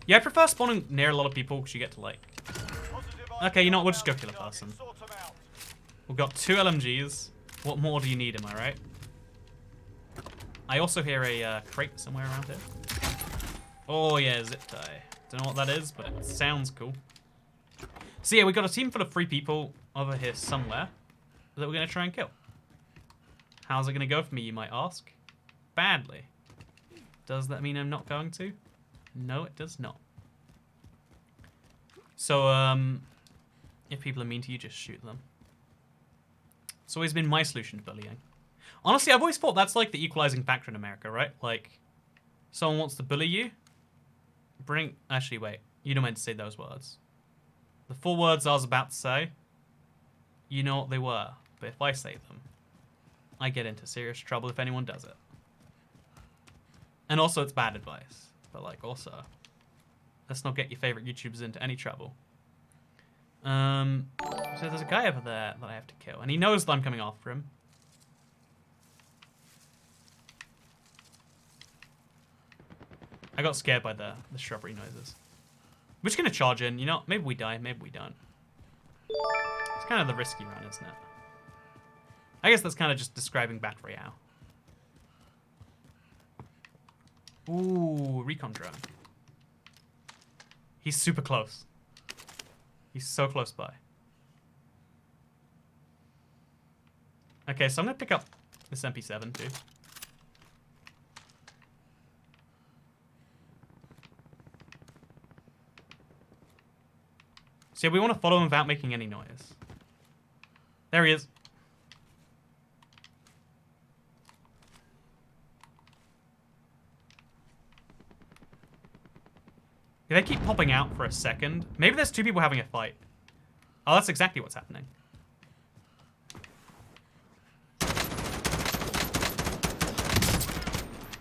Yeah, I prefer spawning near a lot of people because you get to like... Okay, you know what? We'll just go kill a person. We've got 2 LMGs. What more do you need, am I right? I also hear a crate somewhere around here. Oh yeah, zip tie. Don't know what that is, but it sounds cool. So yeah, we got a team full of 3 people over here somewhere that we're going to try and kill. How's it going to go for me, you might ask? Badly. Does that mean I'm not going to? No, it does not. So, if people are mean to you, just shoot them. It's always been my solution to bullying. Honestly, I've always thought that's like the equalizing factor in America, right? Like, someone wants to bully you. Actually, wait. You don't meant to say those words. The 4 words I was about to say, you know what they were. But if I say them, I get into serious trouble if anyone does it. And also, it's bad advice. But, like, also, let's not get your favorite YouTubers into any trouble. So there's a guy over there that I have to kill. And he knows that I'm coming after him. I got scared by the shrubbery noises. We're just going to charge in. You know, maybe we die, maybe we don't. It's kind of the risky run, isn't it? I guess that's kind of just describing Battle Royale. Ooh, recon drone. He's super close. He's so close by. Okay, so I'm going to pick up this MP7 too. So yeah, we want to follow him without making any noise. There he is. If they keep popping out for a second, maybe there's 2 people having a fight. Oh, that's exactly what's happening.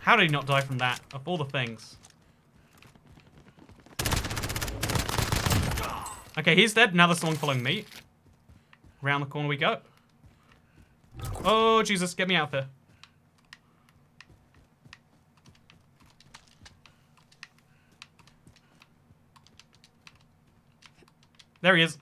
How did he not die from that, of all the things? Okay, he's dead. Now there's someone following me. Around the corner we go. Oh, Jesus, get me out there. There he is.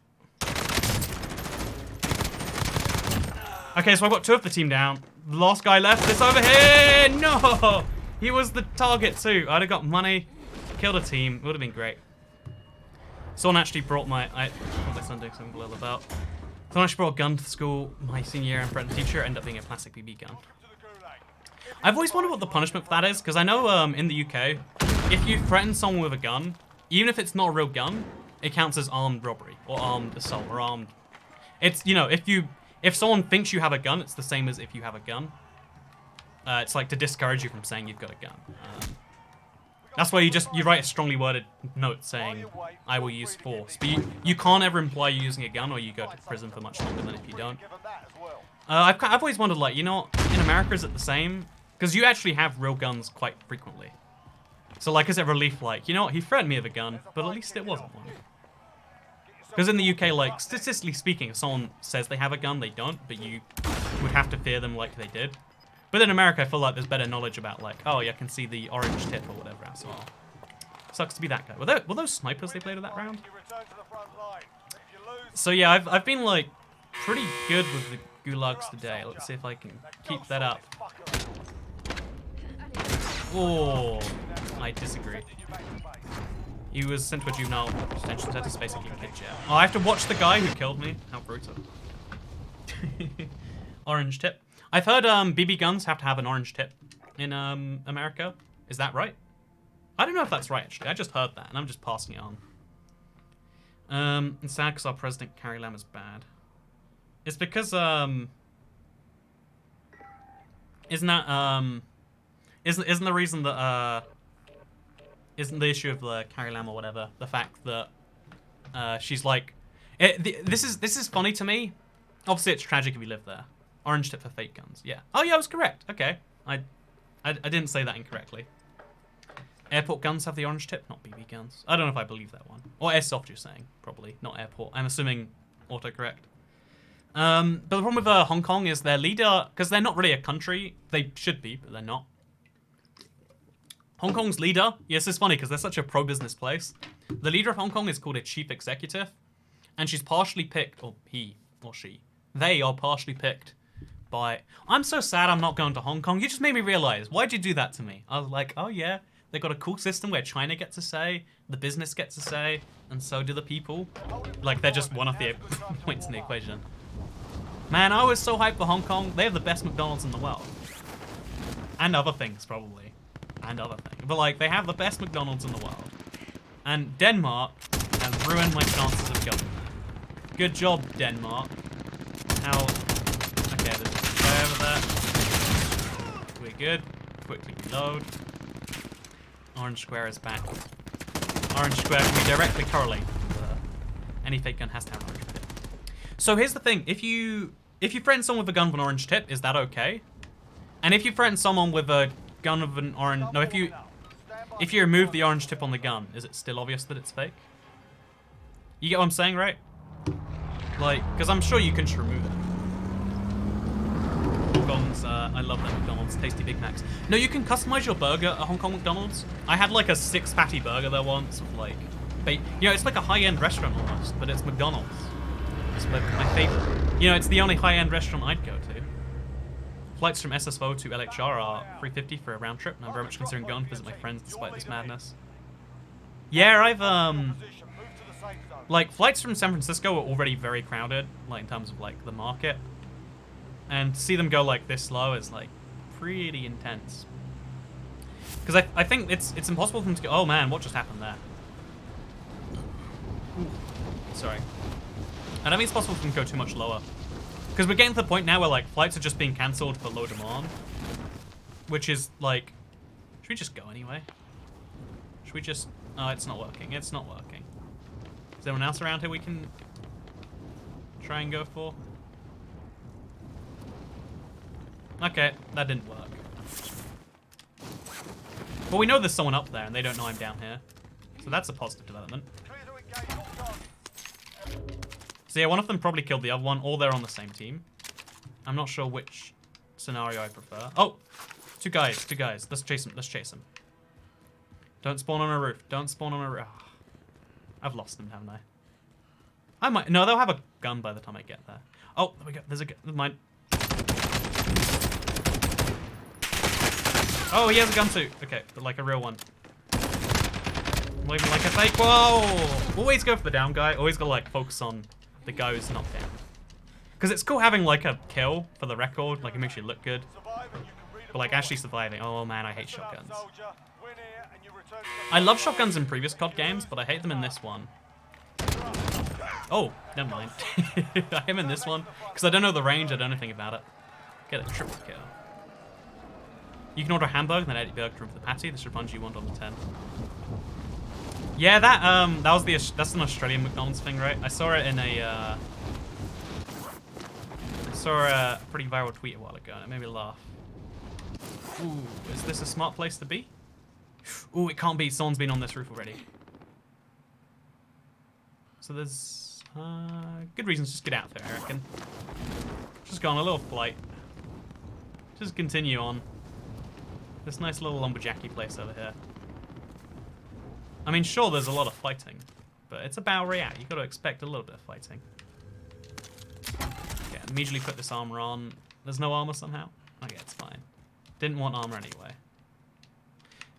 Okay, so I've got 2 of the team down. The last guy left is over here. No! He was the target too. I'd have got money, killed a team. It would have been great. Someone actually brought my... What was I doing something below the belt? Someone actually brought a gun to school my senior year and threatened teacher. Ended up being a plastic BB gun. I've always wondered what the punishment for that is, because I know in the UK, if you threaten someone with a gun, even if it's not a real gun, it counts as armed robbery or armed assault or armed. It's, you know, if someone thinks you have a gun, it's the same as if you have a gun. It's like to discourage you from saying you've got a gun. That's why you write a strongly worded note saying, I will use force. But you can't ever imply you're using a gun or you go to prison for much longer than if you don't. I've always wondered, like, you know, in America, is it the same? Because you actually have real guns quite frequently. So, like, is it relief, like, you know what, he threatened me with a gun, but at least it wasn't one. Because in the UK, like, statistically speaking, if someone says they have a gun, they don't, but you would have to fear them like they did. But in America, I feel like there's better knowledge about, like, oh, yeah, I can see the orange tip or whatever. So, sucks to be that guy. Were those snipers they played at that round? So, yeah, I've been, like, pretty good with the gulags today. Let's see if I can keep that up. Oh, I disagree. He was sent to a juvenile detention center, basically a kid jail. Oh, I have to watch the guy who killed me. How brutal. Orange tip. I've heard BB guns have to have an orange tip in America. Is that right? I don't know if that's right, actually. I just heard that, and I'm just passing it on. It's sad because our president, Carrie Lam, is bad. It's because, isn't that, isn't the reason that, isn't the issue of the Carrie Lam or whatever, the fact that, she's like, this is funny to me. Obviously, it's tragic if you live there. Orange tip for fake guns. Yeah. Oh, yeah, I was correct. Okay. I didn't say that incorrectly. Airport guns have the orange tip, not BB guns. I don't know if I believe that one. Or airsoft, you're saying. Probably. Not airport. I'm assuming autocorrect. But the problem with Hong Kong is their leader, because they're not really a country. They should be, but they're not. Hong Kong's leader, yes, it's funny because they're such a pro-business place. The leader of Hong Kong is called a chief executive. And she's partially picked, or he or she, they are partially picked by... I'm so sad I'm not going to Hong Kong. You just made me realize. Why'd you do that to me? I was like, oh yeah, They've got a cool system where China gets a say, the business gets a say, and so do the people. Like, they're just one of the points in the equation. Man, I was so hyped for Hong Kong. They have the best McDonald's in the world. And other things, probably. And other things. But, like, they have the best McDonald's in the world. And Denmark has ruined my chances of going there. Good job, Denmark. How... Okay, there's a guy over there. We're good. Quickly reload. Orange Square is back. Orange Square can be directly correlated with any fake gun has to have an orange tip. So here's the thing: if you threaten someone with a gun with an orange tip, is that okay? And if you threaten someone with a gun of an orange, no, if you remove the orange tip on the gun, is it still obvious that it's fake? You get what I'm saying, right? Like, because I'm sure you can just remove it. McDonald's, I love their McDonald's, tasty Big Macs. No, you can customize your burger at Hong Kong McDonald's. I had like a 6-patty burger there once with like, you know, it's like a high-end restaurant almost, but it's McDonald's. It's my favorite. You know, it's the only high-end restaurant I'd go to. Flights from SSO to LHR are $350 for a round trip, and I'm very much considering going to visit my friends despite this madness. Yeah, I've like flights from San Francisco are already very crowded, like in terms of like the market. And to see them go like this slow is like pretty intense. Because I think it's impossible for them to go, oh man, what just happened there? Sorry. I don't think it's possible for them to go too much lower. Because we're getting to the point now where like flights are just being cancelled for low demand. Which is like, should we just go anyway? Should we just, oh, it's not working, it's not working. Is there anyone else around here we can try and go for? Okay, that didn't work. But we know there's someone up there and they don't know I'm down here. So that's a positive development. So yeah, one of them probably killed the other one, or they're on the same team. I'm not sure which scenario I prefer. Oh! Two guys. Let's chase them. Don't spawn on a roof. Don't spawn on a roof. Oh, I've lost them, haven't I? I might... No, they'll have a gun by the time I get there. Oh, there we go. There's a gun. Never mind. Oh, he has a gun too. Okay, but like a real one. Not even like a fake. Whoa! Always go for the down guy. Always gotta like focus on the guy who's not down. Because it's cool having like a kill for the record. Like it makes you look good. But like actually surviving. Oh man, I hate shotguns. I love shotguns in previous COD games, but I hate them in this one. Oh, never mind. I am in this one because I don't know the range. I don't know anything about it. Get a triple kill. You can order a hamburger and then add burger room for the patty. This refunds you $1 on the 10. Yeah, that's an Australian McDonald's thing, right? I saw it in a pretty viral tweet a while ago, and it made me laugh. Ooh, is this a smart place to be? Ooh, it can't be. Someone's been on this roof already. So there's good reasons to just get out there, I reckon. Just go on a little flight. Just continue on. This nice little lumberjacky place over here. I mean, sure, there's a lot of fighting, but it's a battle royale. You've got to expect a little bit of fighting. Okay, immediately put this armor on. There's no armor somehow? Okay, it's fine. Didn't want armor anyway.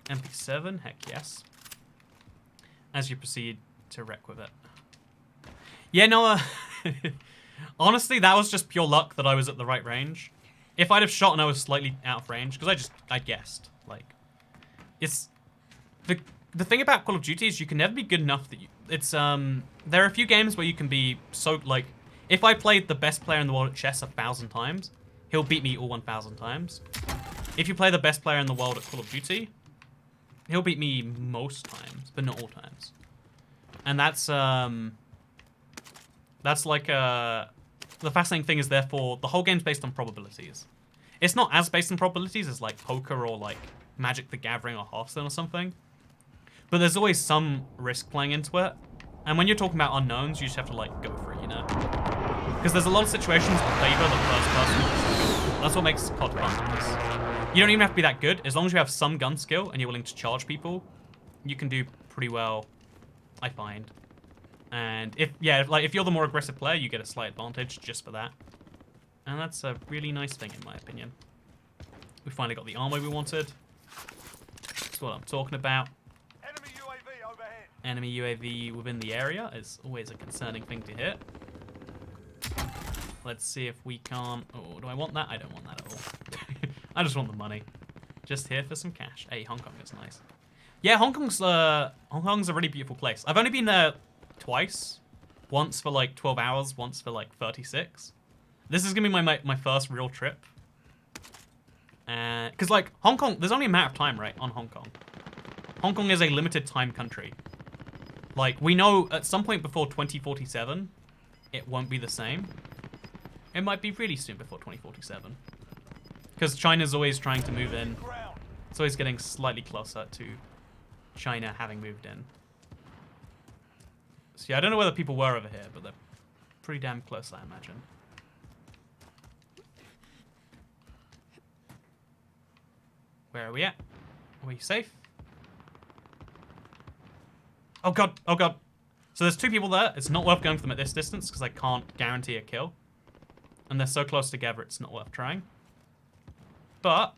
MP7, heck yes. As you proceed to wreck with it. Yeah, no, honestly, that was just pure luck that I was at the right range. If I'd have shot and I was slightly out of range, because I guessed, like, it's, the thing about Call of Duty is you can never be good enough that there are a few games where you can be so, like, if I played the best player in the world at chess 1,000 times, he'll beat me all 1,000 times. If you play the best player in the world at Call of Duty, he'll beat me most times, but not all times. And that's like, the fascinating thing is, therefore, the whole game's based on probabilities. It's not as based on probabilities as, like, poker or, like, Magic the Gathering or Hearthstone or something. But there's always some risk playing into it. And when you're talking about unknowns, you just have to, like, go for it, you know? Because there's a lot of situations that favor the first person. That's what makes COD fun. You don't even have to be that good. As long as you have some gun skill and you're willing to charge people, you can do pretty well, I find. And if you're the more aggressive player, you get a slight advantage just for that. And that's a really nice thing, in my opinion. We finally got the armor we wanted. That's what I'm talking about. Enemy UAV overhead. Enemy UAV within the area is always a concerning thing to hit. Let's see if we can't... Oh, do I want that? I don't want that at all. I just want the money. Just here for some cash. Hey, Hong Kong is nice. Yeah, Hong Kong's a really beautiful place. I've only been there twice. Once for like 12 hours, once for like 36. This is gonna be my first real trip. Because like Hong Kong, there's only a matter of time, right, on Hong Kong. Hong Kong is a limited time country. Like, we know at some point before 2047, it won't be the same. It might be really soon before 2047. Because China's always trying to move in. It's always getting slightly closer to China having moved in. So yeah, I don't know whether people were over here, but they're pretty damn close, I imagine. Where are we at? Are we safe? Oh god, oh god. So there's two people there. It's not worth going for them at this distance because I can't guarantee a kill. And they're so close together, it's not worth trying. But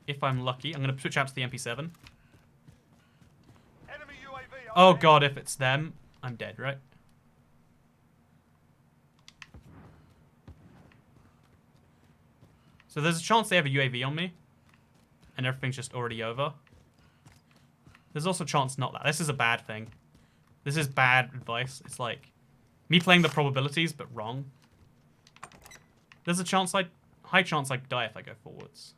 if I'm lucky, I'm going to switch out to the MP7. Enemy UAV Oh overhead. god, if it's them, I'm dead, right? So there's a chance they have a UAV on me. And everything's just already over. There's also a chance not that. This is a bad thing. This is bad advice. It's like me playing the probabilities, but wrong. There's a chance high chance I'd die if I go forwards.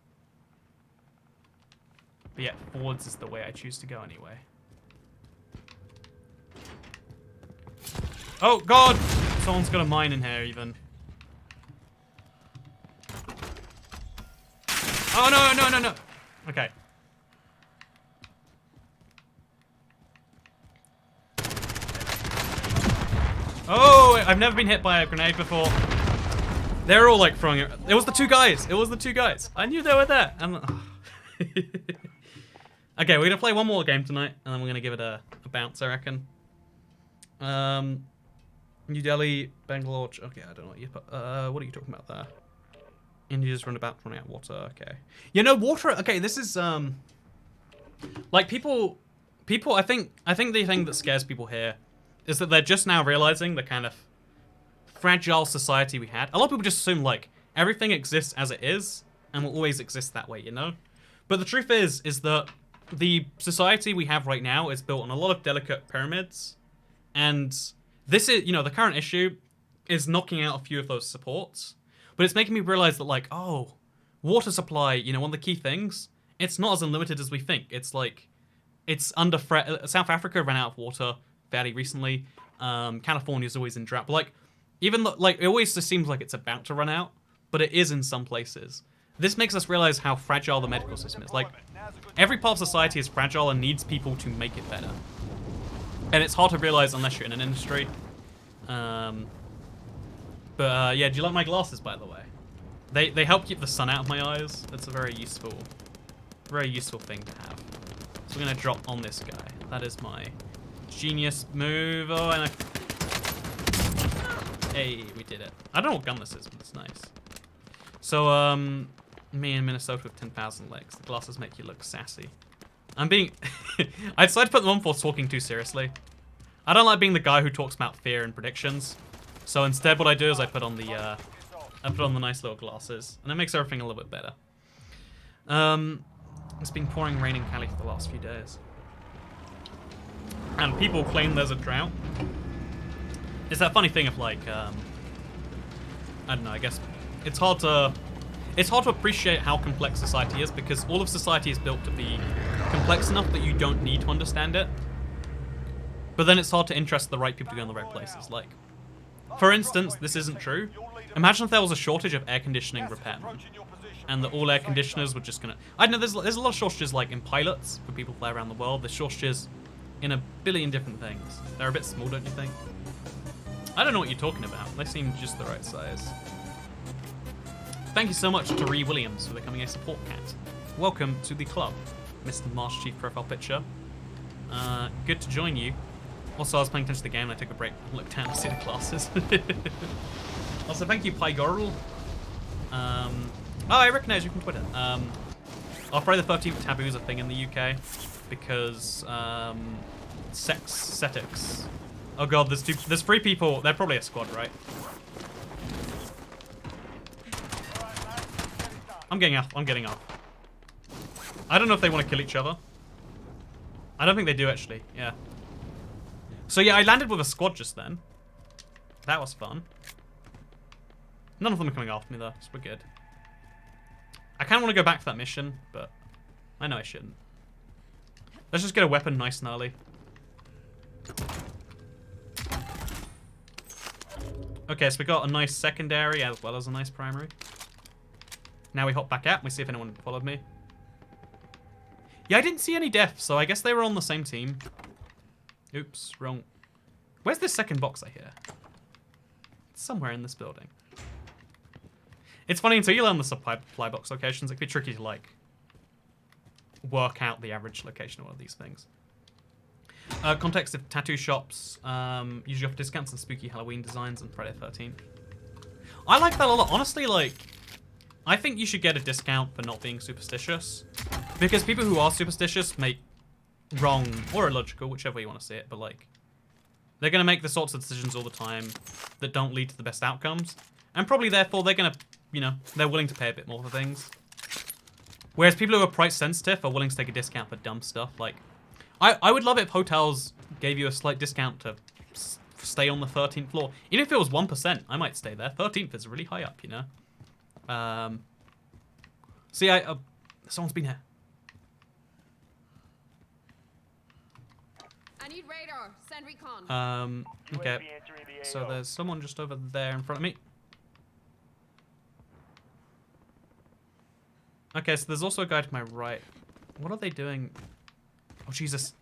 But yeah, forwards is the way I choose to go anyway. Oh god! Someone's got a mine in here even. Oh no, no, no, no! Okay. Oh, I've never been hit by a grenade before. They're all like throwing it. It was the two guys. It was the two guys. I knew they were there. And okay, we're gonna play one more game tonight, and then we're gonna give it a bounce, I reckon. New Delhi, Bangalore. Okay, I don't know what you put. What are you talking about there? India's running out of water. Okay. You know, water. Okay, this is like people. I think the thing that scares people here is that they're just now realizing the kind of fragile society we had. A lot of people just assume like everything exists as it is and will always exist that way, you know? But the truth is that the society we have right now is built on a lot of delicate pyramids. And this is, you know, the current issue is knocking out a few of those supports. But it's making me realize that like, oh, water supply, you know, one of the key things, it's not as unlimited as we think. It's like, it's under threat. South Africa ran out of water fairly recently. California's always in drought. But like, even though, like, it always just seems like it's about to run out, but it is in some places. This makes us realize how fragile the medical system is. Like, every part of society is fragile and needs people to make it better. And it's hard to realize unless you're in an industry. Yeah, do you like my glasses, by the way? They help keep the sun out of my eyes. It's a very useful thing to have. So we're gonna drop on this guy. That is my genius move. Oh, and hey, we did it. I don't know what gun this is, but it's nice. So, me in Minnesota with 10,000 legs. The glasses make you look sassy. I'm being... I decided to put them on for talking too seriously. I don't like being the guy who talks about fear and predictions. So instead what I do is I put on the nice little glasses. And it makes everything a little bit better. It's been pouring rain in Cali for the last few days. And people claim there's a drought. It's that funny thing of like, I don't know, I guess it's hard to appreciate how complex society is because all of society is built to be complex enough that you don't need to understand it. But then it's hard to interest the right people to go in the right places. Like, for instance, this isn't true. Imagine if there was a shortage of air conditioning repairmen and that all air conditioners were just gonna... I don't know, there's a lot of shortages like in pilots for people who fly around the world. There's shortages in a billion different things. They're a bit small, don't you think? I don't know what you're talking about. They seem just the right size. Thank you so much to Ree Williams for becoming a support cat. Welcome to the club, Mr. Marsh Chief Profile Picture. Good to join you. Also, I was playing attention to the game and I took a break and looked down to see the classes. Also, thank you, Pygorl. Oh, I recognize you from Twitter. Friday the 13th taboo is a thing in the UK because sexetics. Oh god, there's 3 people. They're probably a squad, right? I'm getting off. I'm getting off. I don't know if they want to kill each other. I don't think they do actually. Yeah. So yeah, I landed with a squad just then. That was fun. None of them are coming after me though, so we're good. I kind of want to go back to that mission, but I know I shouldn't. Let's just get a weapon nice and early. Okay, so we got a nice secondary as well as a nice primary. Now we hop back out and we see if anyone followed me. Yeah, I didn't see any deaths, so I guess they were on the same team. Oops, wrong. Where's this second box I hear? It's somewhere in this building. It's funny, until you learn the supply box locations, it can be tricky to, like, work out the average location of one of these things. Context of tattoo shops usually offer discounts on spooky Halloween designs and Friday the 13th. I like that a lot. Honestly, like, I think you should get a discount for not being superstitious. Because people who are superstitious make wrong or illogical, whichever way you want to see it, but, like, they're going to make the sorts of decisions all the time that don't lead to the best outcomes. And probably, therefore, they're going to, you know, they're willing to pay a bit more for things. Whereas people who are price sensitive are willing to take a discount for dumb stuff. Like, I would love it if hotels gave you a slight discount to stay on the 13th floor. Even if it was 1%, I might stay there. 13th is really high up, you know? See, someone's been here. I need radar. Send recon. Okay. So there's someone just over there in front of me. Okay, so there's also a guy to my right. What are they doing? Oh, Jesus.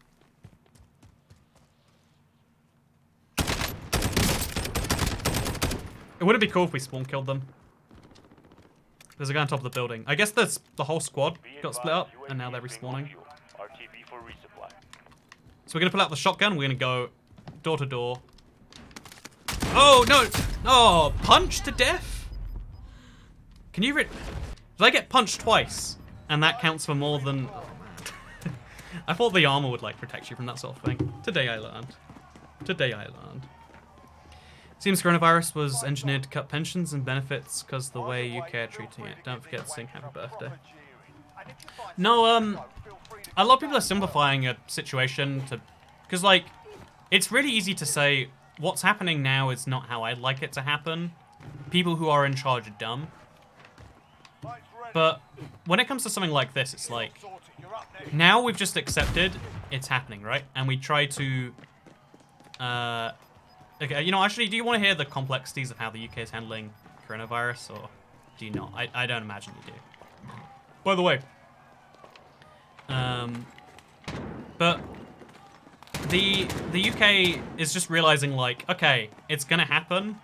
It wouldn't be cool if we spawn killed them. There's a guy on top of the building. I guess the whole squad got split up, and now they're respawning. So we're going to pull out the shotgun. We're going to go door to door. Oh, no. Oh, punched to death? Can you... Did I get punched twice? And that counts for more than... I thought the armor would, like, protect you from that sort of thing. Today I learned. Today I learned. Seems coronavirus was engineered to cut pensions and benefits because the way UK are treating it. Don't forget to sing happy birthday. No, a lot of people are simplifying a situation to... Because, like, it's really easy to say, what's happening now is not how I'd like it to happen. People who are in charge are dumb. But when it comes to something like this, it's like, now we've just accepted it's happening, right? And we try to... Okay, you know, actually, do you want to hear the complexities of how the UK is handling coronavirus, or do you not? I don't imagine you do. By the way, but the UK is just realizing, like, okay, it's gonna happen,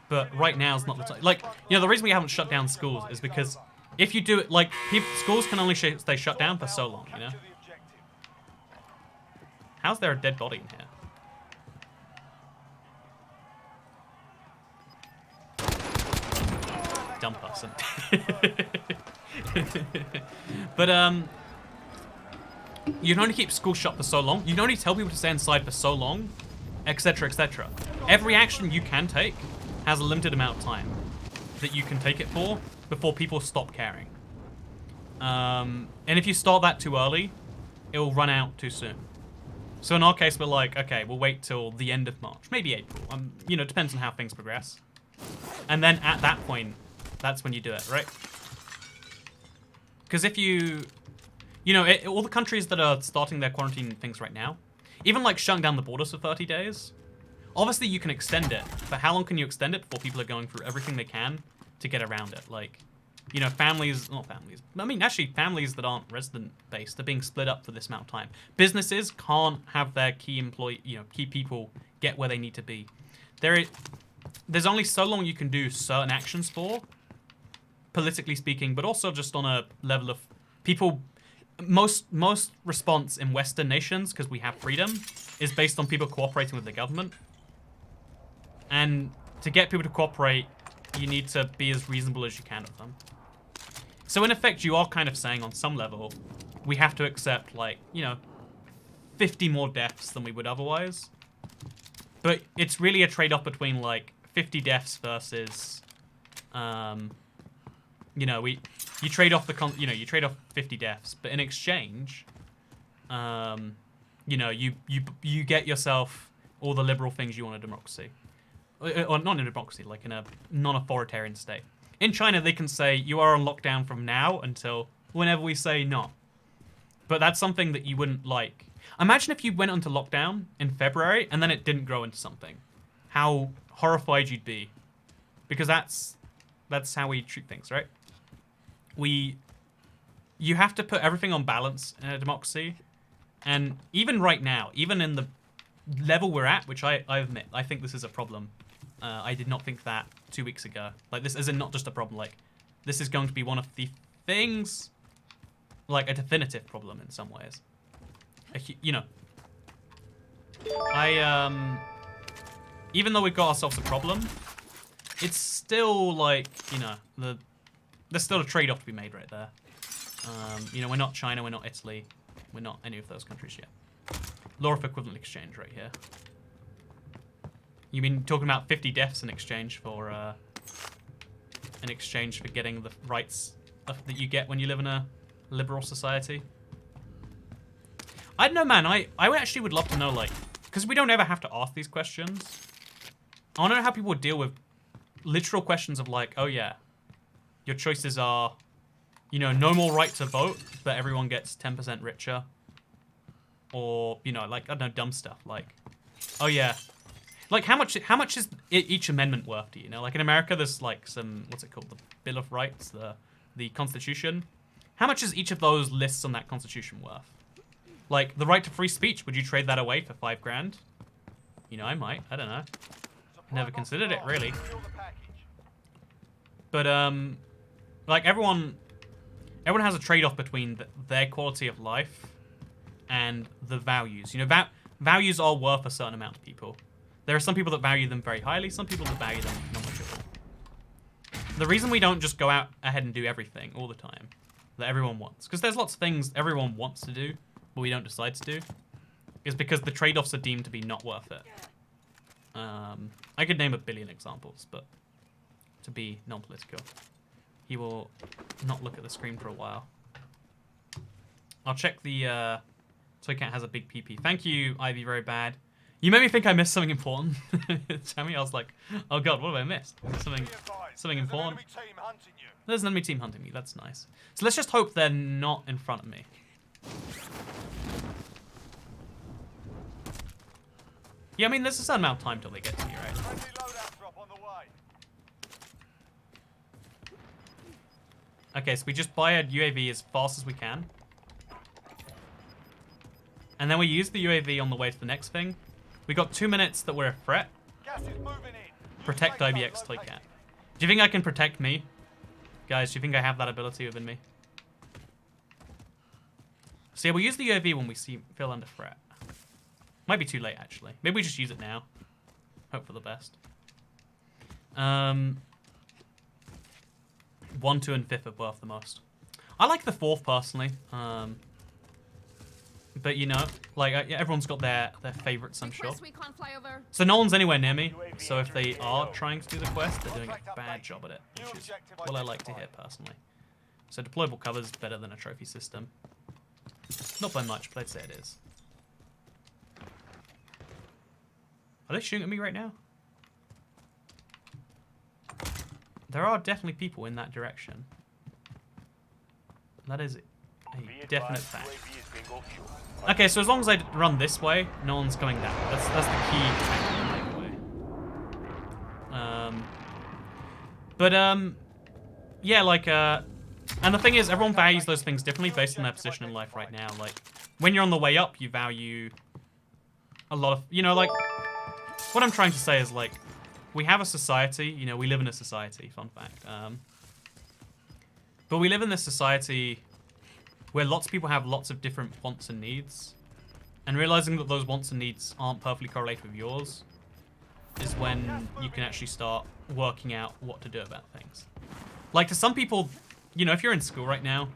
but right now is not the time. Like, you know, the reason we haven't shut down schools is because if you do it, like, schools can only stay shut down for so long, you know? How's there a dead body in here? Dumb person. But, you can only keep schools shut for so long. You can only tell people to stay inside for so long, etc., etc. Every action you can take has a limited amount of time that you can take it for before people stop caring. And if you start that too early, it will run out too soon. So in our case, we're like, okay, we'll wait till the end of March, maybe April. You know, it depends on how things progress. And then at that point, that's when you do it, right? Because if you know, all the countries that are starting their quarantine things right now, even like shutting down the borders for 30 days, obviously you can extend it, but how long can you extend it before people are going through everything they can to get around it? Like, you know, families that aren't resident-based are being split up for this amount of time. Businesses can't have their key people get where they need to be. There's only so long you can do certain actions for, politically speaking, but also just on a level of people. Most response in Western nations, because we have freedom, is based on people cooperating with the government. And to get people to cooperate, you need to be as reasonable as you can with them. So in effect, you are kind of saying on some level, we have to accept, like, you know, 50 more deaths than we would otherwise. But it's really a trade-off between, like, 50 deaths versus, you know, you trade off you trade off 50 deaths, but in exchange, you know, you get yourself all the liberal things you want in a democracy. Or not in a democracy, like in a non-authoritarian state. In China, they can say, you are on lockdown from now until whenever we say not. But that's something that you wouldn't like. Imagine if you went onto lockdown in February and then it didn't grow into something. How horrified you'd be. Because that's how we treat things, right? You have to put everything on balance in a democracy. And even right now, even in the level we're at, which I admit, I think this is a problem. I did not think that 2 weeks ago. Like, this isn't not just a problem. Like, this is going to be one of the things, like a definitive problem in some ways. You know, even though we've got ourselves a problem, it's still like, you know, there's still a trade-off to be made right there. You know, we're not China, we're not Italy, we're not any of those countries yet. Law of equivalent exchange right here. You mean talking about 50 deaths in exchange for getting the rights that you get when you live in a liberal society? I don't know, man. I actually would love to know, like, because we don't ever have to ask these questions. I want to know how people would deal with literal questions of like, oh yeah, your choices are, you know, no more right to vote, but everyone gets 10% richer. Or, you know, like, I don't know, dumb stuff like, oh yeah, like how much is each amendment worth to you? You know, like in America, there's like some, what's it called, the Bill of Rights, the Constitution. How much is each of those lists on that Constitution worth? Like the right to free speech, would you trade that away for $5 grand? You know, I might. I don't know. Never considered it really. But like everyone has a trade-off between their quality of life and the values. You know, values are worth a certain amount to people. There are some people that value them very highly, some people that value them not much at all. The reason we don't just go out ahead and do everything all the time that everyone wants, because there's lots of things everyone wants to do, but we don't decide to do, is because the trade-offs are deemed to be not worth it. I could name a billion examples, but to be non-political. He will not look at the screen for a while. I'll check the... Toy Cat has a big PP. Thank you, Ivy, very bad. You made me think I missed something important. Tell me, I was like, oh god, what have I missed? Something important. There's an enemy team hunting me, that's nice. So let's just hope they're not in front of me. Yeah, I mean, there's a certain amount of time till they get to me, right? Okay, so we just buy a UAV as fast as we can. And then we use the UAV on the way to the next thing. We got 2 minutes that we're a threat. Protect IBX Toy Cat. Do you think I can protect me? Guys, do you think I have that ability within me? So yeah, we'll use the UAV when we feel under threat. Might be too late, actually. Maybe we just use it now. Hope for the best. 1, 2, and 5th are worth the most. I like the 4th, personally. But, you know, like, everyone's got their favorites, I'm sure. So no one's anywhere near me. So if they are trying to do the quest, they're doing a bad job at it. Which is what I like to hear, personally. So deployable cover is better than a trophy system. Not by much, but I'd say it is. Are they shooting at me right now? There are definitely people in that direction. That is a definite fact. Okay, so as long as I run this way, no one's coming down. That's the key way. Yeah, like, and the thing is, everyone values those things differently based on their position in life right now. Like, when you're on the way up, you value a lot of, you know, like, what I'm trying to say is, like, we have a society, you know, we live in a society, fun fact. But we live in this society where lots of people have lots of different wants and needs. And realizing that those wants and needs aren't perfectly correlated with yours is when you can actually start working out what to do about things. Like, to some people, you know, if you're in school right now,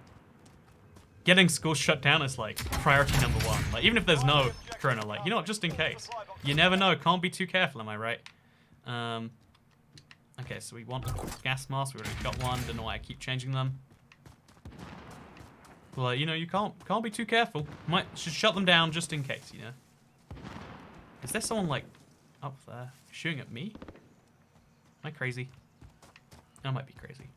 getting school shut down is like priority #1. Like, even if there's no corona, like, you know what, just in case. You never know, can't be too careful, am I right? Okay, so we want a gas mask, we already got one, don't know why I keep changing them. Well, you know, you can't be too careful. Should shut them down just in case, you know. Is there someone, like, up there shooting at me? Am I crazy? I might be crazy.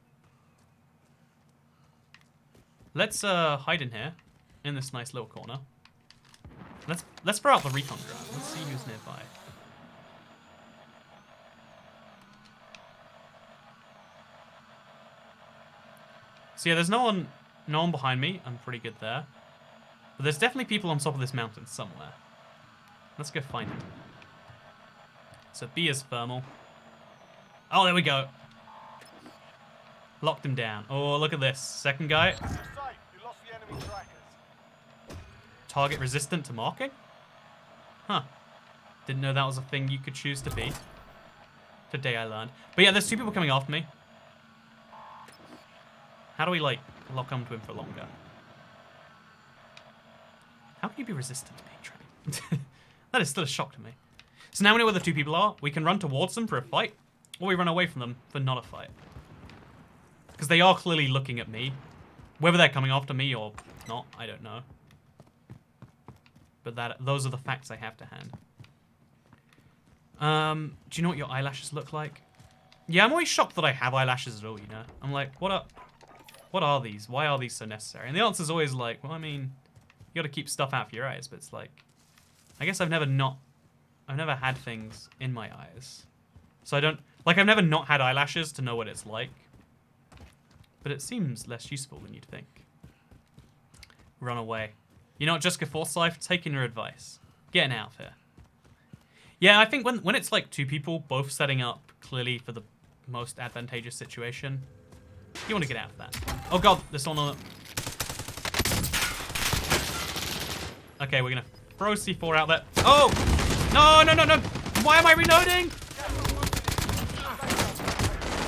Let's hide in here, in this nice little corner. Let's throw out the recon drone. Let's see who's nearby. So yeah, there's no one behind me. I'm pretty good there. But there's definitely people on top of this mountain somewhere. Let's go find them. So B is thermal. Oh, there we go. Locked him down. Oh, look at this. Second guy. Target resistant to marking? Huh. Didn't know that was a thing you could choose to be. Today I learned. But yeah, there's 2 people coming after me. How do we, like, lock onto him for longer? How can you be resistant to being trained? That is still a shock to me. So now we know where the 2 people are. We can run towards them for a fight, or we run away from them for not a fight. Because they are clearly looking at me. Whether they're coming after me or not, I don't know. But those are the facts I have to hand. Do you know what your eyelashes look like? Yeah, I'm always shocked that I have eyelashes at all, you know? I'm like, what are these? Why are these so necessary? And the answer's always like, well, I mean, you gotta keep stuff out of your eyes, but it's like, I guess I've never had things in my eyes. So I don't, like, I've never not had eyelashes to know what it's like. But it seems less useful than you'd think. Run away. You know what, Jessica Forsyth, taking your advice. Getting out of here. Yeah, I think when it's like 2 people, both setting up clearly for the most advantageous situation, you want to get out of that. Oh god, there's someone on it. Okay, we're gonna throw C4 out there. Oh! No! Why am I reloading?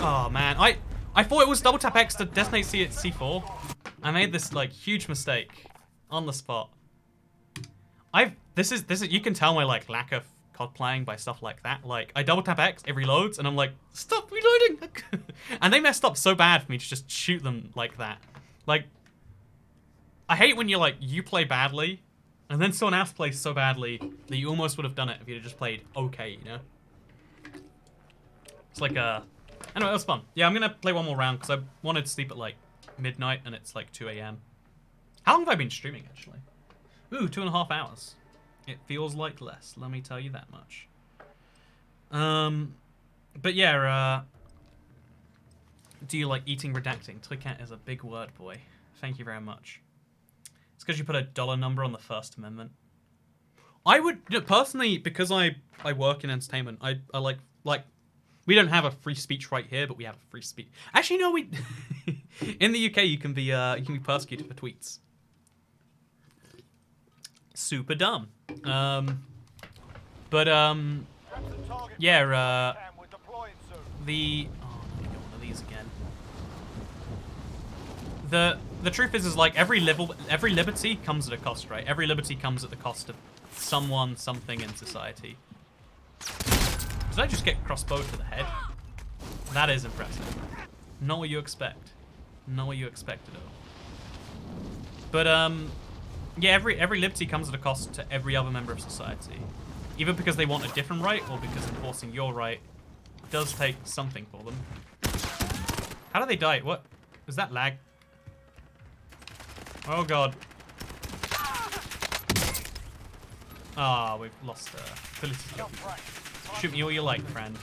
Oh man, I thought it was double tap X to detonate C4. I made this like huge mistake on the spot. This is you can tell my like lack of COD playing by stuff like that. Like I double tap X, it reloads, and I'm like, stop reloading! And they messed up so bad for me to just shoot them like that. Like, I hate when you play badly, and then someone else plays so badly that you almost would have done it if you'd just played okay, you know? It's like anyway, it was fun. Yeah, I'm gonna play one more round because I wanted to sleep at like midnight and it's like 2 AM. How long have I been streaming actually? Ooh, 2.5 hours. It feels like less, let me tell you that much. But yeah, do you like eating redacting? Twicat is a big word, boy. Thank you very much. It's because you put a dollar number on the First Amendment. I would, you know, personally, because I work in entertainment, I like, we don't have a free speech right here, but we have a free speech. Actually, no, we, in the UK, you can be persecuted for tweets. Super dumb. Yeah, the, oh, let me get one of these again. The truth is like every liberty comes at a cost, right? Every liberty comes at the cost of someone, something in society. Did I just get crossbowed to the head? That is impressive. Not what you expect. Not what you expect at all. But yeah, every liberty comes at a cost to every other member of society. Either because they want a different right, or because enforcing your right does take something for them. How do they die? What? Is that lag? Oh god. Ah, we've lost ability to kill people. Shoot me all you like, friend.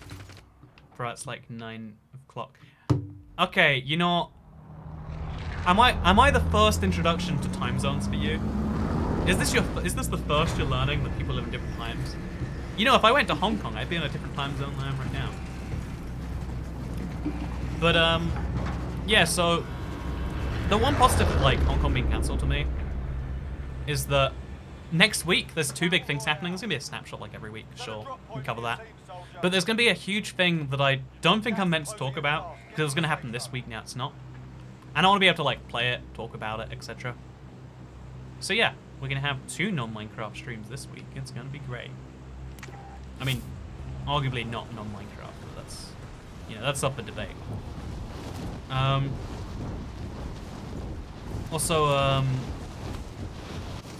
Bro, it's like 9 o'clock. Okay, you know, am I the first introduction to time zones for you? Is this the first you're learning that people live in different times? You know, if I went to Hong Kong, I'd be in a different time zone than I am right now. But yeah, so the one positive of like Hong Kong being cancelled to me is that next week there's 2 big things happening. There's gonna be a snapshot like every week, sure, we can cover that. But there's gonna be a huge thing that I don't think I'm meant to talk about because it was gonna happen this week, now it's not. And I want to be able to like play it, talk about it, etc. So yeah, we're gonna have 2 non-Minecraft streams this week. It's gonna be great. I mean, arguably not non-Minecraft, but that's, you know, that's up for debate. Also,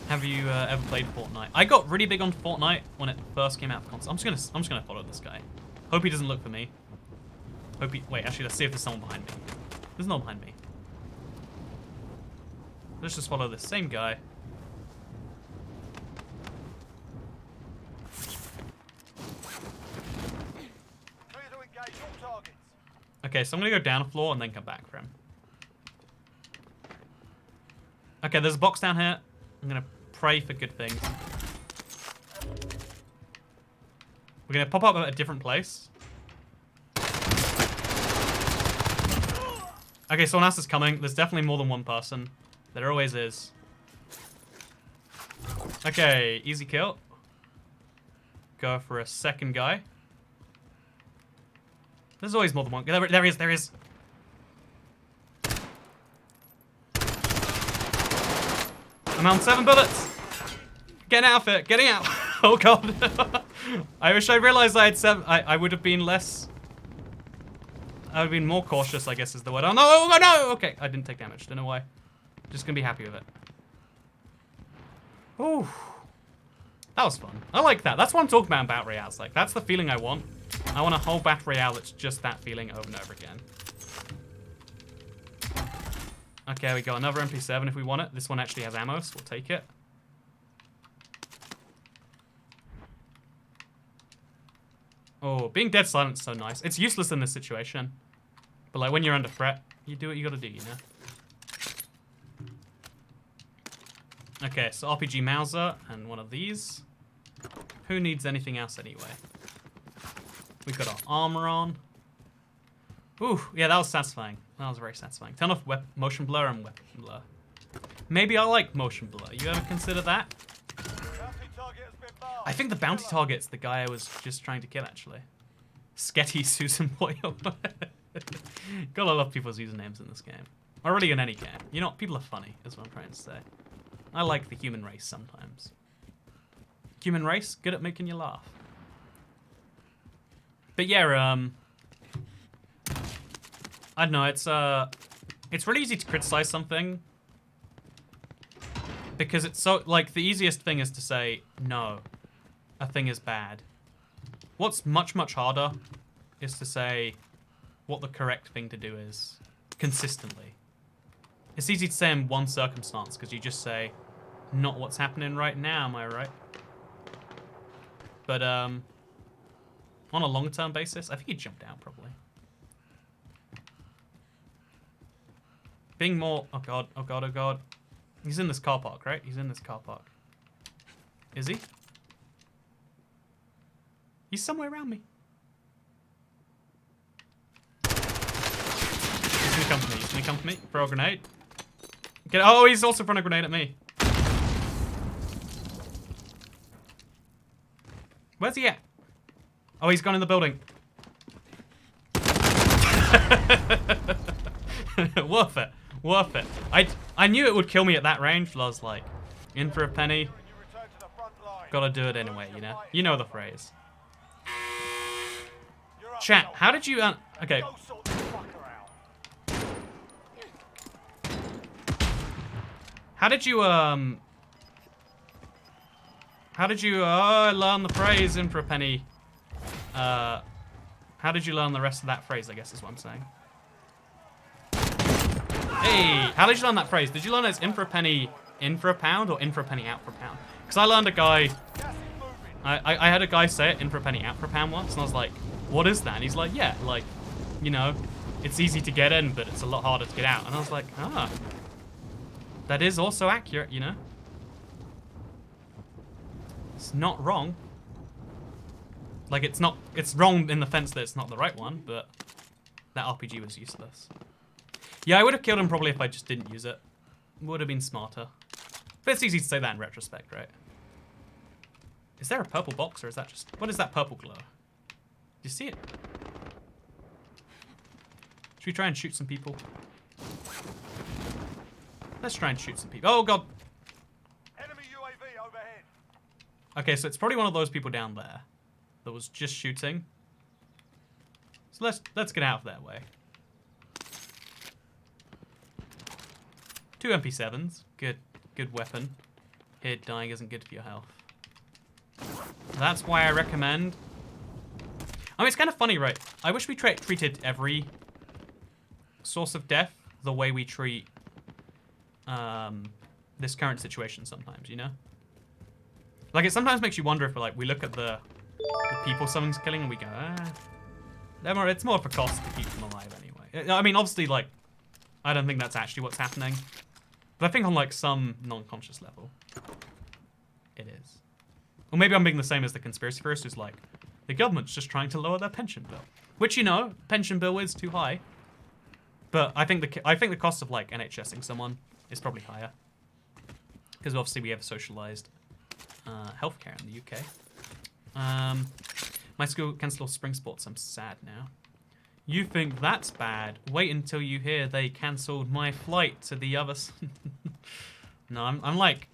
have you ever played Fortnite? I got really big on Fortnite when it first came out for console. I'm just gonna follow this guy. Hope he doesn't look for me. Hope he. Wait, actually, let's see if there's someone behind me. There's no one behind me. Let's just follow this same guy. Okay, so I'm gonna go down a floor and then come back for him. Okay, there's a box down here. I'm gonna pray for good things. We're gonna pop up at a different place. Okay, someone else is coming. There's definitely more than one person. There always is. Okay, easy kill. Go for a second guy. There's always more than one. There he is, there he is. I'm on 7 bullets. Getting out of it, getting out. Oh god. I wish I realized I had 7. I would have been less. I would have been more cautious, I guess is the word. Oh no, oh no! Okay, I didn't take damage. Don't know why. Just gonna be happy with it. Ooh. That was fun. I like that. That's what I'm talking about Battle Royales. Like, that's the feeling I want. I want a whole Battle Royale that's just that feeling over and over again. Okay, we got another MP7 if we want it. This one actually has ammo, so we'll take it. Oh, being dead silent is so nice. It's useless in this situation. But like when you're under threat, you do what you gotta do, you know? Okay, so RPG Mauser and one of these. Who needs anything else anyway? We've got our armor on. Ooh, yeah, that was satisfying. That was very satisfying. Turn off motion blur and weapon blur. Maybe I like motion blur. You ever consider that? I think the bounty target's the guy I was just trying to kill, actually. Sketty Susan Boyle. Gotta love people's usernames in this game. Or really in any game. You know, people are funny, is what I'm trying to say. I like the human race sometimes. Human race, good at making you laugh. But yeah, I don't know, it's really easy to criticize something. Because it's so, like, the easiest thing is to say, no, a thing is bad. What's much, much harder is to say what the correct thing to do is, consistently. It's easy to say in one circumstance, because you just say, not what's happening right now, am I right? But, on a long-term basis, I think he jumped out, probably. Being more, oh god, oh god, oh god. He's in this car park, right? He's in this car park. Is he? He's somewhere around me. He's gonna come for me. He's gonna come for me. Throw a grenade. Get, oh, he's also throwing a grenade at me. Where's he at? Oh, he's gone in the building. Worth it. Worth it. I knew it would kill me at that range, but I was like, in for a penny. Gotta do it anyway, you know? You know the phrase. Chat, how did you... okay. How did you, learn the phrase, in for a penny? How did you learn the rest of that phrase, I guess is what I'm saying. Hey, how did you learn that phrase? Did you learn it's in for a penny, in for a pound, or in for a penny, out for a pound? Because I learned a guy... I had a guy say it, in for a penny, out for a pound once, and I was like, what is that? And he's like, yeah, like, you know, it's easy to get in, but it's a lot harder to get out. And I was like, ah, that is also accurate, you know? It's not wrong. Like, it's wrong in the sense that it's not the right one, but that RPG was useless. Yeah, I would have killed him probably if I just didn't use it. Would have been smarter. But it's easy to say that in retrospect, right? Is there a purple box, or is that just... what is that purple glow? Do you see it? Should we try and shoot some people? Let's try and shoot some people. Oh god. Enemy UAV overhead. Okay, so it's probably one of those people down there that was just shooting. So let's get out of their way. 2 MP7s. Good weapon. Here, dying isn't good for your health. That's why I recommend... I mean, it's kind of funny, right? I wish we treated every source of death the way we treat this current situation sometimes, you know? Like, it sometimes makes you wonder if, like, we look at the people someone's killing and we go, it's more of a cost to keep them alive anyway. I mean, obviously, like, I don't think that's actually what's happening. But I think on, like, some non-conscious level, it is. Or maybe I'm being the same as the conspiracy theorist who's like, the government's just trying to lower their pension bill. Which, you know, pension bill is too high. But I think the cost of, like, NHSing someone is probably higher. Because obviously we have socialized healthcare in the UK. My school cancelled all spring sports. I'm sad now. You think that's bad? Wait until you hear they cancelled my flight to the other side. No, I'm like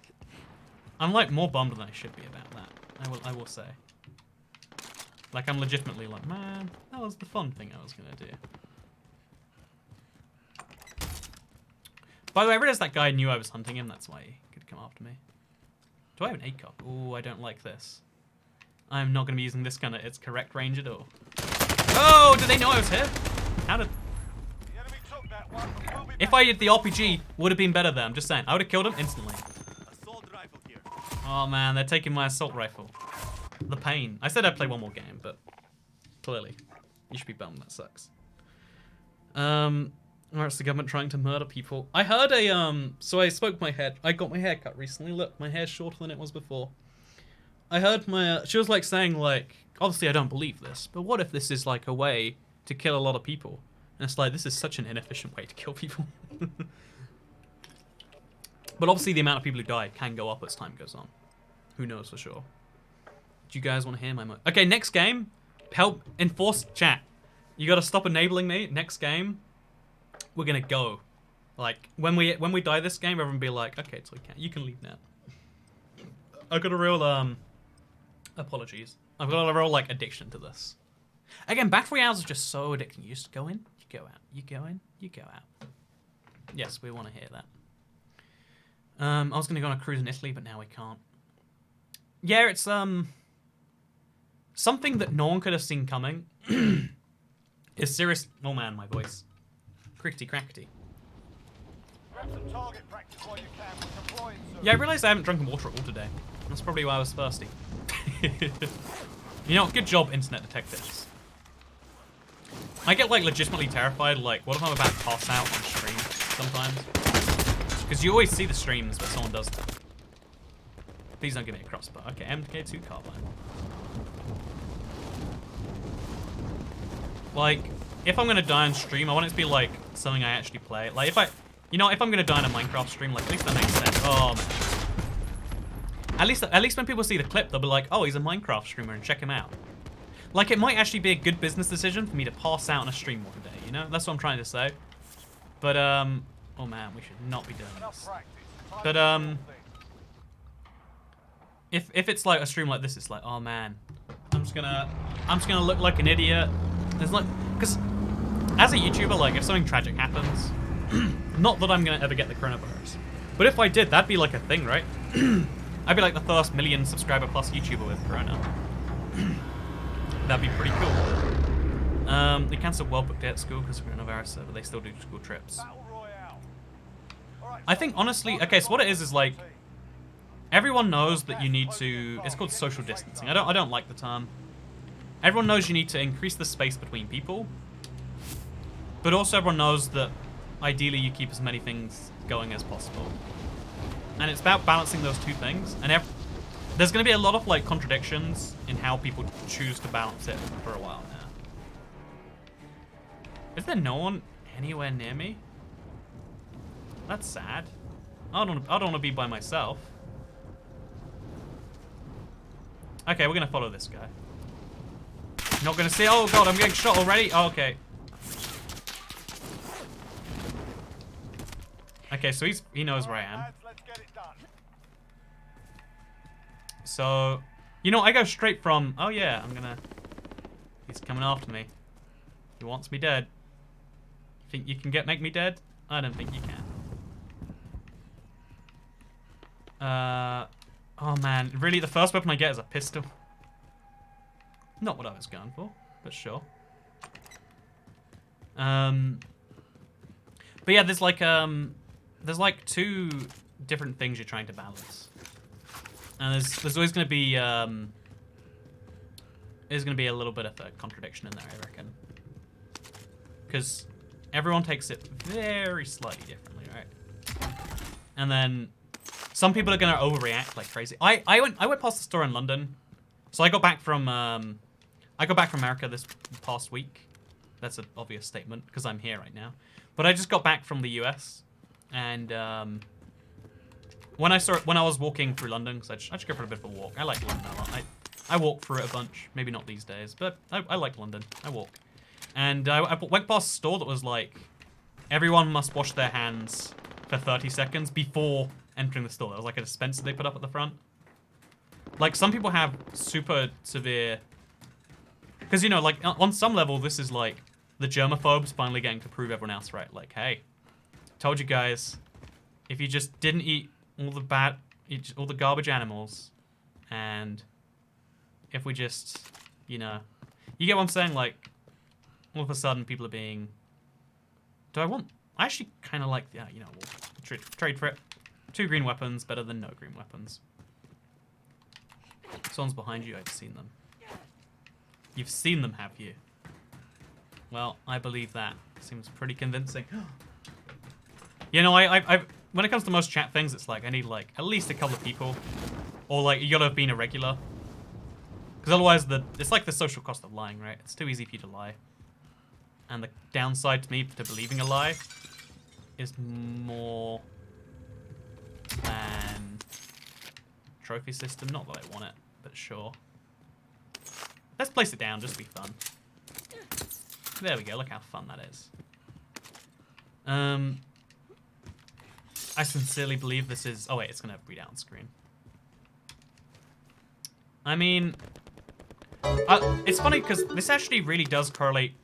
more bummed than I should be about that. I will say. Like, I'm legitimately like, man, that was the fun thing I was gonna do. By the way, I realized that guy knew I was hunting him. That's why he could come after me. Do I have an ACOG? Oh, I don't like this. I'm not gonna be using this gun at its correct range at all. Oh, did they know I was here? How did... The enemy took that one, but we'll be If back. I had the RPG, would have been better there. I'm just saying. I would have killed him instantly. Assault rifle here. Oh man, they're taking my assault rifle. The pain. I said I'd play one more game, but clearly, you should be bummed. That sucks. Or it's the government trying to murder people. I heard so I spoke my head. I got my hair cut recently. Look, my hair's shorter than it was before. I heard she was like saying like, obviously I don't believe this, but what if this is like a way to kill a lot of people? And it's like, this is such an inefficient way to kill people. But obviously the amount of people who die can go up as time goes on. Who knows for sure. Do you guys want to hear my Okay, next game. Help enforce chat. You gotta stop enabling me. Next game. We're gonna go. Like, when we die this game, everyone be like, okay, so you can leave now. I've got a real, apologies. I've got a real, like, addiction to this. Again, Battle Royales is just so addicting. You just go in, you go out. You go in, you go out. Yes, we want to hear that. I was gonna go on a cruise in Italy, but now we can't. Yeah, it's, something that no one could have seen coming. Is serious. Oh man, my voice. Crickety crackety. Grab some target practice while you can. We're deploying soon. Yeah, I realised I haven't drunken water at all today. That's probably why I was thirsty. You know, good job, internet detectives. I get, like, legitimately terrified, like, what if I'm about to pass out on stream sometimes? Because you always see the streams where someone does that. Please don't give me a crossbow. Okay, MK2 carbine. Like, if I'm gonna die on stream, I want it to be, like, something I actually play. Like, if I'm gonna die on a Minecraft stream, like, at least that makes sense. Oh, man. At least when people see the clip, they'll be like, oh, he's a Minecraft streamer and check him out. Like, it might actually be a good business decision for me to pass out on a stream one day, you know? That's what I'm trying to say. But, oh man, we should not be doing this. But, if it's like a stream like this, it's like, oh man, I'm just gonna look like an idiot. There's like, because as a YouTuber, like, if something tragic happens, not that I'm gonna ever get the coronavirus, but if I did, that'd be like a thing, right? I'd be like the first 1 million subscriber plus YouTuber with corona. That'd be pretty cool. They cancelled World Book Day at school because of coronavirus, but they still do school trips. Battle Royale. All right, I think, honestly, okay, so what it is like, everyone knows that you need to, it's called social distancing. I don't like the term. Everyone knows you need to increase the space between people, but also everyone knows that ideally you keep as many things going as possible. And it's about balancing those two things. And there's going to be a lot of like contradictions in how people choose to balance it for a while now. Is there no one anywhere near me? That's sad. I don't want to be by myself. Okay, we're going to follow this guy. Not going to see. Oh god, I'm getting shot already. Oh, okay. Okay, so he knows where I am. Lads, let's get it done. So, you know, I go straight from, oh yeah, he's coming after me. He wants me dead. You think you can make me dead? I don't think you can. Oh man, really the first weapon I get is a pistol. Not what I was going for, but sure. But yeah, there's like two different things you're trying to balance. And there's always going to be a little bit of a contradiction in there, I reckon, because everyone takes it very slightly differently, right? And then some people are going to overreact like crazy. I went past the store in London, so I got back from America this past week. That's an obvious statement because I'm here right now, but I just got back from the US, and when I was walking through London, because I just go for a bit of a walk. I like London a lot. I walk through it a bunch. Maybe not these days, but I like London. I walk. And I went past a store that was like, everyone must wash their hands for 30 seconds before entering the store. There was like a dispenser they put up at the front. Like, some people have super severe... Because, you know, like, on some level, this is like the germaphobes finally getting to prove everyone else right. Like, hey, told you guys, if you just didn't eat all the garbage animals, and if we just, you know, you get what I'm saying? Like, all of a sudden people are being, I actually kind of like, yeah, you know, we'll trade for it. 2 green weapons, better than no green weapons. Someone's behind you, I've seen them. You've seen them, have you? Well, I believe that. Seems pretty convincing. You know, I've when it comes to most chat things, it's like I need like at least a couple of people, or like you gotta have been a regular, because otherwise it's like the social cost of lying, right? It's too easy for you to lie, and the downside to me to believing a lie is more than trophy system. Not that I want it, but sure. Let's place it down just to be fun. There we go. Look how fun that is. I sincerely believe this is... Oh, wait. It's going to read out on screen. I mean... it's funny because this actually really does correlate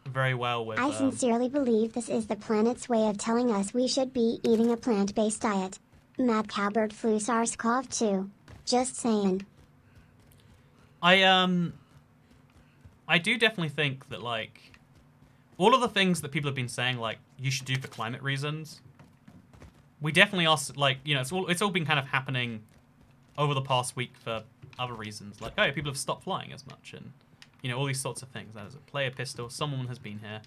very well with... I sincerely believe this is the planet's way of telling us we should be eating a plant-based diet. Mad cow bird flu SARS-CoV-2. Just saying. I do definitely think that, like... all of the things that people have been saying, like, you should do for climate reasons... we definitely are, like, you know, it's all been kind of happening over the past week for other reasons. Like, oh, people have stopped flying as much, and, you know, all these sorts of things. There's a player pistol. Someone has been here.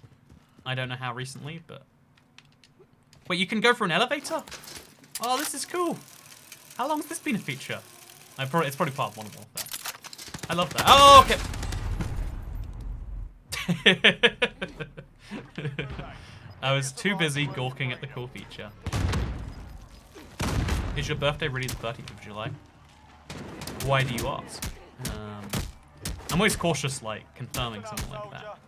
I don't know how recently, but... Wait, you can go for an elevator? Oh, this is cool. How long has this been a feature? It's probably part of Modern Warfare. I love that. Oh, okay. I was too busy gawking at the cool feature. Is your birthday really the 30th of July? Why do you ask? I'm always cautious, like, confirming something like that.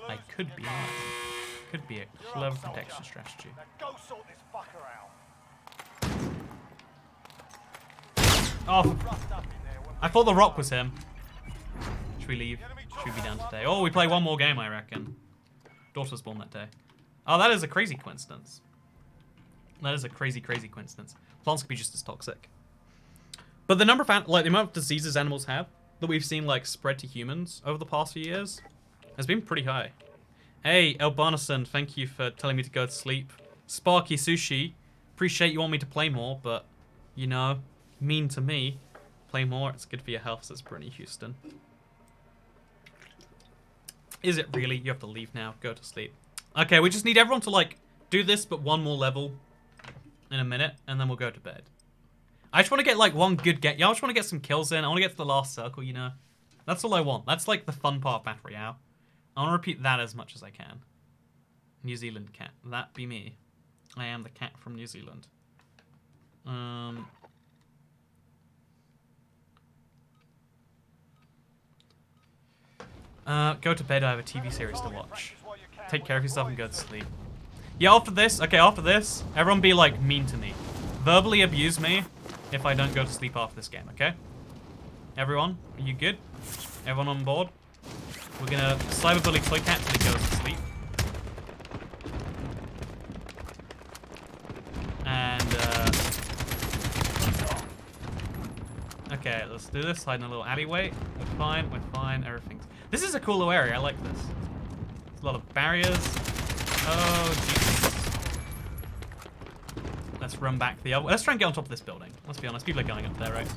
I could be lying. Could be a clever protection strategy. Oh, I thought the Rock was him. Should we leave? Should we be done today? Oh, we play one more game, I reckon. Daughter was born that day. Oh, that is a crazy coincidence. That is a crazy, crazy coincidence. Plants could be just as toxic. But the number of, like, the amount of diseases animals have that we've seen, like, spread to humans over the past few years has been pretty high. Hey, Elbarnison, thank you for telling me to go to sleep. Sparky Sushi, appreciate you want me to play more, but, you know, mean to me. Play more, it's good for your health, says Brittany Houston. Is it really? You have to leave now. Go to sleep. Okay, we just need everyone to, like, do this, but one more level in a minute, and then we'll go to bed. I just want to get, like, one good get. Yeah, I just want to get some kills in. I want to get to the last circle, you know? That's all I want. That's, like, the fun part of Battle Royale. I want to repeat that as much as I can. New Zealand cat. That be me. I am the cat from New Zealand. Go to bed. I have a TV series to watch. Take care of yourself and go to sleep. Yeah, after this, okay, after this, everyone be like mean to me. Verbally abuse me if I don't go to sleep after this game, okay? Everyone, are you good? Everyone on board? We're gonna cyberbully Toycat till he goes to sleep. And, okay, let's do this. Hide in a little alleyway. We're fine, everything's... This is a cool area, I like this. There's a lot of barriers. Oh, Jesus. Let's run back the other... Let's try and get on top of this building. Let's be honest, people are going up there, right?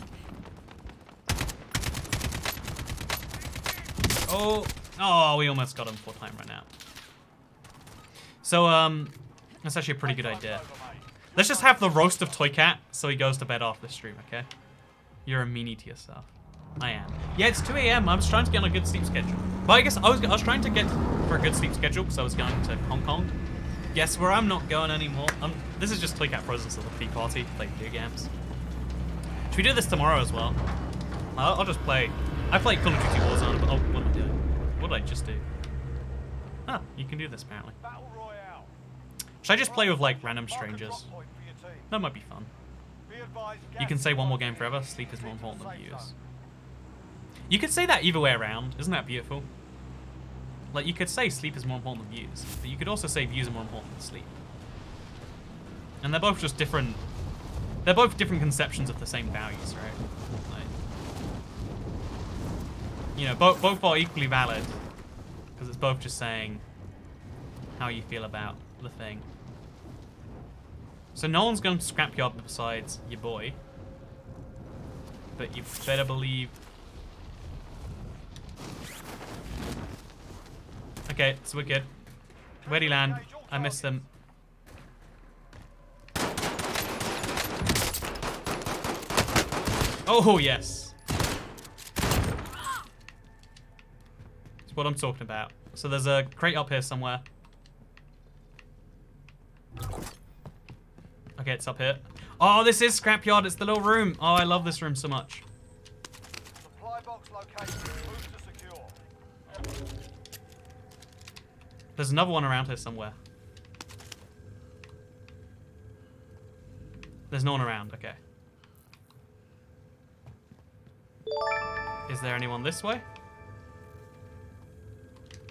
Oh, we almost got him full time right now. So, that's actually a pretty good idea. Let's just have the roast of Toycat so he goes to bed after the stream, okay? You're a meanie to yourself. I am. Yeah, it's 2 AM. I was trying to get on a good sleep schedule. But I guess I was trying to get for a good sleep schedule because I was going to Hong Kong. Guess where I'm not going anymore. This is just Toycat Presence of the Free Party. Play video games. Should we do this tomorrow as well? I'll just play. I played Call of Duty Warzone, but what am I doing? What did I just do? Ah, you can do this apparently. Should I just play with like random strangers? That might be fun. You can say one more game forever. Sleep is more important than views. You could say that either way around. Isn't that beautiful? Like, you could say sleep is more important than views, but you could also say views are more important than sleep. And they're both just different... They're both different conceptions of the same values, right? Like, you know, both are equally valid, because it's both just saying how you feel about the thing. So no one's going to scrapyard besides your boy. But you better believe... Okay, so we're good. Where'd he land? I missed him. Oh, yes. That's what I'm talking about. So there's a crate up here somewhere. Okay, it's up here. Oh, this is scrapyard. It's the little room. Oh, I love this room so much. Supply box located. Move to secure. There's another one around here somewhere. There's no one around. Okay. Is there anyone this way?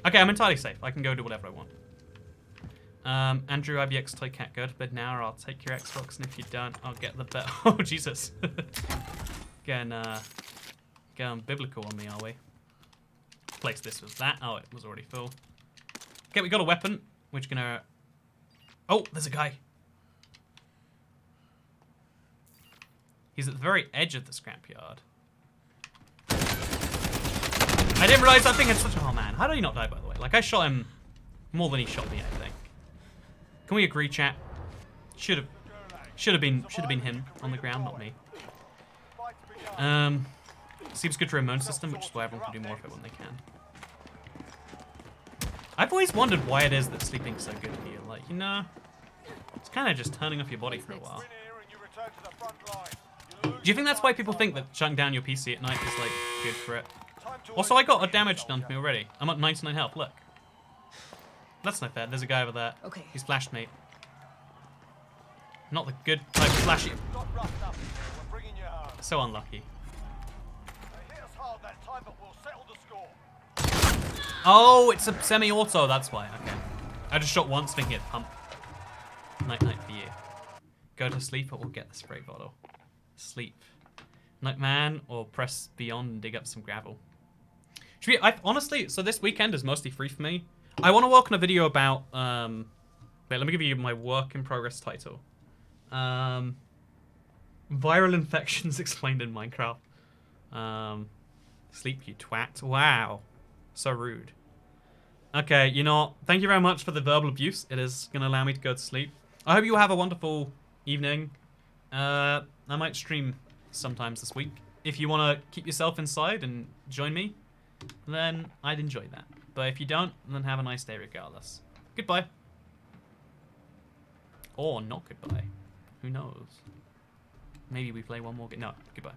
Okay, I'm entirely safe. I can go do whatever I want. Andrew, IBX Toycat, go to bed now or I'll take your Xbox, and if you don't, I'll get the bet. Oh, Jesus. Going biblical on me, are we? Place this with that. Oh, it was already full. Okay, we got a weapon. We're just gonna... Oh, there's a guy. He's at the very edge of the scrapyard. I didn't realize that thing had such a... Oh, man. How did he not die, by the way? Like, I shot him more than he shot me, I think. Can we agree, chat? Should have been him on the ground, not me. Seems good for a immune system, which is why everyone can do more of it when they can. I've always wondered why it is that sleeping's so good for you. Like, you know, it's kind of just turning off your body for a while. Do you think that's why people think that shutting down your PC at night is, like, good for it? Also, I got a damage done to me already. I'm at 99 health, look. That's not fair. There's a guy over there. Okay. He's flashed me. Not the good type of flashy. So unlucky. Oh, it's a semi-auto, that's why. Okay. I just shot once thinking it'd pump. Night night for you. Go to sleep or we'll get the spray bottle. Sleep. Nightman or press beyond and dig up some gravel. Should we, honestly, so this weekend is mostly free for me. I want to work on a video about, wait, let me give you my work in progress title. Viral infections explained in Minecraft. Sleep, you twat. Wow. So rude. Okay, you know, thank you very much for the verbal abuse. It is going to allow me to go to sleep. I hope you have a wonderful evening. I might stream sometimes this week. If you want to keep yourself inside and join me, then I'd enjoy that. But if you don't, then have a nice day regardless. Goodbye. Or not goodbye. Who knows? Maybe we play one more game. No, goodbye.